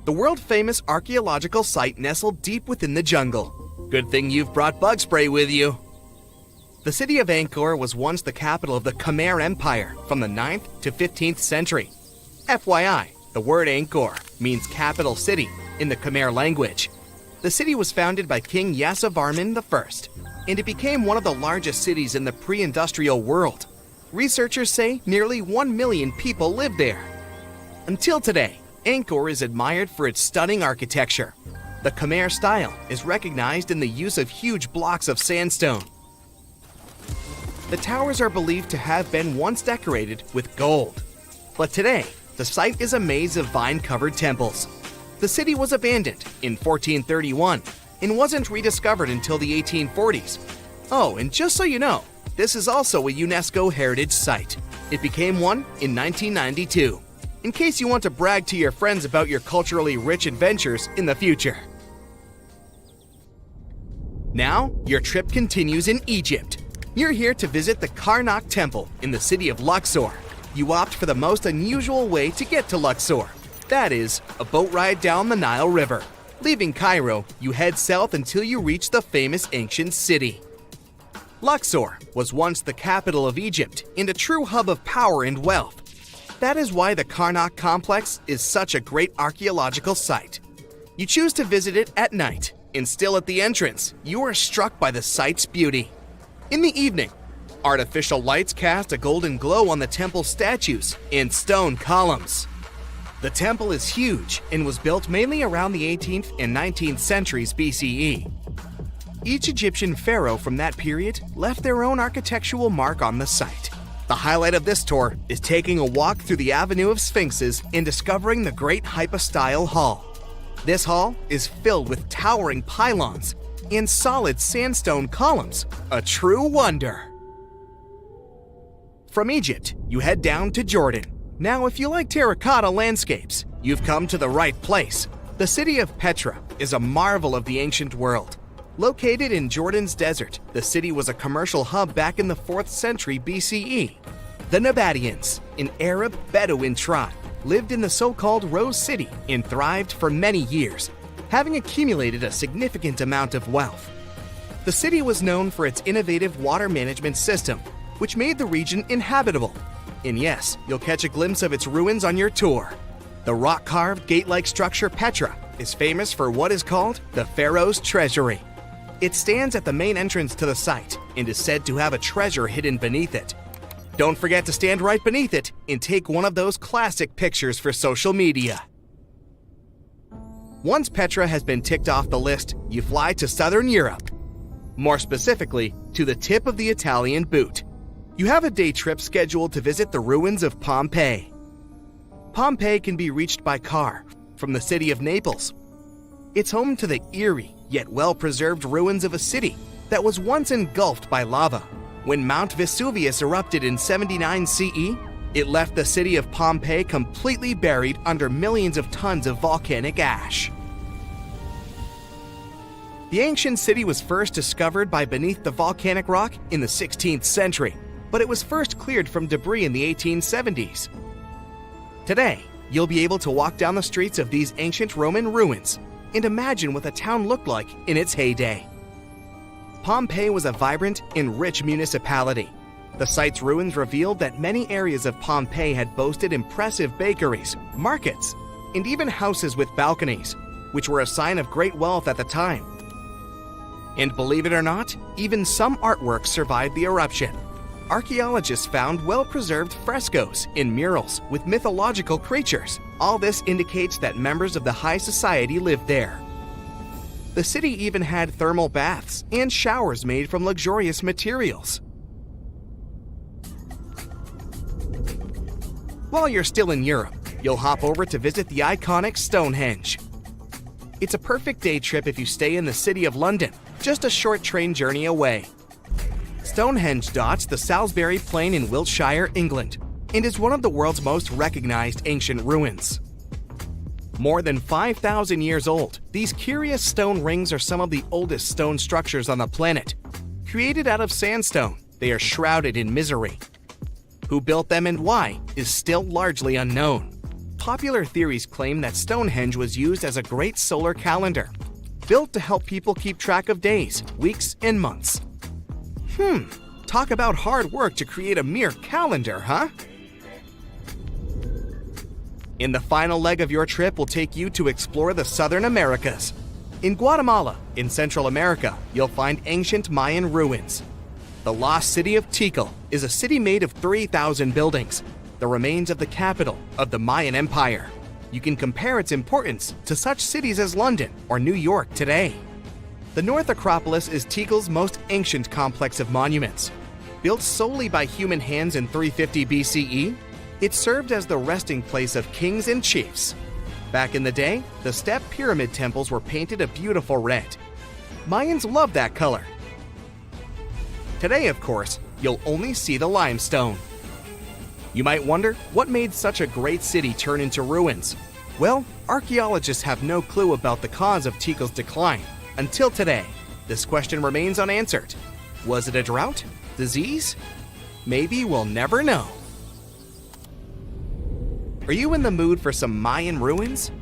the world-famous archaeological site nestled deep within the jungle. Good thing you've brought bug spray with you. The city of Angkor was once the capital of the Khmer Empire from the 9th to 15th century. FYI, the word Angkor means capital city in the Khmer language. The city was founded by King Yasovarman I, and it became one of the largest cities in the pre-industrial world. Researchers say nearly 1 million people live there. Until today, Angkor is admired for its stunning architecture. The Khmer style is recognized in the use of huge blocks of sandstone. The towers are believed to have been once decorated with gold. But today, the site is a maze of vine-covered temples. The city was abandoned in 1431 and wasn't rediscovered until the 1840s. Oh, and just so you know, this is also a UNESCO Heritage Site. It became one in 1992, in case you want to brag to your friends about your culturally rich adventures in the future. Now, your trip continues in Egypt. You're here to visit the Karnak Temple in the city of Luxor. You opt for the most unusual way to get to Luxor. That is, a boat ride down the Nile River. Leaving Cairo, you head south until you reach the famous ancient city. Luxor was once the capital of Egypt and a true hub of power and wealth. That is why the Karnak complex is such a great archaeological site. You choose to visit it at night, and still at the entrance, you are struck by the site's beauty. In the evening, artificial lights cast a golden glow on the temple statues and stone columns. The temple is huge and was built mainly around the 18th and 19th centuries BCE. Each Egyptian pharaoh from that period left their own architectural mark on the site. The highlight of this tour is taking a walk through the Avenue of Sphinxes and discovering the Great Hypostyle Hall. This hall is filled with towering pylons and solid sandstone columns, a true wonder. From Egypt, you head down to Jordan. Now, if you like terracotta landscapes, you've come to the right place. The city of Petra is a marvel of the ancient world. Located in Jordan's desert, the city was a commercial hub back in the 4th century BCE. The Nabateans, an Arab Bedouin tribe, lived in the so-called Rose City and thrived for many years, having accumulated a significant amount of wealth. The city was known for its innovative water management system, which made the region inhabitable. And yes, you'll catch a glimpse of its ruins on your tour. The rock-carved gate-like structure Petra is famous for what is called the Pharaoh's Treasury. It stands at the main entrance to the site and is said to have a treasure hidden beneath it. Don't forget to stand right beneath it and take one of those classic pictures for social media. Once Petra has been ticked off the list, you fly to southern Europe. More specifically, to the tip of the Italian boot. You have a day trip scheduled to visit the ruins of Pompeii. Pompeii can be reached by car from the city of Naples. It's home to the eerie yet well-preserved ruins of a city that was once engulfed by lava. When Mount Vesuvius erupted in 79 CE, it left the city of Pompeii completely buried under millions of tons of volcanic ash. The ancient city was first discovered by beneath the volcanic rock in the 16th century, but it was first cleared from debris in the 1870s. Today, you'll be able to walk down the streets of these ancient Roman ruins and imagine what the town looked like in its heyday. Pompeii was a vibrant and rich municipality. The site's ruins revealed that many areas of Pompeii had boasted impressive bakeries, markets, and even houses with balconies, which were a sign of great wealth at the time. And believe it or not, even some artworks survived the eruption. Archaeologists found well-preserved frescoes and murals with mythological creatures. All this indicates that members of the high society lived there. The city even had thermal baths and showers made from luxurious materials. While you're still in Europe, you'll hop over to visit the iconic Stonehenge. It's a perfect day trip if you stay in the city of London, just a short train journey away. Stonehenge dots the Salisbury Plain in Wiltshire, England, and is one of the world's most recognized ancient ruins. More than 5,000 years old, these curious stone rings are some of the oldest stone structures on the planet. Created out of sandstone, they are shrouded in misery. Who built them and why is still largely unknown. Popular theories claim that Stonehenge was used as a great solar calendar, built to help people keep track of days, weeks, and months. Talk about hard work to create a mere calendar, huh? In the final leg of your trip will take you to explore the Southern Americas. In Guatemala, in Central America, you'll find ancient Mayan ruins. The lost city of Tikal is a city made of 3,000 buildings, the remains of the capital of the Mayan Empire. You can compare its importance to such cities as London or New York today. The North Acropolis is Tikal's most ancient complex of monuments. Built solely by human hands in 350 BCE, it served as the resting place of kings and chiefs. Back in the day, the step pyramid temples were painted a beautiful red. Mayans loved that color. Today, of course, you'll only see the limestone. You might wonder what made such a great city turn into ruins. Well, archaeologists have no clue about the cause of Tikal's decline. Until today, this question remains unanswered. Was it a drought? Disease? Maybe we'll never know. Are you in the mood for some Mayan ruins?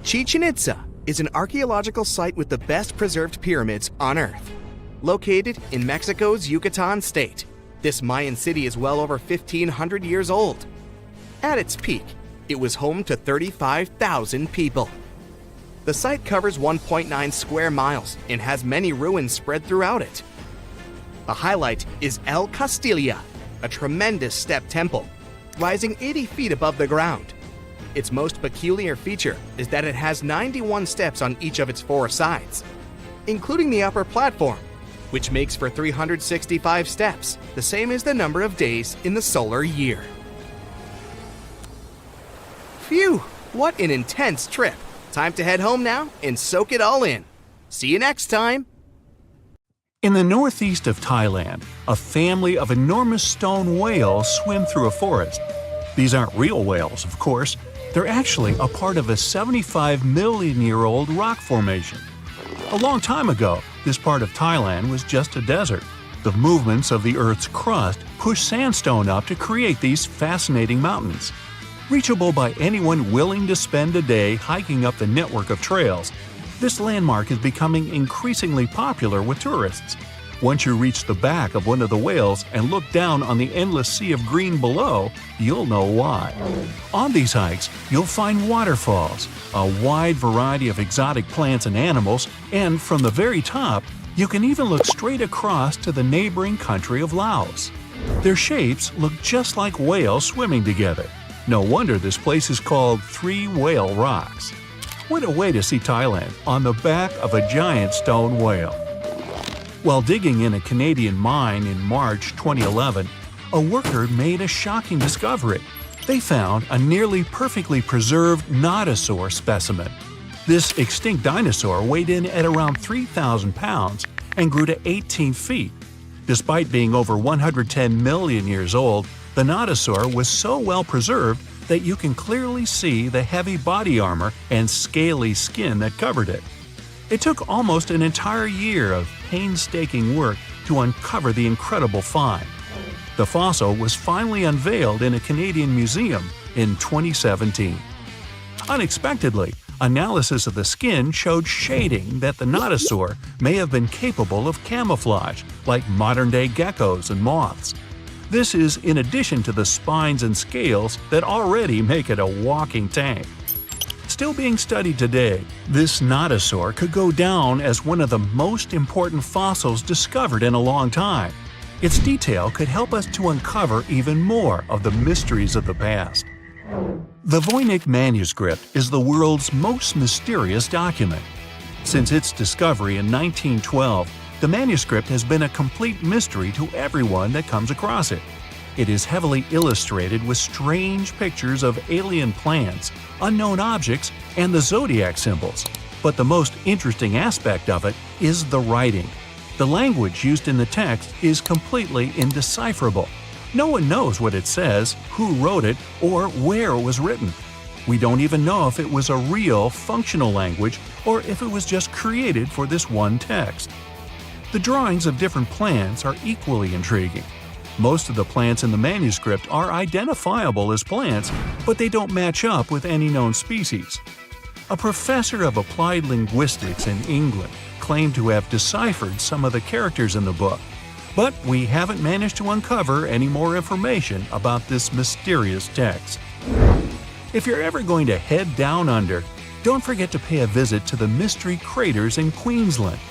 Chichen Itza is an archaeological site with the best preserved pyramids on Earth. Located in Mexico's Yucatan state, this Mayan city is well over 1,500 years old. At its peak, it was home to 35,000 people. The site covers 1.9 square miles and has many ruins spread throughout it. The highlight is El Castilla, a tremendous step temple, rising 80 feet above the ground. Its most peculiar feature is that it has 91 steps on each of its 4 sides, including the upper platform, which makes for 365 steps, the same as the number of days in the solar year. Phew, what an intense trip. Time to head home now and soak it all in. See you next time. In the northeast of Thailand, a family of enormous stone whales swim through a forest. These aren't real whales, of course. They're actually a part of a 75-million-year-old rock formation. A long time ago, this part of Thailand was just a desert. The movements of the Earth's crust pushed sandstone up to create these fascinating mountains. Reachable by anyone willing to spend a day hiking up the network of trails, this landmark is becoming increasingly popular with tourists. Once you reach the back of one of the whales and look down on the endless sea of green below, you'll know why. On these hikes, you'll find waterfalls, a wide variety of exotic plants and animals, and from the very top, you can even look straight across to the neighboring country of Laos. Their shapes look just like whales swimming together. No wonder this place is called Three Whale Rocks. What a way to see Thailand on the back of a giant stone whale. While digging in a Canadian mine in March 2011, a worker made a shocking discovery. They found a nearly perfectly preserved nodosaur specimen. This extinct dinosaur weighed in at around 3,000 pounds and grew to 18 feet. Despite being over 110 million years old, the nodosaur was so well preserved that you can clearly see the heavy body armor and scaly skin that covered it. It took almost an entire year of painstaking work to uncover the incredible find. The fossil was finally unveiled in a Canadian museum in 2017. Unexpectedly, analysis of the skin showed shading that the nodosaur may have been capable of camouflage, like modern-day geckos and moths. This is in addition to the spines and scales that already make it a walking tank. Still being studied today, this nodosaur could go down as one of the most important fossils discovered in a long time. Its detail could help us to uncover even more of the mysteries of the past. The Voynich manuscript is the world's most mysterious document. Since its discovery in 1912, the manuscript has been a complete mystery to everyone that comes across it. It is heavily illustrated with strange pictures of alien plants, unknown objects, and the zodiac symbols. But the most interesting aspect of it is the writing. The language used in the text is completely indecipherable. No one knows what it says, who wrote it, or where it was written. We don't even know if it was a real, functional language or if it was just created for this one text. The drawings of different plants are equally intriguing. Most of the plants in the manuscript are identifiable as plants, but they don't match up with any known species. A professor of applied linguistics in England claimed to have deciphered some of the characters in the book, but we haven't managed to uncover any more information about this mysterious text. If you're ever going to head down under, don't forget to pay a visit to the Mystery Craters in Queensland.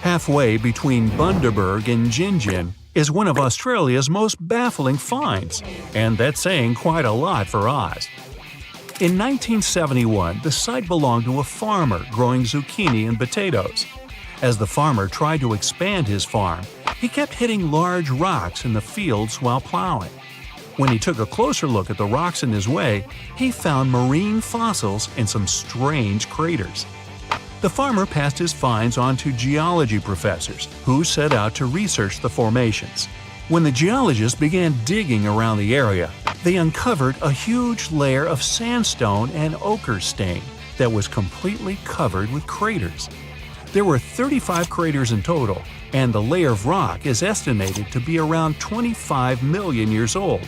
Halfway between Bundaberg and Gingin is one of Australia's most baffling finds, and that's saying quite a lot for Oz. In 1971, the site belonged to a farmer growing zucchini and potatoes. As the farmer tried to expand his farm, he kept hitting large rocks in the fields while plowing. When he took a closer look at the rocks in his way, he found marine fossils and some strange craters. The farmer passed his finds on to geology professors, who set out to research the formations. When the geologists began digging around the area, they uncovered a huge layer of sandstone and ochre stain that was completely covered with craters. There were 35 craters in total, and the layer of rock is estimated to be around 25 million years old.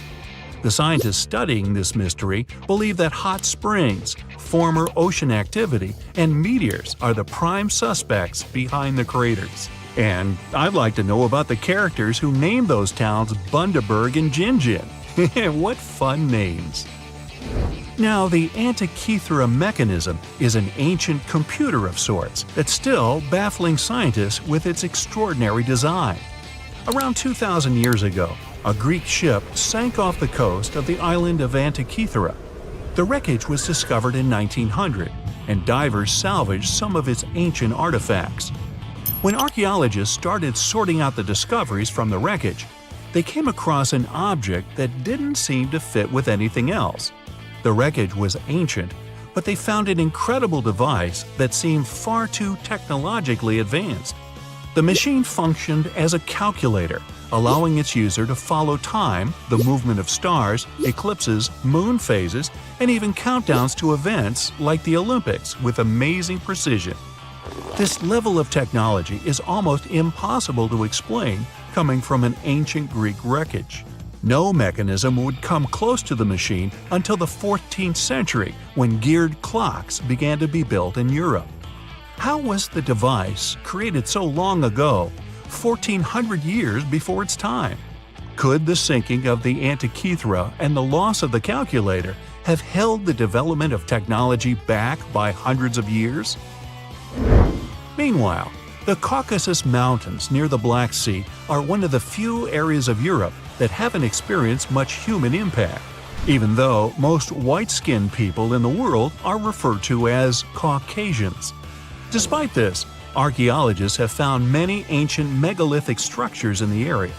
The scientists studying this mystery believe that hot springs, former ocean activity, and meteors are the prime suspects behind the craters. And I'd like to know about the characters who named those towns Bundaberg and Gingin. What fun names! Now, the Antikythera mechanism is an ancient computer of sorts that's still baffling scientists with its extraordinary design. Around 2,000 years ago, a Greek ship sank off the coast of the island of Antikythera. The wreckage was discovered in 1900, and divers salvaged some of its ancient artifacts. When archaeologists started sorting out the discoveries from the wreckage, they came across an object that didn't seem to fit with anything else. The wreckage was ancient, but they found an incredible device that seemed far too technologically advanced. The machine functioned as a calculator, allowing its user to follow time, the movement of stars, eclipses, moon phases, and even countdowns to events like the Olympics with amazing precision. This level of technology is almost impossible to explain coming from an ancient Greek wreckage. No mechanism would come close to the machine until the 14th century, when geared clocks began to be built in Europe. How was the device, created so long ago, 1,400 years before its time? Could the sinking of the Antikythera and the loss of the calculator have held the development of technology back by hundreds of years? Meanwhile, the Caucasus Mountains near the Black Sea are one of the few areas of Europe that haven't experienced much human impact, even though most white-skinned people in the world are referred to as Caucasians. Despite this, archaeologists have found many ancient megalithic structures in the area.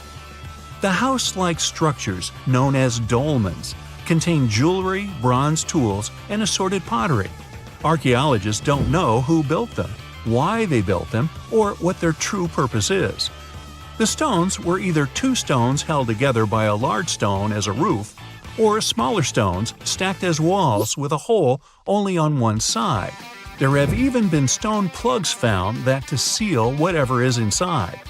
The house-like structures, known as dolmens, contain jewelry, bronze tools, and assorted pottery. Archaeologists don't know who built them, why they built them, or what their true purpose is. The stones were either two stones held together by a large stone as a roof, or smaller stones stacked as walls with a hole only on one side. There have even been stone plugs found that to seal whatever is inside.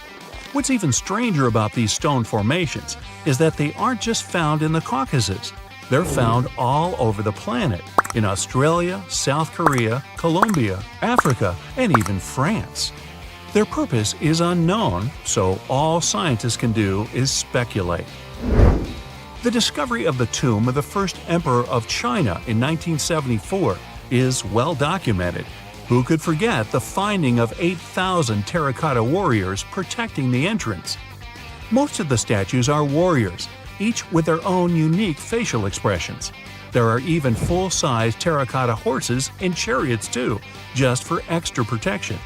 What's even stranger about these stone formations is that they aren't just found in the Caucasus. They're found all over the planet, in Australia, South Korea, Colombia, Africa, and even France. Their purpose is unknown, so all scientists can do is speculate. The discovery of the tomb of the first emperor of China in 1974 is well documented. Who could forget the finding of 8,000 terracotta warriors protecting the entrance? Most of the statues are warriors, each with their own unique facial expressions. There are even full-size terracotta horses and chariots too, just for extra protection.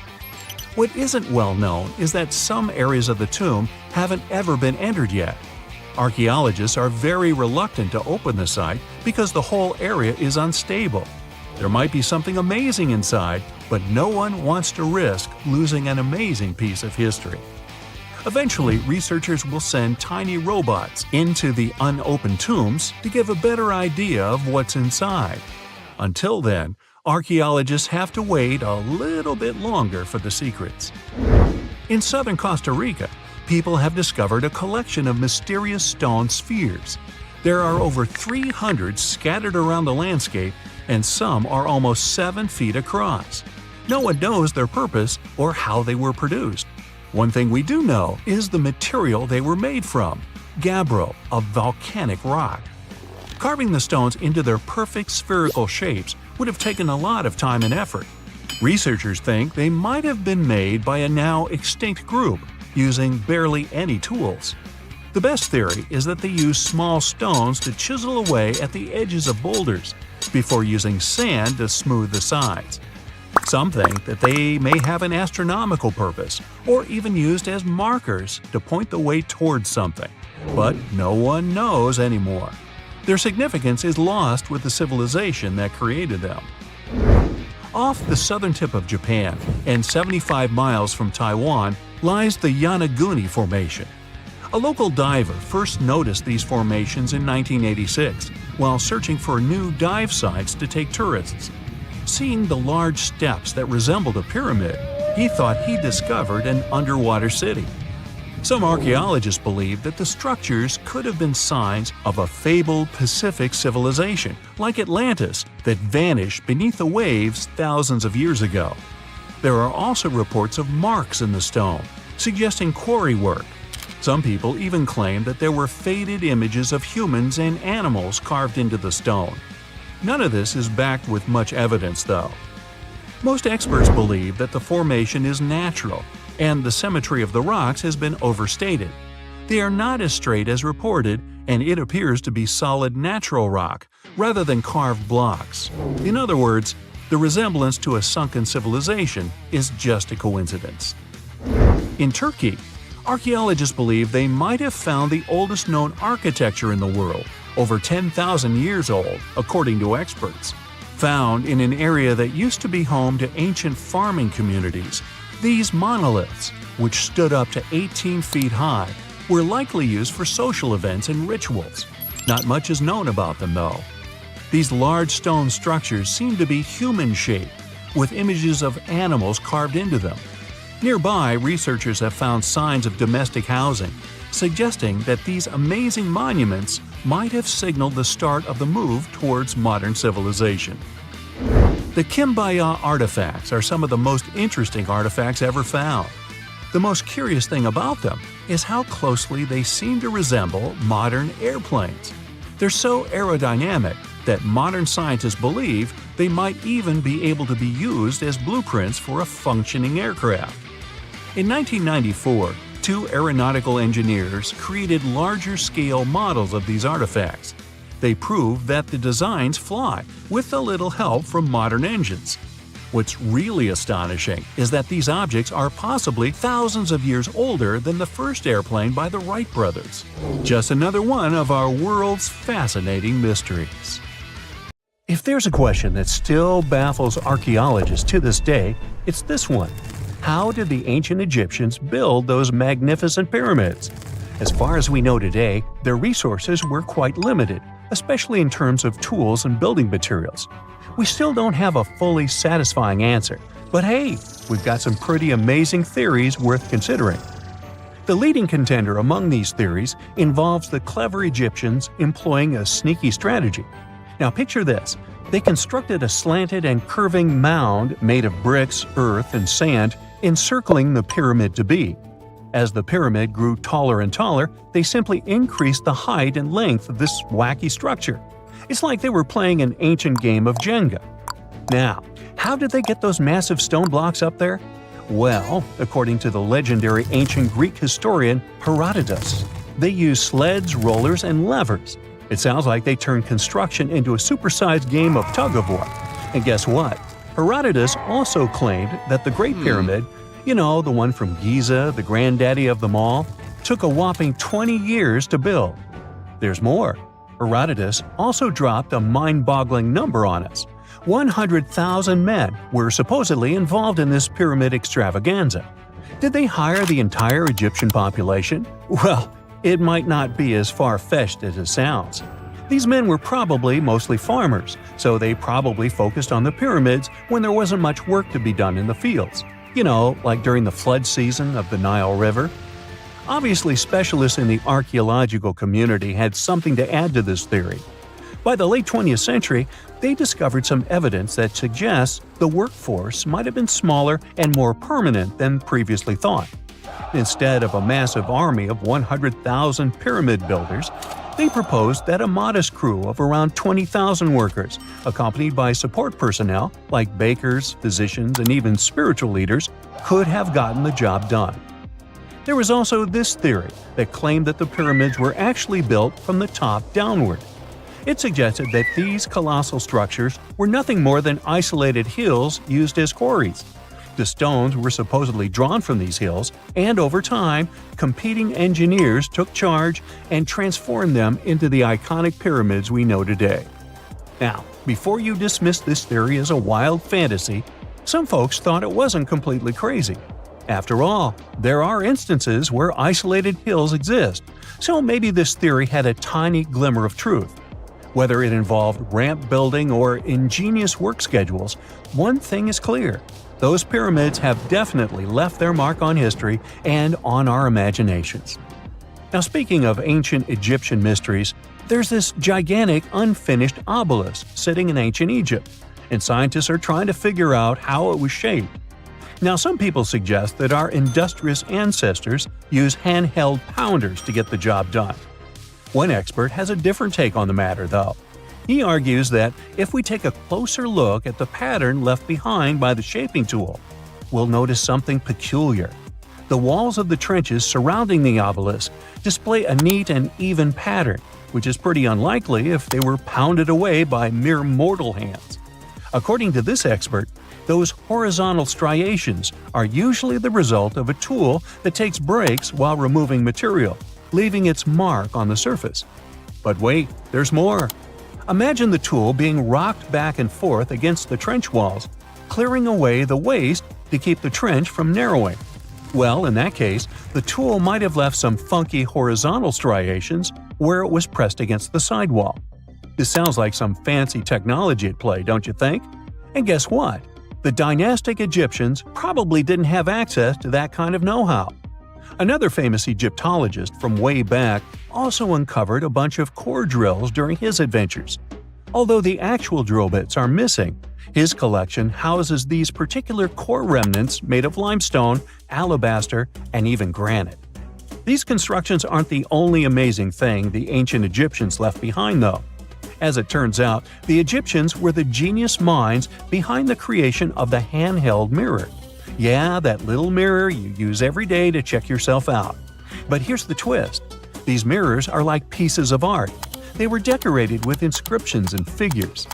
What isn't well known is that some areas of the tomb haven't ever been entered yet. Archaeologists are very reluctant to open the site because the whole area is unstable. There might be something amazing inside, but no one wants to risk losing an amazing piece of history. Eventually, researchers will send tiny robots into the unopened tombs to give a better idea of what's inside. Until then, archaeologists have to wait a little bit longer for the secrets. In southern Costa Rica, people have discovered a collection of mysterious stone spheres. There are over 300 scattered around the landscape, and some are almost 7 feet across. No one knows their purpose or how they were produced. One thing we do know is the material they were made from: gabbro, a volcanic rock. Carving the stones into their perfect spherical shapes would have taken a lot of time and effort. Researchers think they might have been made by a now extinct group, using barely any tools. The best theory is that they used small stones to chisel away at the edges of boulders, before using sand to smooth the sides. Some think that they may have an astronomical purpose, or even used as markers to point the way towards something. But no one knows anymore. Their significance is lost with the civilization that created them. Off the southern tip of Japan, and 75 miles from Taiwan, lies the Yanaguni Formation. A local diver first noticed these formations in 1986 while searching for new dive sites to take tourists. Seeing the large steps that resembled a pyramid, he thought he discovered an underwater city. Some archaeologists believe that the structures could have been signs of a fabled Pacific civilization, like Atlantis, that vanished beneath the waves thousands of years ago. There are also reports of marks in the stone, suggesting quarry work. Some people even claim that there were faded images of humans and animals carved into the stone. None of this is backed with much evidence, though. Most experts believe that the formation is natural, and the symmetry of the rocks has been overstated. They are not as straight as reported, and it appears to be solid natural rock rather than carved blocks. In other words, the resemblance to a sunken civilization is just a coincidence. In Turkey, archaeologists believe they might have found the oldest known architecture in the world, over 10,000 years old, according to experts. Found in an area that used to be home to ancient farming communities, these monoliths, which stood up to 18 feet high, were likely used for social events and rituals. Not much is known about them, though. These large stone structures seem to be human-shaped, with images of animals carved into them. Nearby, researchers have found signs of domestic housing, suggesting that these amazing monuments might have signaled the start of the move towards modern civilization. The Kimbaya artifacts are some of the most interesting artifacts ever found. The most curious thing about them is how closely they seem to resemble modern airplanes. They're so aerodynamic that modern scientists believe they might even be able to be used as blueprints for a functioning aircraft. In 1994, two aeronautical engineers created larger-scale models of these artifacts. They proved that the designs fly, with a little help from modern engines. What's really astonishing is that these objects are possibly thousands of years older than the first airplane by the Wright brothers. Just another one of our world's fascinating mysteries. If there's a question that still baffles archaeologists to this day, it's this one. How did the ancient Egyptians build those magnificent pyramids? As far as we know today, their resources were quite limited, especially in terms of tools and building materials. We still don't have a fully satisfying answer, but hey, we've got some pretty amazing theories worth considering. The leading contender among these theories involves the clever Egyptians employing a sneaky strategy. Now picture this. They constructed a slanted and curving mound made of bricks, earth, and sand encircling the pyramid to be. As the pyramid grew taller and taller, they simply increased the height and length of this wacky structure. It's like they were playing an ancient game of Jenga. Now, how did they get those massive stone blocks up there? Well, according to the legendary ancient Greek historian Herodotus, they used sleds, rollers, and levers. It sounds like they turned construction into a supersized game of tug-of-war. And guess what? Herodotus also claimed that the Great Pyramid, the one from Giza, the granddaddy of them all, took a whopping 20 years to build. There's more. Herodotus also dropped a mind-boggling number on us. 100,000 men were supposedly involved in this pyramid extravaganza. Did they hire the entire Egyptian population? Well, it might not be as far-fetched as it sounds. These men were probably mostly farmers, so they probably focused on the pyramids when there wasn't much work to be done in the fields. Like during the flood season of the Nile River. Obviously, specialists in the archaeological community had something to add to this theory. By the late 20th century, they discovered some evidence that suggests the workforce might have been smaller and more permanent than previously thought. Instead of a massive army of 100,000 pyramid builders, they proposed that a modest crew of around 20,000 workers, accompanied by support personnel like bakers, physicians, and even spiritual leaders, could have gotten the job done. There was also this theory that claimed that the pyramids were actually built from the top downward. It suggested that these colossal structures were nothing more than isolated hills used as quarries. The stones were supposedly drawn from these hills, and over time, competing engineers took charge and transformed them into the iconic pyramids we know today. Now, before you dismiss this theory as a wild fantasy, some folks thought it wasn't completely crazy. After all, there are instances where isolated hills exist, so maybe this theory had a tiny glimmer of truth. Whether it involved ramp building or ingenious work schedules, one thing is clear. Those pyramids have definitely left their mark on history and on our imaginations. Now, speaking of ancient Egyptian mysteries, there's this gigantic unfinished obelisk sitting in ancient Egypt, and scientists are trying to figure out how it was shaped. Now, some people suggest that our industrious ancestors used handheld pounders to get the job done. One expert has a different take on the matter, though. He argues that if we take a closer look at the pattern left behind by the shaping tool, we'll notice something peculiar. The walls of the trenches surrounding the obelisk display a neat and even pattern, which is pretty unlikely if they were pounded away by mere mortal hands. According to this expert, those horizontal striations are usually the result of a tool that takes breaks while removing material, leaving its mark on the surface. But wait, there's more. Imagine the tool being rocked back and forth against the trench walls, clearing away the waste to keep the trench from narrowing. Well, in that case, the tool might have left some funky horizontal striations where it was pressed against the sidewall. This sounds like some fancy technology at play, don't you think? And guess what? The dynastic Egyptians probably didn't have access to that kind of know-how. Another famous Egyptologist from way back also uncovered a bunch of core drills during his adventures. Although the actual drill bits are missing, his collection houses these particular core remnants made of limestone, alabaster, and even granite. These constructions aren't the only amazing thing the ancient Egyptians left behind, though. As it turns out, the Egyptians were the genius minds behind the creation of the handheld mirror. Yeah, that little mirror you use every day to check yourself out. But here's the twist. These mirrors are like pieces of art. They were decorated with inscriptions and figures.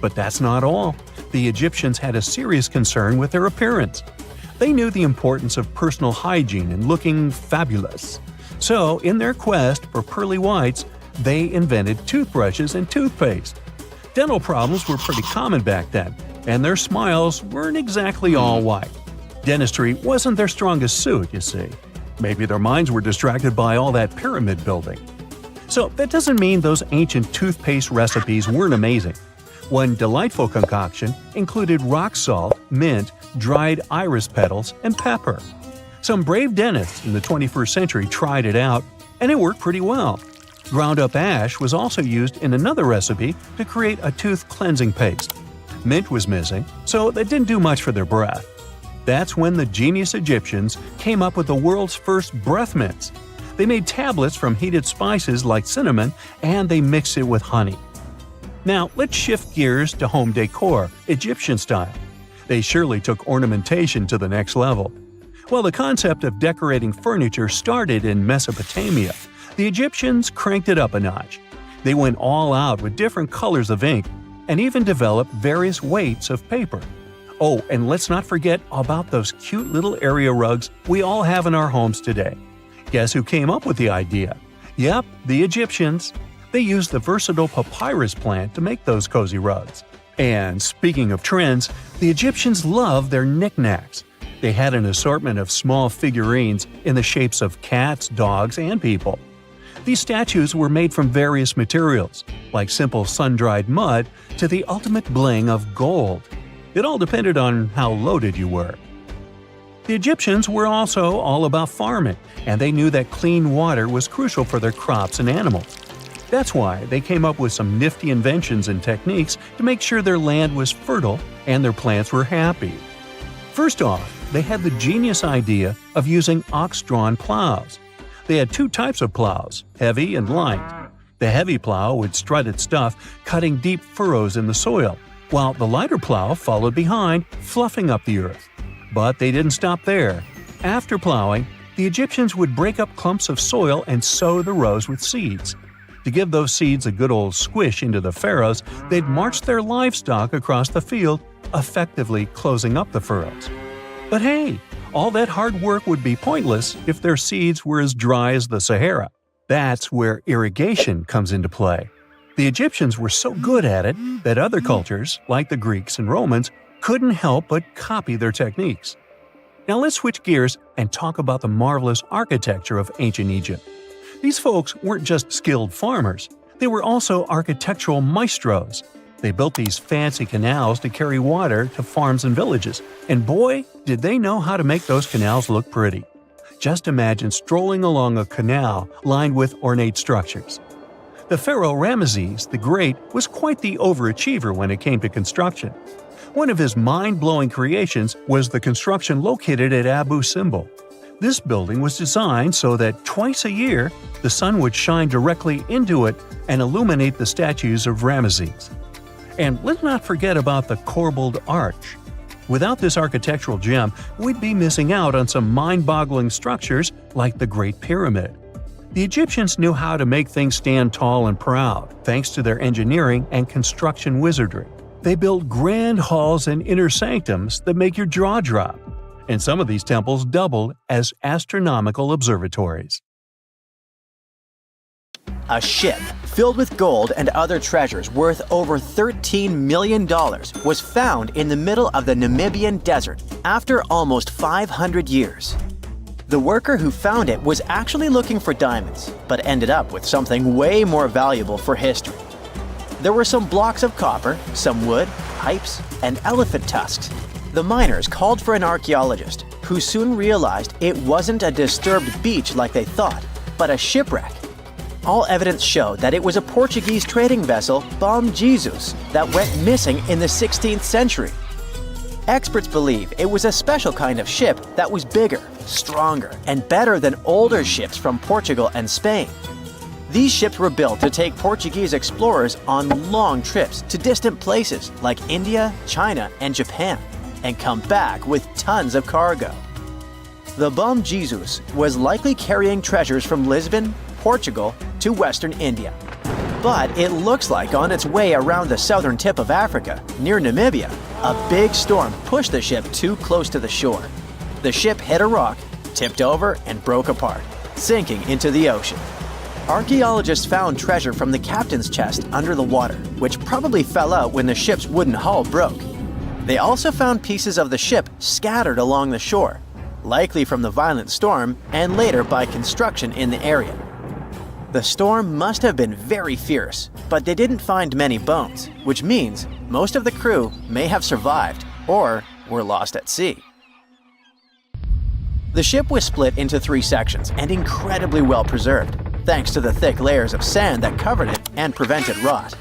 But that's not all. The Egyptians had a serious concern with their appearance. They knew the importance of personal hygiene and looking fabulous. So, in their quest for pearly whites, they invented toothbrushes and toothpaste. Dental problems were pretty common back then, and their smiles weren't exactly all white. Dentistry wasn't their strongest suit, you see. Maybe their minds were distracted by all that pyramid building. So that doesn't mean those ancient toothpaste recipes weren't amazing. One delightful concoction included rock salt, mint, dried iris petals, and pepper. Some brave dentists in the 21st century tried it out, and it worked pretty well. Ground-up ash was also used in another recipe to create a tooth cleansing paste. Mint was missing, so that didn't do much for their breath. That's when the genius Egyptians came up with the world's first breath mints. They made tablets from heated spices like cinnamon, and they mixed it with honey. Now, let's shift gears to home decor, Egyptian style. They surely took ornamentation to the next level. While the concept of decorating furniture started in Mesopotamia, the Egyptians cranked it up a notch. They went all out with different colors of ink and even developed various weights of paper. Oh, and let's not forget about those cute little area rugs we all have in our homes today. Guess who came up with the idea? Yep, the Egyptians. They used the versatile papyrus plant to make those cozy rugs. And speaking of trends, the Egyptians loved their knickknacks. They had an assortment of small figurines in the shapes of cats, dogs, and people. These statues were made from various materials, like simple sun-dried mud to the ultimate bling of gold. It all depended on how loaded you were. The Egyptians were also all about farming, and they knew that clean water was crucial for their crops and animals. That's why they came up with some nifty inventions and techniques to make sure their land was fertile and their plants were happy. First off, they had the genius idea of using ox-drawn plows. They had two types of plows, heavy and light. The heavy plow would strut its stuff, cutting deep furrows in the soil, while the lighter plow followed behind, fluffing up the earth. But they didn't stop there. After plowing, the Egyptians would break up clumps of soil and sow the rows with seeds. To give those seeds a good old squish into the furrows, they'd march their livestock across the field, effectively closing up the furrows. But hey, all that hard work would be pointless if their seeds were as dry as the Sahara. That's where irrigation comes into play. The Egyptians were so good at it that other cultures, like the Greeks and Romans, couldn't help but copy their techniques. Now let's switch gears and talk about the marvelous architecture of ancient Egypt. These folks weren't just skilled farmers, they were also architectural maestros. They built these fancy canals to carry water to farms and villages, and boy, did they know how to make those canals look pretty. Just imagine strolling along a canal lined with ornate structures. The pharaoh Ramesses the Great was quite the overachiever when it came to construction. One of his mind-blowing creations was the construction located at Abu Simbel. This building was designed so that twice a year, the sun would shine directly into it and illuminate the statues of Ramesses. And let's not forget about the corbelled arch. Without this architectural gem, we'd be missing out on some mind-boggling structures like the Great Pyramid. The Egyptians knew how to make things stand tall and proud, thanks to their engineering and construction wizardry. They built grand halls and inner sanctums that make your jaw drop, and some of these temples doubled as astronomical observatories. A ship filled with gold and other treasures worth over $13 million was found in the middle of the Namibian desert after almost 500 years. The worker who found it was actually looking for diamonds, but ended up with something way more valuable for history. There were some blocks of copper, some wood, pipes, and elephant tusks. The miners called for an archaeologist, who soon realized it wasn't a disturbed beach like they thought, but a shipwreck. All evidence showed that it was a Portuguese trading vessel, Bom Jesus, that went missing in the 16th century. Experts believe it was a special kind of ship that was bigger, stronger, and better than older ships from Portugal and Spain. These ships were built to take Portuguese explorers on long trips to distant places like India, China, and Japan, and come back with tons of cargo. The Bom Jesus was likely carrying treasures from Lisbon, Portugal, to Western India. But it looks like on its way around the southern tip of Africa, near Namibia, a big storm pushed the ship too close to the shore. The ship hit a rock, tipped over, and broke apart, sinking into the ocean. Archaeologists found treasure from the captain's chest under the water, which probably fell out when the ship's wooden hull broke. They also found pieces of the ship scattered along the shore, likely from the violent storm and later by construction in the area. The storm must have been very fierce, but they didn't find many bones, which means most of the crew may have survived or were lost at sea. The ship was split into 3 sections and incredibly well preserved, thanks to the thick layers of sand that covered it and prevented rot.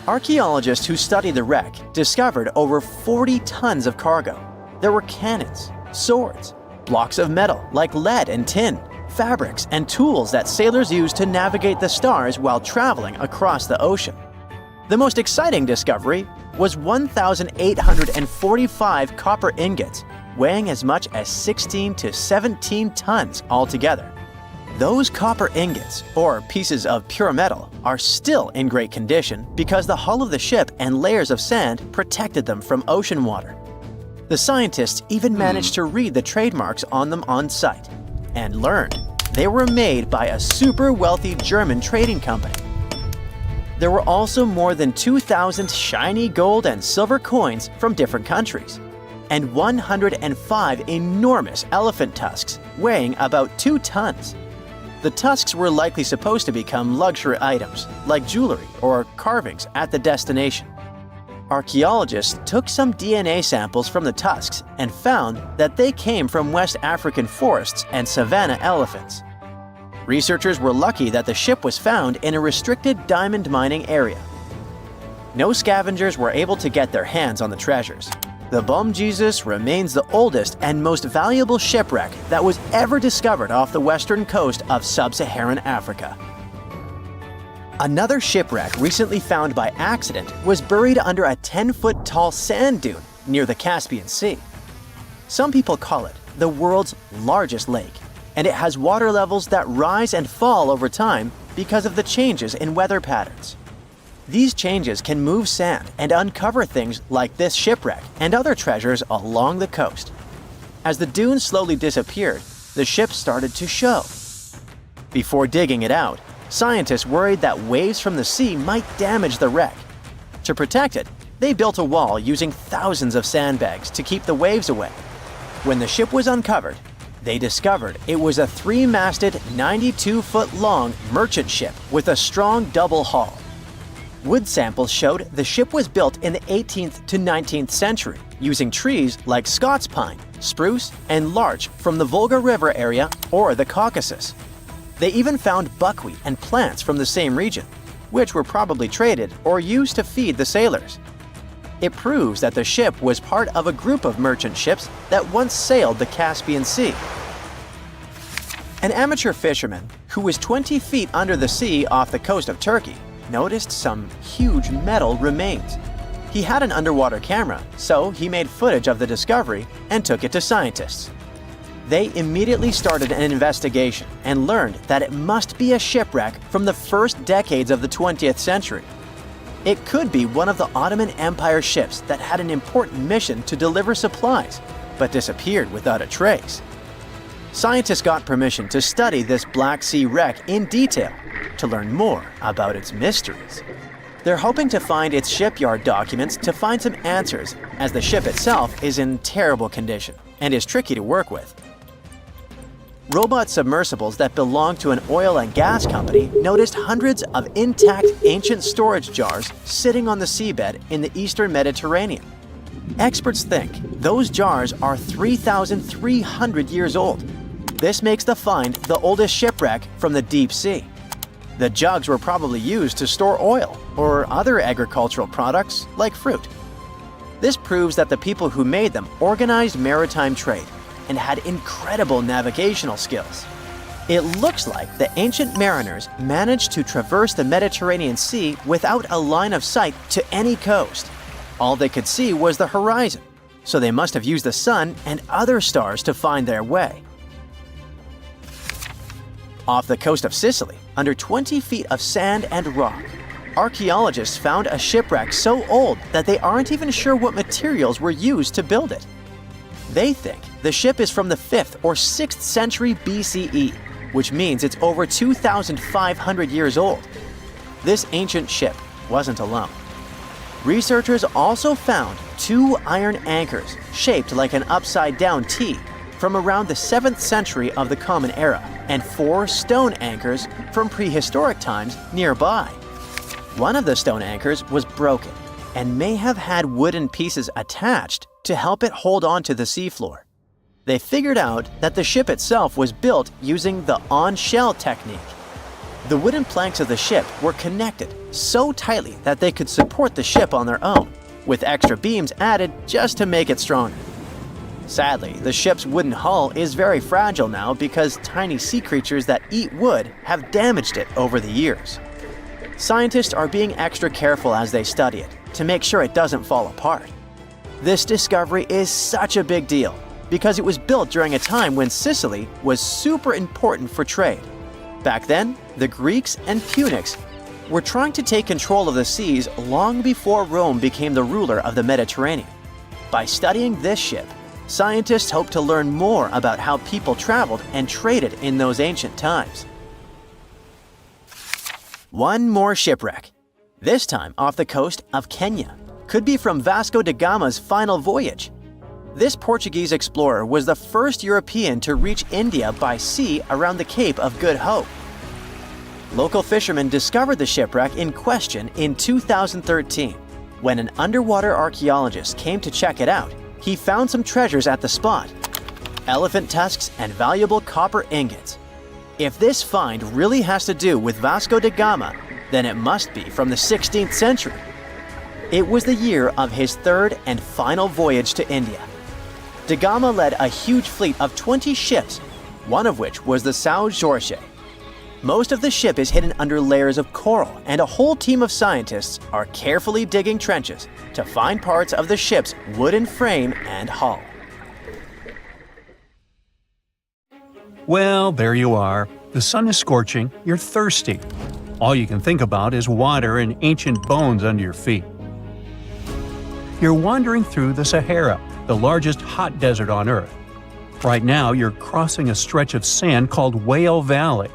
Archaeologists who studied the wreck discovered over 40 tons of cargo. There were cannons, swords, blocks of metal like lead and tin, fabrics, and tools that sailors used to navigate the stars while traveling across the ocean. The most exciting discovery was 1,845 copper ingots, weighing as much as 16 to 17 tons altogether. Those copper ingots, or pieces of pure metal, are still in great condition because the hull of the ship and layers of sand protected them from ocean water. The scientists even managed to read the trademarks on them on site, and learned they were made by a super wealthy German trading company. There were also more than 2,000 shiny gold and silver coins from different countries, and 105 enormous elephant tusks weighing about 2 tons. The tusks were likely supposed to become luxury items, like jewelry or carvings at the destination. Archaeologists took some DNA samples from the tusks and found that they came from West African forests and savanna elephants. Researchers were lucky that the ship was found in a restricted diamond mining area. No scavengers were able to get their hands on the treasures. The Bom Jesus remains the oldest and most valuable shipwreck that was ever discovered off the western coast of sub-Saharan Africa. Another shipwreck recently found by accident was buried under a 10-foot tall sand dune near the Caspian Sea. Some people call it the world's largest lake, and it has water levels that rise and fall over time because of the changes in weather patterns. These changes can move sand and uncover things like this shipwreck and other treasures along the coast. As the dune slowly disappeared, the ship started to show. Before digging it out, scientists worried that waves from the sea might damage the wreck. To protect it, they built a wall using thousands of sandbags to keep the waves away. When the ship was uncovered, they discovered it was a 3-masted, 92-foot-long merchant ship with a strong double hull. Wood samples showed the ship was built in the 18th to 19th century using trees like Scots pine, spruce, and larch from the Volga River area or the Caucasus. They even found buckwheat and plants from the same region, which were probably traded or used to feed the sailors. It proves that the ship was part of a group of merchant ships that once sailed the Caspian Sea. An amateur fisherman who was 20 feet under the sea off the coast of Turkey noticed some huge metal remains. He had an underwater camera, so he made footage of the discovery and took it to scientists. They immediately started an investigation and learned that it must be a shipwreck from the first decades of the 20th century. It could be one of the Ottoman Empire ships that had an important mission to deliver supplies, but disappeared without a trace. Scientists got permission to study this Black Sea wreck in detail to learn more about its mysteries. They're hoping to find its shipyard documents to find some answers, as the ship itself is in terrible condition and is tricky to work with. Robot submersibles that belong to an oil and gas company noticed hundreds of intact ancient storage jars sitting on the seabed in the eastern Mediterranean. Experts think those jars are 3,300 years old. This makes the find the oldest shipwreck from the deep sea. The jugs were probably used to store oil or other agricultural products like fruit. This proves that the people who made them organized maritime trade and had incredible navigational skills. It looks like the ancient mariners managed to traverse the Mediterranean Sea without a line of sight to any coast. All they could see was the horizon, so they must have used the sun and other stars to find their way. Off the coast of Sicily, under 20 feet of sand and rock, archaeologists found a shipwreck so old that they aren't even sure what materials were used to build it. They think the ship is from the 5th or 6th century BCE, which means it's over 2,500 years old. This ancient ship wasn't alone. Researchers also found 2 iron anchors shaped like an upside-down T from around the 7th century of the Common Era, and 4 stone anchors from prehistoric times nearby. One of the stone anchors was broken and may have had wooden pieces attached to help it hold on to the seafloor. They figured out that the ship itself was built using the on-shell technique. The wooden planks of the ship were connected so tightly that they could support the ship on their own, with extra beams added just to make it stronger. Sadly, the ship's wooden hull is very fragile now because tiny sea creatures that eat wood have damaged it over the years. Scientists are being extra careful as they study it to make sure it doesn't fall apart. This discovery is such a big deal because it was built during a time when Sicily was super important for trade. Back then, the Greeks and Punics were trying to take control of the seas long before Rome became the ruler of the Mediterranean. By studying this ship, scientists hope to learn more about how people traveled and traded in those ancient times. One more shipwreck, this time off the coast of Kenya. Could be from Vasco da Gama's final voyage. This Portuguese explorer was the first European to reach India by sea around the Cape of Good Hope. Local fishermen discovered the shipwreck in question in 2013. When an underwater archaeologist came to check it out, he found some treasures at the spot: elephant tusks and valuable copper ingots. If this find really has to do with Vasco da Gama, then it must be from the 16th century. It was the year of his 3rd and final voyage to India. Da Gama led a huge fleet of 20 ships, one of which was the São Jorge. Most of the ship is hidden under layers of coral, and a whole team of scientists are carefully digging trenches to find parts of the ship's wooden frame and hull. Well, there you are. The sun is scorching, you're thirsty. All you can think about is water and ancient bones under your feet. You're wandering through the Sahara, the largest hot desert on Earth. Right now, you're crossing a stretch of sand called Whale Valley.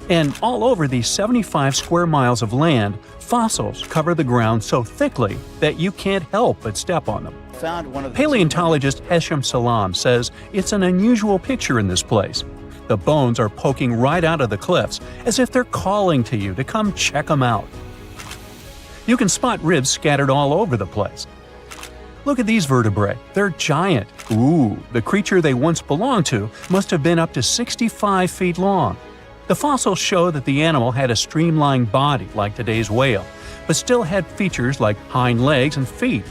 And all over these 75 square miles of land, fossils cover the ground so thickly that you can't help but step on them. Paleontologist Hesham Salam says it's an unusual picture in this place. The bones are poking right out of the cliffs, as if they're calling to you to come check them out. You can spot ribs scattered all over the place. Look at these vertebrae. They're giant. Ooh, the creature they once belonged to must have been up to 65 feet long. The fossils show that the animal had a streamlined body like today's whale, but still had features like hind legs and feet.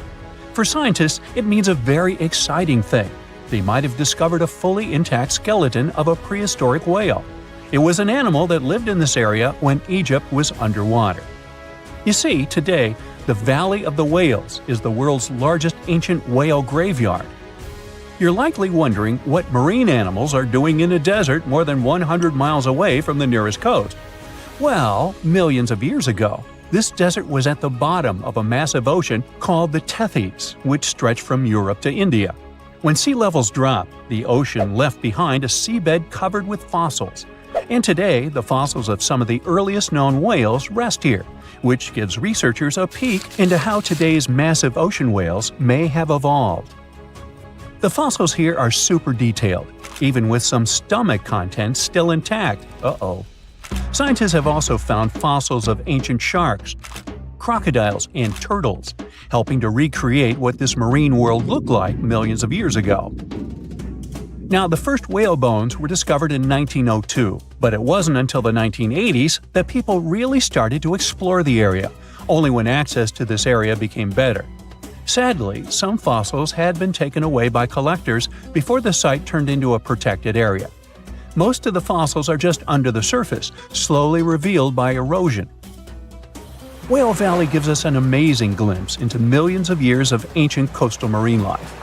For scientists, it means a very exciting thing. They might have discovered a fully intact skeleton of a prehistoric whale. It was an animal that lived in this area when Egypt was underwater. You see, today, The Valley of the Whales is the world's largest ancient whale graveyard. You're likely wondering what marine animals are doing in a desert more than 100 miles away from the nearest coast. Well, millions of years ago, this desert was at the bottom of a massive ocean called the Tethys, which stretched from Europe to India. When sea levels dropped, the ocean left behind a seabed covered with fossils. And today, the fossils of some of the earliest known whales rest here, which gives researchers a peek into how today's massive ocean whales may have evolved. The fossils here are super detailed, even with some stomach contents still intact. Uh-oh. Scientists have also found fossils of ancient sharks, crocodiles, and turtles, helping to recreate what this marine world looked like millions of years ago. Now, the first whale bones were discovered in 1902, but it wasn't until the 1980s that people really started to explore the area, only when access to this area became better. Sadly, some fossils had been taken away by collectors before the site turned into a protected area. Most of the fossils are just under the surface, slowly revealed by erosion. Whale Valley gives us an amazing glimpse into millions of years of ancient coastal marine life.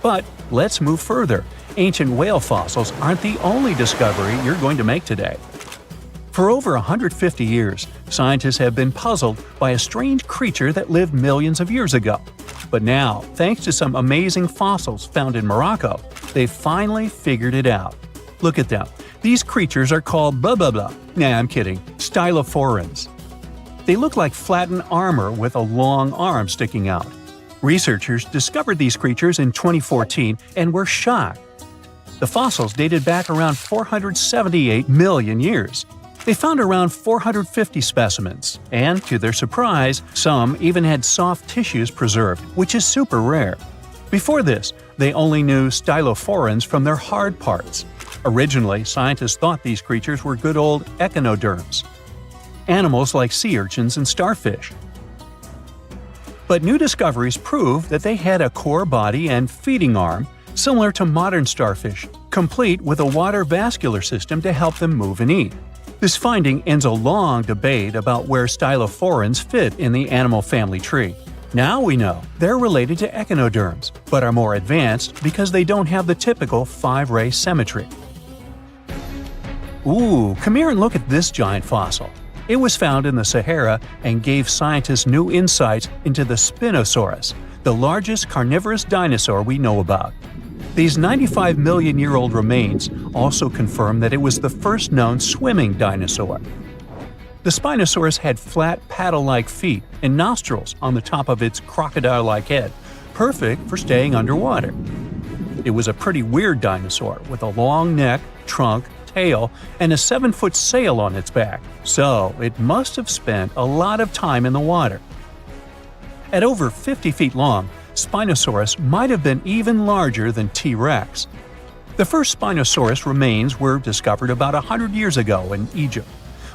But let's move further. Ancient whale fossils aren't the only discovery you're going to make today. For over 150 years, scientists have been puzzled by a strange creature that lived millions of years ago. But now, thanks to some amazing fossils found in Morocco, they've finally figured it out. Look at them. These creatures are called blah blah blah. Nah, I'm kidding. Stylophorans. They look like flattened armor with a long arm sticking out. Researchers discovered these creatures in 2014 and were shocked. The fossils dated back around 478 million years. They found around 450 specimens, and to their surprise, some even had soft tissues preserved, which is super rare. Before this, they only knew stylophorans from their hard parts. Originally, scientists thought these creatures were good old echinoderms, animals like sea urchins and starfish. But new discoveries prove that they had a core body and feeding arm similar to modern starfish, complete with a water vascular system to help them move and eat. This finding ends a long debate about where stylophorans fit in the animal family tree. Now we know they're related to echinoderms, but are more advanced because they don't have the typical 5-ray symmetry. Ooh, come here and look at this giant fossil. It was found in the Sahara and gave scientists new insights into the Spinosaurus, the largest carnivorous dinosaur we know about. These 95 million-year-old remains also confirm that it was the first known swimming dinosaur. The Spinosaurus had flat paddle-like feet and nostrils on the top of its crocodile-like head, perfect for staying underwater. It was a pretty weird dinosaur with a long neck, trunk, tail, and a 7-foot sail on its back, so it must have spent a lot of time in the water. At over 50 feet long, Spinosaurus might have been even larger than T-Rex. The first Spinosaurus remains were discovered about 100 years ago in Egypt,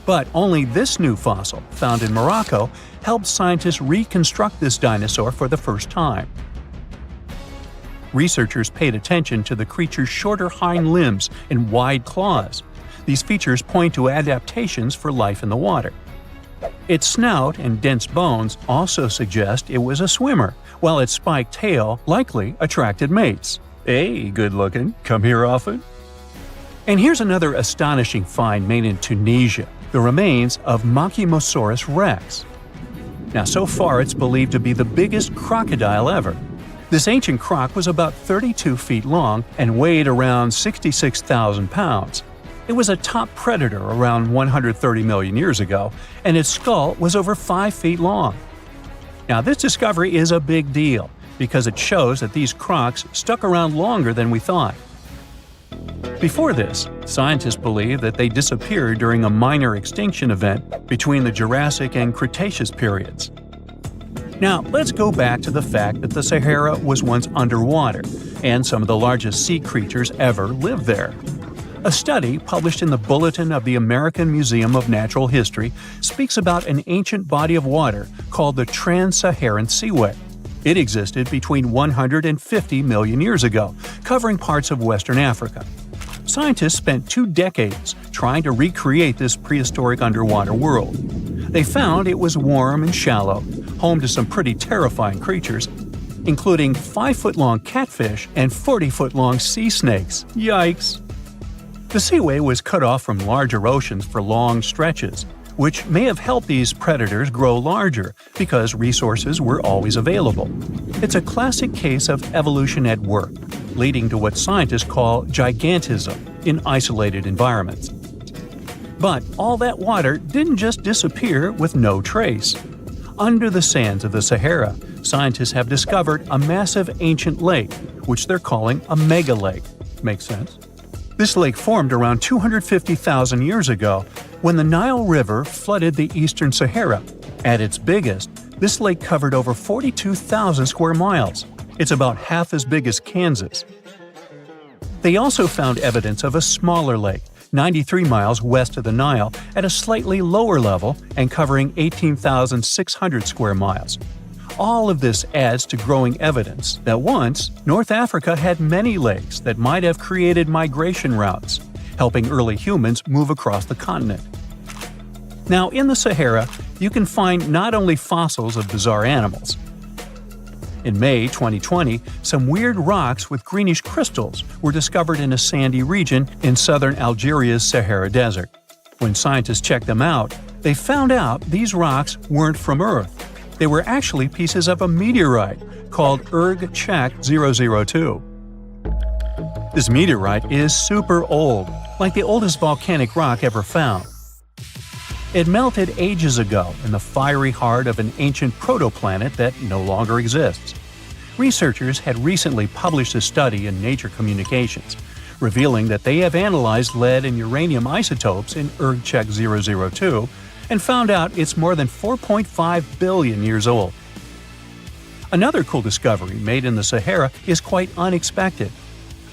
but only this new fossil, found in Morocco, helped scientists reconstruct this dinosaur for the first time. Researchers paid attention to the creature's shorter hind limbs and wide claws. These features point to adaptations for life in the water. Its snout and dense bones also suggest it was a swimmer, while its spiked tail likely attracted mates. Hey, good looking, come here often? And here's another astonishing find made in Tunisia, the remains of Machimosaurus rex. Now, so far it's believed to be the biggest crocodile ever. This ancient croc was about 32 feet long and weighed around 66,000 pounds. It was a top predator around 130 million years ago, and its skull was over 5 feet long. Now, this discovery is a big deal because it shows that these crocs stuck around longer than we thought. Before this, scientists believed that they disappeared during a minor extinction event between the Jurassic and Cretaceous periods. Now, let's go back to the fact that the Sahara was once underwater, and some of the largest sea creatures ever lived there. A study published in the Bulletin of the American Museum of Natural History speaks about an ancient body of water called the Trans-Saharan Seaway. It existed between 150 million years ago, covering parts of Western Africa. Scientists spent 2 decades trying to recreate this prehistoric underwater world. They found it was warm and shallow, home to some pretty terrifying creatures, including 5-foot-long catfish and 40-foot-long sea snakes. Yikes! The seaway was cut off from larger oceans for long stretches, which may have helped these predators grow larger because resources were always available. It's a classic case of evolution at work, leading to what scientists call gigantism in isolated environments. But all that water didn't just disappear with no trace. Under the sands of the Sahara, scientists have discovered a massive ancient lake, which they're calling a megalake. Makes sense? This lake formed around 250,000 years ago when the Nile River flooded the eastern Sahara. At its biggest, this lake covered over 42,000 square miles. It's about half as big as Kansas. They also found evidence of a smaller lake, 93 miles west of the Nile, at a slightly lower level and covering 18,600 square miles. All of this adds to growing evidence that once, North Africa had many lakes that might have created migration routes, helping early humans move across the continent. Now, in the Sahara, you can find not only fossils of bizarre animals. In May 2020, some weird rocks with greenish crystals were discovered in a sandy region in southern Algeria's Sahara Desert. When scientists checked them out, they found out these rocks weren't from Earth. They were actually pieces of a meteorite called Erg-Chek 002. This meteorite is super old, like the oldest volcanic rock ever found. It melted ages ago in the fiery heart of an ancient protoplanet that no longer exists. Researchers had recently published a study in Nature Communications, revealing that they have analyzed lead and uranium isotopes in Erg-Chek 002 and found out it's more than 4.5 billion years old. Another cool discovery made in the Sahara is quite unexpected.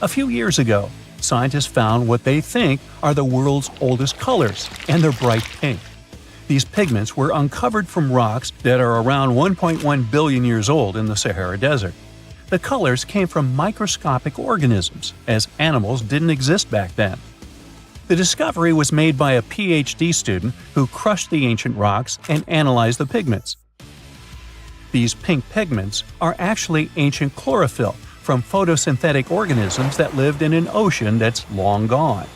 A few years ago, scientists found what they think are the world's oldest colors, and they're bright pink. These pigments were uncovered from rocks that are around 1.1 billion years old in the Sahara Desert. The colors came from microscopic organisms, as animals didn't exist back then. The discovery was made by a PhD student who crushed the ancient rocks and analyzed the pigments. These pink pigments are actually ancient chlorophyll from photosynthetic organisms that lived in an ocean that's long gone.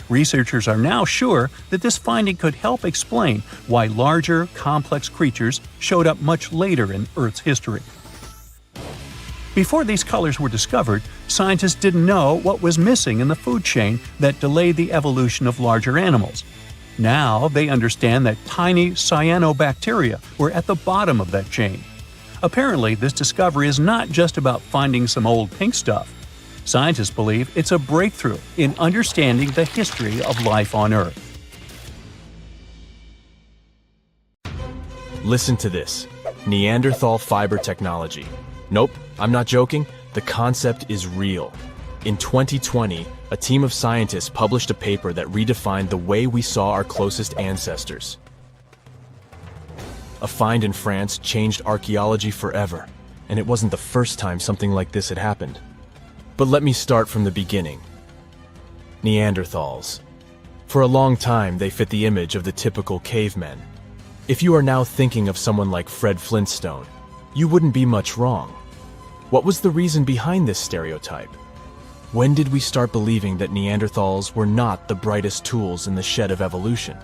Researchers are now sure that this finding could help explain why larger, complex creatures showed up much later in Earth's history. Before these colors were discovered, scientists didn't know what was missing in the food chain that delayed the evolution of larger animals. Now they understand that tiny cyanobacteria were at the bottom of that chain. Apparently, this discovery is not just about finding some old pink stuff. Scientists believe it's a breakthrough in understanding the history of life on Earth. Listen to this. Neanderthal fiber technology. Nope, I'm not joking. The concept is real. In 2020, a team of scientists published a paper that redefined the way we saw our closest ancestors. A find in France changed archaeology forever, and it wasn't the first time something like this had happened. But let me start from the beginning. Neanderthals. For a long time, they fit the image of the typical cavemen. If you are now thinking of someone like Fred Flintstone, you wouldn't be much wrong. What was the reason behind this stereotype? When did we start believing that Neanderthals were not the brightest tools in the shed of evolution?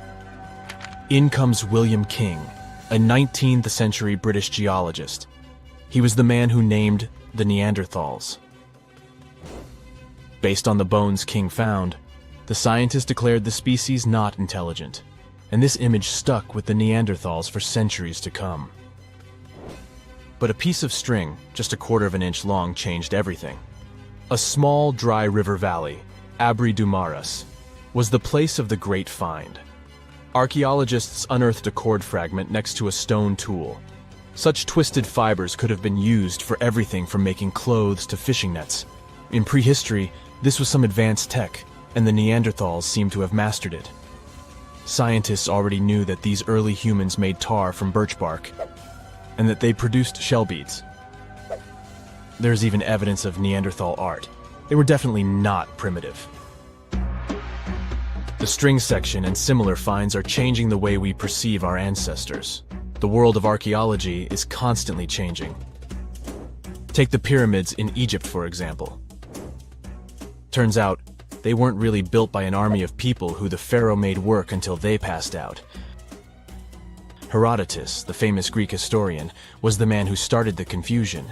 In comes William King, a 19th century British geologist. He was the man who named the Neanderthals. Based on the bones King found, the scientist declared the species not intelligent, and this image stuck with the Neanderthals for centuries to come. But a piece of string, just a quarter of an inch long, changed everything. A small, dry river valley, Abri du Maras, was the place of the great find. Archaeologists unearthed a cord fragment next to a stone tool. Such twisted fibers could have been used for everything from making clothes to fishing nets. In prehistory, this was some advanced tech, and the Neanderthals seemed to have mastered it. Scientists already knew that these early humans made tar from birch bark, and that they produced shell beads. There's even evidence of Neanderthal art. They were definitely not primitive. The string section and similar finds are changing the way we perceive our ancestors. The world of archaeology is constantly changing. Take the pyramids in Egypt, for example. Turns out, they weren't really built by an army of people who the pharaoh made work until they passed out. Herodotus, the famous Greek historian, was the man who started the confusion.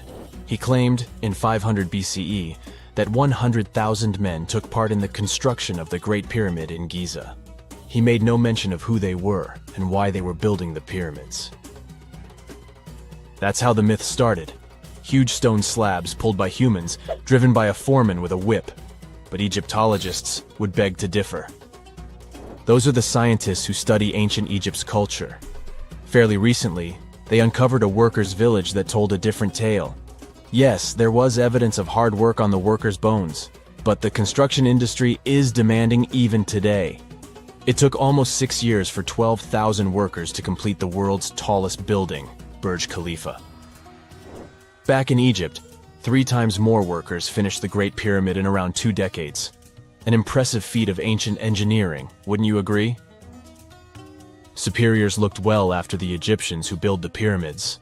He claimed, in 500 BCE, that 100,000 men took part in the construction of the Great Pyramid in Giza. He made no mention of who they were and why they were building the pyramids. That's how the myth started. Huge stone slabs pulled by humans, driven by a foreman with a whip. But Egyptologists would beg to differ. Those are the scientists who study ancient Egypt's culture. Fairly recently, they uncovered a workers' village that told a different tale. Yes, there was evidence of hard work on the workers' bones, but the construction industry is demanding even today. It took almost 6 years for 12,000 workers to complete the world's tallest building, Burj Khalifa. Back in Egypt, 3 times more workers finished the Great Pyramid in around 2 decades. An impressive feat of ancient engineering, wouldn't you agree? Superiors looked well after the Egyptians who built the pyramids.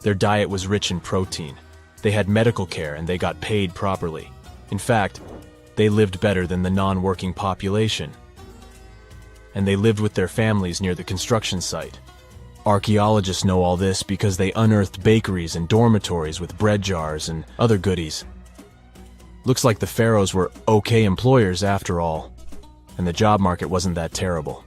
Their diet was rich in protein. They had medical care and they got paid properly. In fact, they lived better than the non-working population. And they lived with their families near the construction site. Archaeologists know all this because they unearthed bakeries and dormitories with bread jars and other goodies. Looks like the pharaohs were okay employers after all, and the job market wasn't that terrible.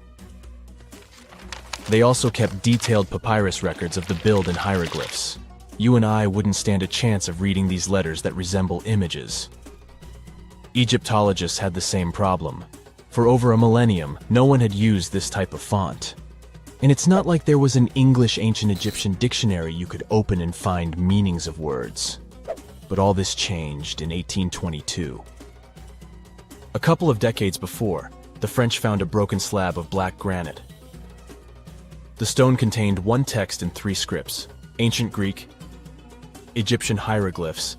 They also kept detailed papyrus records of the build and hieroglyphs. You and I wouldn't stand a chance of reading these letters that resemble images. Egyptologists had the same problem. For over a millennium, no one had used this type of font. And it's not like there was an English ancient Egyptian dictionary you could open and find meanings of words. But all this changed in 1822. A couple of decades before, the French found a broken slab of black granite. The stone contained one text and 3 scripts: Ancient Greek, Egyptian hieroglyphs,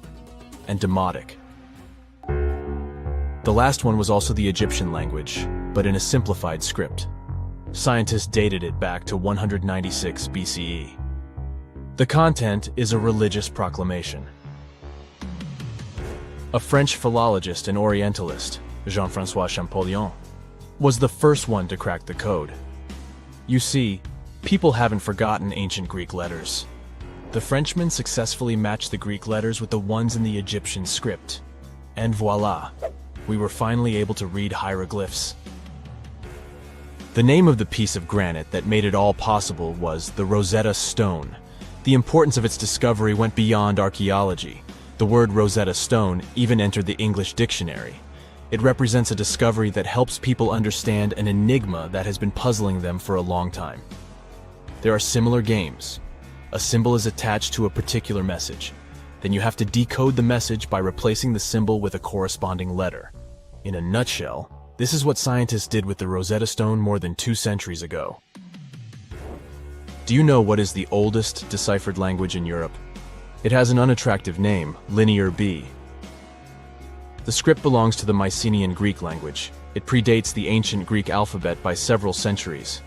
and Demotic. The last one was also the Egyptian language, but in a simplified script. Scientists dated it back to 196 BCE. The content is a religious proclamation. A French philologist and Orientalist, Jean-François Champollion, was the first one to crack the code. You see, people haven't forgotten ancient Greek letters. The Frenchman successfully matched the Greek letters with the ones in the Egyptian script. And voila, we were finally able to read hieroglyphs. The name of the piece of granite that made it all possible was the Rosetta Stone. The importance of its discovery went beyond archaeology. The word Rosetta Stone even entered the English dictionary. It represents a discovery that helps people understand an enigma that has been puzzling them for a long time. There are similar games. A symbol is attached to a particular message. Then you have to decode the message by replacing the symbol with a corresponding letter. In a nutshell, this is what scientists did with the Rosetta Stone more than 2 centuries ago. Do you know what is the oldest deciphered language in Europe? It has an unattractive name, Linear B. The script belongs to the Mycenaean Greek language. It predates the ancient Greek alphabet by several centuries.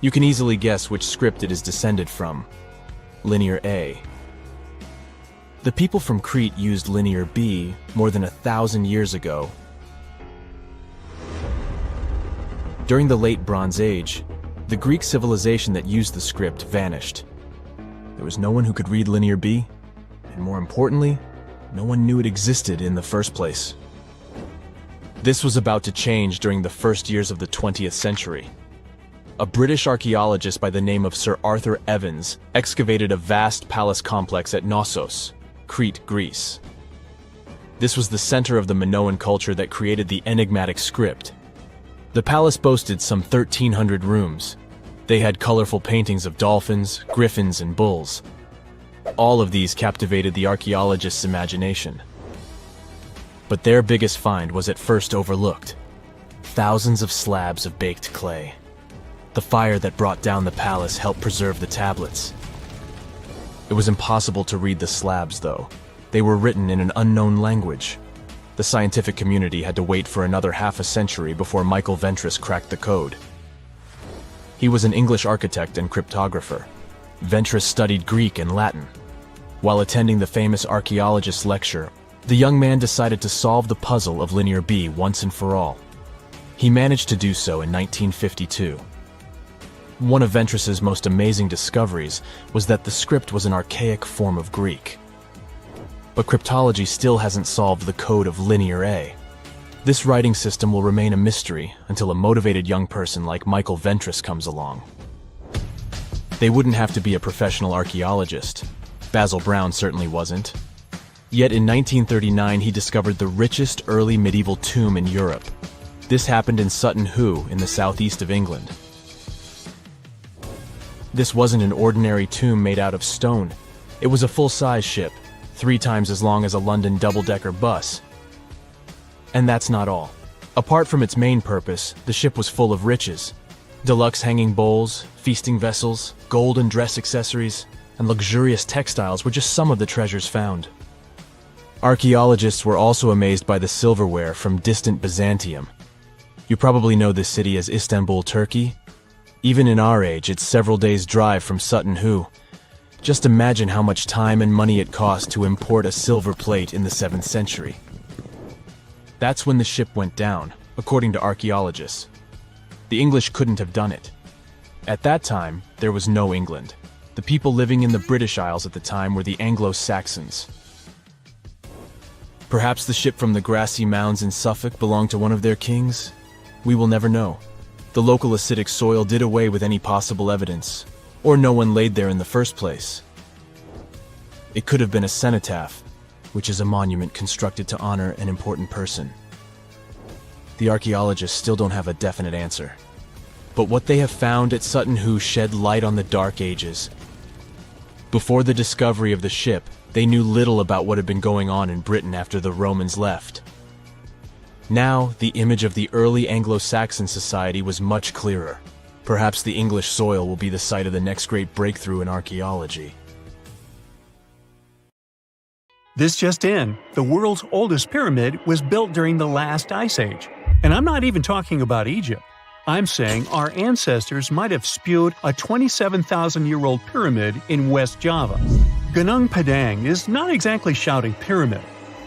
You can easily guess which script it is descended from. Linear A. The people from Crete used Linear B more than 1,000 years ago. During the Late Bronze Age, the Greek civilization that used the script vanished. There was no one who could read Linear B, and more importantly, no one knew it existed in the first place. This was about to change during the first years of the 20th century. A British archaeologist by the name of Sir Arthur Evans excavated a vast palace complex at Knossos, Crete, Greece. This was the center of the Minoan culture that created the enigmatic script. The palace boasted some 1,300 rooms. They had colorful paintings of dolphins, griffins, and bulls. All of these captivated the archaeologists' imagination. But their biggest find was at first overlooked. Thousands of slabs of baked clay. The fire that brought down the palace helped preserve the tablets. It was impossible to read the slabs, though. They were written in an unknown language. The scientific community had to wait for another half a century before Michael Ventris cracked the code. He was an English architect and cryptographer. Ventris studied Greek and Latin. While attending the famous archaeologist's lecture, the young man decided to solve the puzzle of Linear B once and for all. He managed to do so in 1952. One of Ventris's most amazing discoveries was that the script was an archaic form of Greek. But cryptology still hasn't solved the code of Linear A. This writing system will remain a mystery until a motivated young person like Michael Ventris comes along. They wouldn't have to be a professional archaeologist. Basil Brown certainly wasn't. Yet in 1939 he discovered the richest early medieval tomb in Europe. This happened in Sutton Hoo in the southeast of England. This wasn't an ordinary tomb made out of stone. It was a full-size ship, 3 times as long as a London double-decker bus. And that's not all. Apart from its main purpose, the ship was full of riches. Deluxe hanging bowls, feasting vessels, gold and dress accessories, and luxurious textiles were just some of the treasures found. Archaeologists were also amazed by the silverware from distant Byzantium. You probably know this city as Istanbul, Turkey. Even in our age, it's several days' drive from Sutton Hoo. Just imagine how much time and money it cost to import a silver plate in the 7th century. That's when the ship went down, according to archaeologists. The English couldn't have done it. At that time, there was no England. The people living in the British Isles at the time were the Anglo-Saxons. Perhaps the ship from the grassy mounds in Suffolk belonged to one of their kings? We will never know. The local acidic soil did away with any possible evidence, or no one laid there in the first place. It could have been a cenotaph, which is a monument constructed to honor an important person. The archaeologists still don't have a definite answer. But what they have found at Sutton Hoo shed light on the Dark Ages. Before the discovery of the ship, they knew little about what had been going on in Britain after the Romans left. Now, the image of the early Anglo-Saxon society was much clearer. Perhaps the English soil will be the site of the next great breakthrough in archaeology. This just in, the world's oldest pyramid was built during the last ice age. And I'm not even talking about Egypt. I'm saying our ancestors might have spewed a 27,000-year-old pyramid in West Java. Gunung Padang is not exactly shouting pyramid.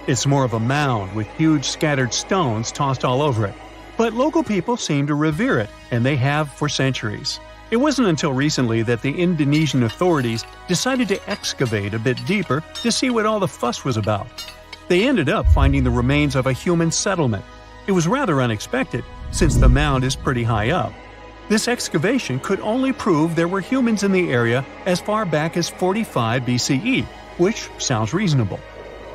It's more of a mound with huge scattered stones tossed all over it. But local people seem to revere it, and they have for centuries. It wasn't until recently that the Indonesian authorities decided to excavate a bit deeper to see what all the fuss was about. They ended up finding the remains of a human settlement. It was rather unexpected, since the mound is pretty high up. This excavation could only prove there were humans in the area as far back as 45 BCE, which sounds reasonable.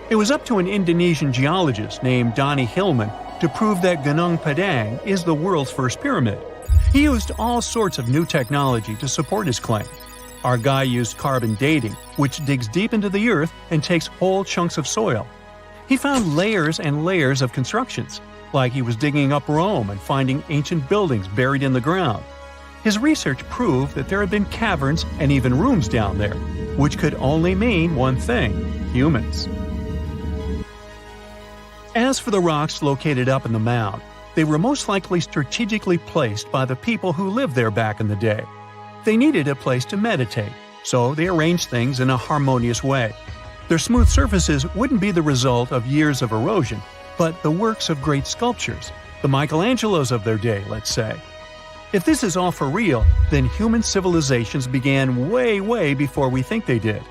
It was up to an Indonesian geologist named Donnie Hillman to prove that Gunung Padang is the world's first pyramid. He used all sorts of new technology to support his claim. Our guy used carbon dating, which digs deep into the earth and takes whole chunks of soil. He found layers and layers of constructions, like he was digging up Rome and finding ancient buildings buried in the ground. His research proved that there had been caverns and even rooms down there, which could only mean one thing: humans. As for the rocks located up in the mound, they were most likely strategically placed by the people who lived there back in the day. They needed a place to meditate, so they arranged things in a harmonious way. Their smooth surfaces wouldn't be the result of years of erosion, but the works of great sculptures, the Michelangelos of their day, let's say. If this is all for real, then human civilizations began way before we think they did.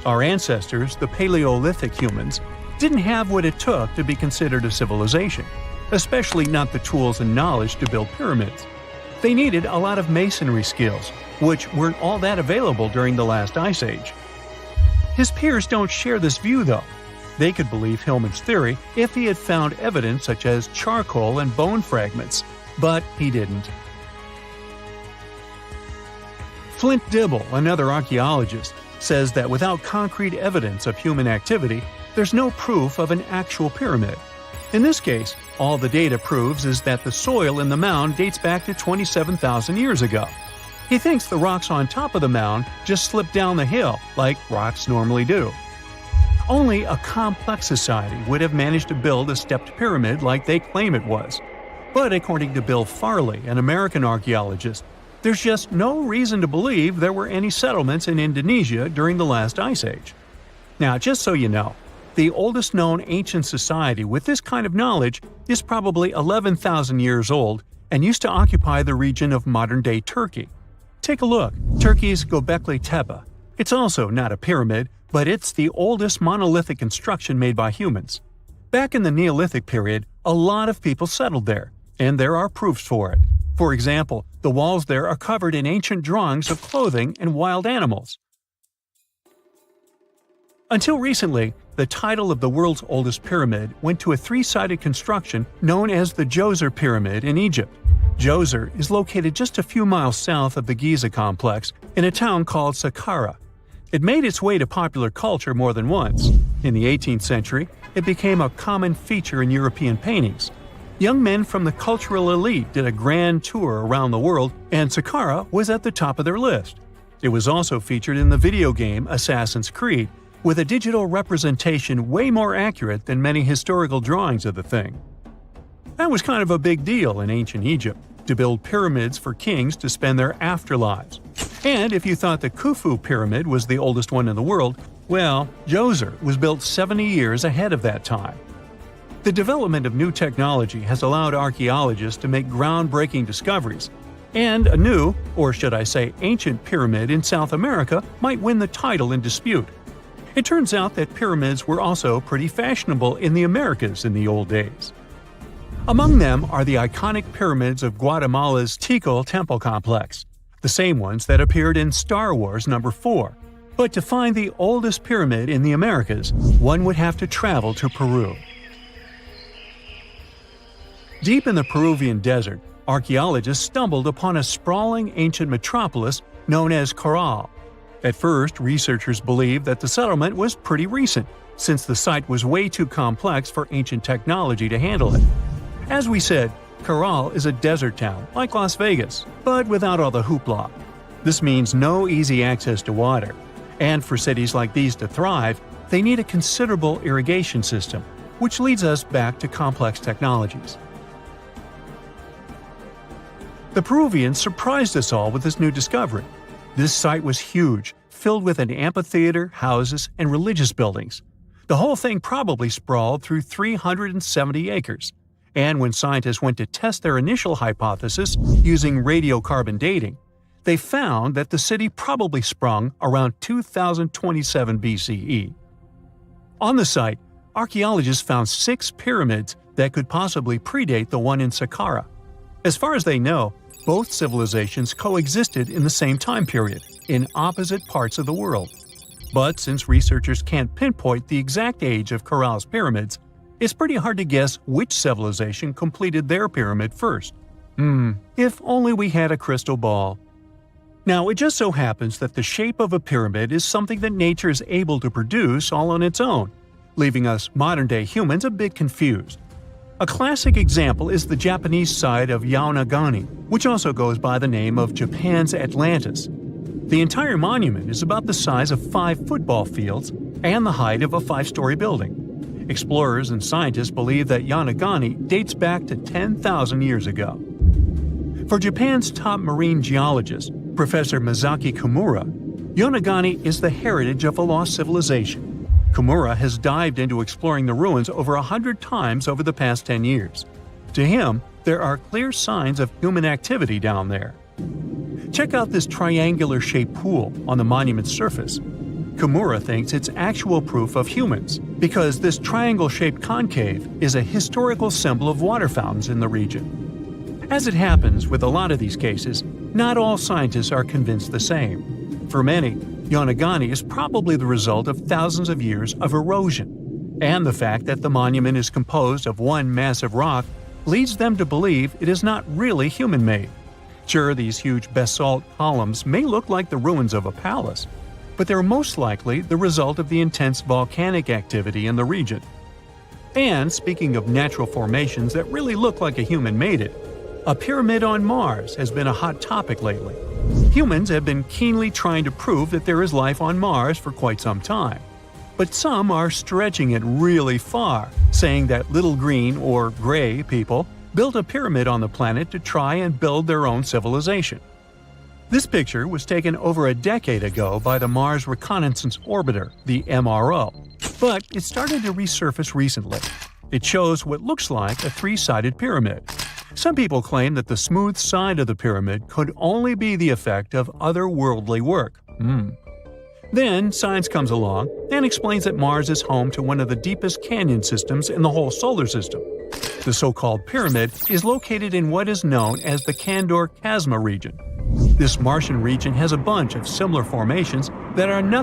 Our ancestors, the Paleolithic humans, didn't have what it took to be considered a civilization, especially not the tools and knowledge to build pyramids. They needed a lot of masonry skills, which weren't all that available during the last ice age. His peers don't share this view, though. They could believe Hillman's theory if he had found evidence such as charcoal and bone fragments, but he didn't. Flint Dibble, another archaeologist, says that without concrete evidence of human activity, there's no proof of an actual pyramid. In this case, all the data proves is that the soil in the mound dates back to 27,000 years ago. He thinks the rocks on top of the mound just slipped down the hill like rocks normally do. Only a complex society would have managed to build a stepped pyramid like they claim it was. But according to Bill Farley, an American archaeologist, there's just no reason to believe there were any settlements in Indonesia during the last ice age. Now, just so you know, the oldest known ancient society with this kind of knowledge is probably 11,000 years old and used to occupy the region of modern-day Turkey. Take a look, Turkey's Göbekli Tepe. It's also not a pyramid, but it's the oldest monolithic construction made by humans. Back in the Neolithic period, a lot of people settled there, and there are proofs for it. For example, the walls there are covered in ancient drawings of clothing and wild animals. Until recently, the title of the world's oldest pyramid went to a three-sided construction known as the Djoser Pyramid in Egypt. Djoser is located just a few miles south of the Giza complex in a town called Saqqara. It made its way to popular culture more than once. In the 18th century, it became a common feature in European paintings. Young men from the cultural elite did a grand tour around the world, and Saqqara was at the top of their list. It was also featured in the video game Assassin's Creed, with a digital representation way more accurate than many historical drawings of the thing. That was kind of a big deal in ancient Egypt, to build pyramids for kings to spend their afterlives. And if you thought the Khufu pyramid was the oldest one in the world, well, Djoser was built 70 years ahead of that time. The development of new technology has allowed archaeologists to make groundbreaking discoveries, and a new, or should I say ancient pyramid in South America might win the title in dispute. It turns out that pyramids were also pretty fashionable in the Americas in the old days. Among them are the iconic pyramids of Guatemala's Tikal Temple Complex, the same ones that appeared in Star Wars No. 4. But to find the oldest pyramid in the Americas, one would have to travel to Peru. Deep in the Peruvian desert, archaeologists stumbled upon a sprawling ancient metropolis known as Caral. At first, researchers believed that the settlement was pretty recent, since the site was way too complex for ancient technology to handle it. As we said, Caral is a desert town, like Las Vegas, but without all the hoopla. This means no easy access to water, and for cities like these to thrive, they need a considerable irrigation system, which leads us back to complex technologies. The Peruvians surprised us all with this new discovery. This site was huge, filled with an amphitheater, houses, and religious buildings. The whole thing probably sprawled through 370 acres. And when scientists went to test their initial hypothesis using radiocarbon dating, they found that the city probably sprung around 2027 BCE. On the site, archaeologists found 6 pyramids that could possibly predate the one in Saqqara. As far as they know, both civilizations coexisted in the same time period, in opposite parts of the world. But since researchers can't pinpoint the exact age of Caral's pyramids, it's pretty hard to guess which civilization completed their pyramid first. If only we had a crystal ball. Now, it just so happens that the shape of a pyramid is something that nature is able to produce all on its own, leaving us modern-day humans a bit confused. A classic example is the Japanese side of Yaonagani, which also goes by the name of Japan's Atlantis. The entire monument is about the size of 5 football fields and the height of a 5-story building. Explorers and scientists believe that Yaonagani dates back to 10,000 years ago. For Japan's top marine geologist, Professor Masaki Kimura, Yaonagani is the heritage of a lost civilization. Kimura has dived into exploring the ruins over 100 times over the past 10 years. To him, there are clear signs of human activity down there. Check out this triangular-shaped pool on the monument's surface. Kimura thinks it's actual proof of humans, because this triangle-shaped concave is a historical symbol of water fountains in the region. As it happens with a lot of these cases, not all scientists are convinced the same. For many, Yaonagani is probably the result of thousands of years of erosion, and the fact that the monument is composed of one massive rock leads them to believe it is not really human-made. Sure, these huge basalt columns may look like the ruins of a palace, but they're most likely the result of the intense volcanic activity in the region. And speaking of natural formations that really look like a human made it, a pyramid on Mars has been a hot topic lately. Humans have been keenly trying to prove that there is life on Mars for quite some time. But some are stretching it really far, saying that little green or gray people built a pyramid on the planet to try and build their own civilization. This picture was taken over a decade ago by the Mars Reconnaissance Orbiter, the MRO, but it started to resurface recently. It shows what looks like a three-sided pyramid. Some people claim that the smooth side of the pyramid could only be the effect of otherworldly work. Then science comes along and explains that Mars is home to one of the deepest canyon systems in the whole solar system. The so-called pyramid is located in what is known as the Kandor Chasma region. This Martian region has a bunch of similar formations that are nothing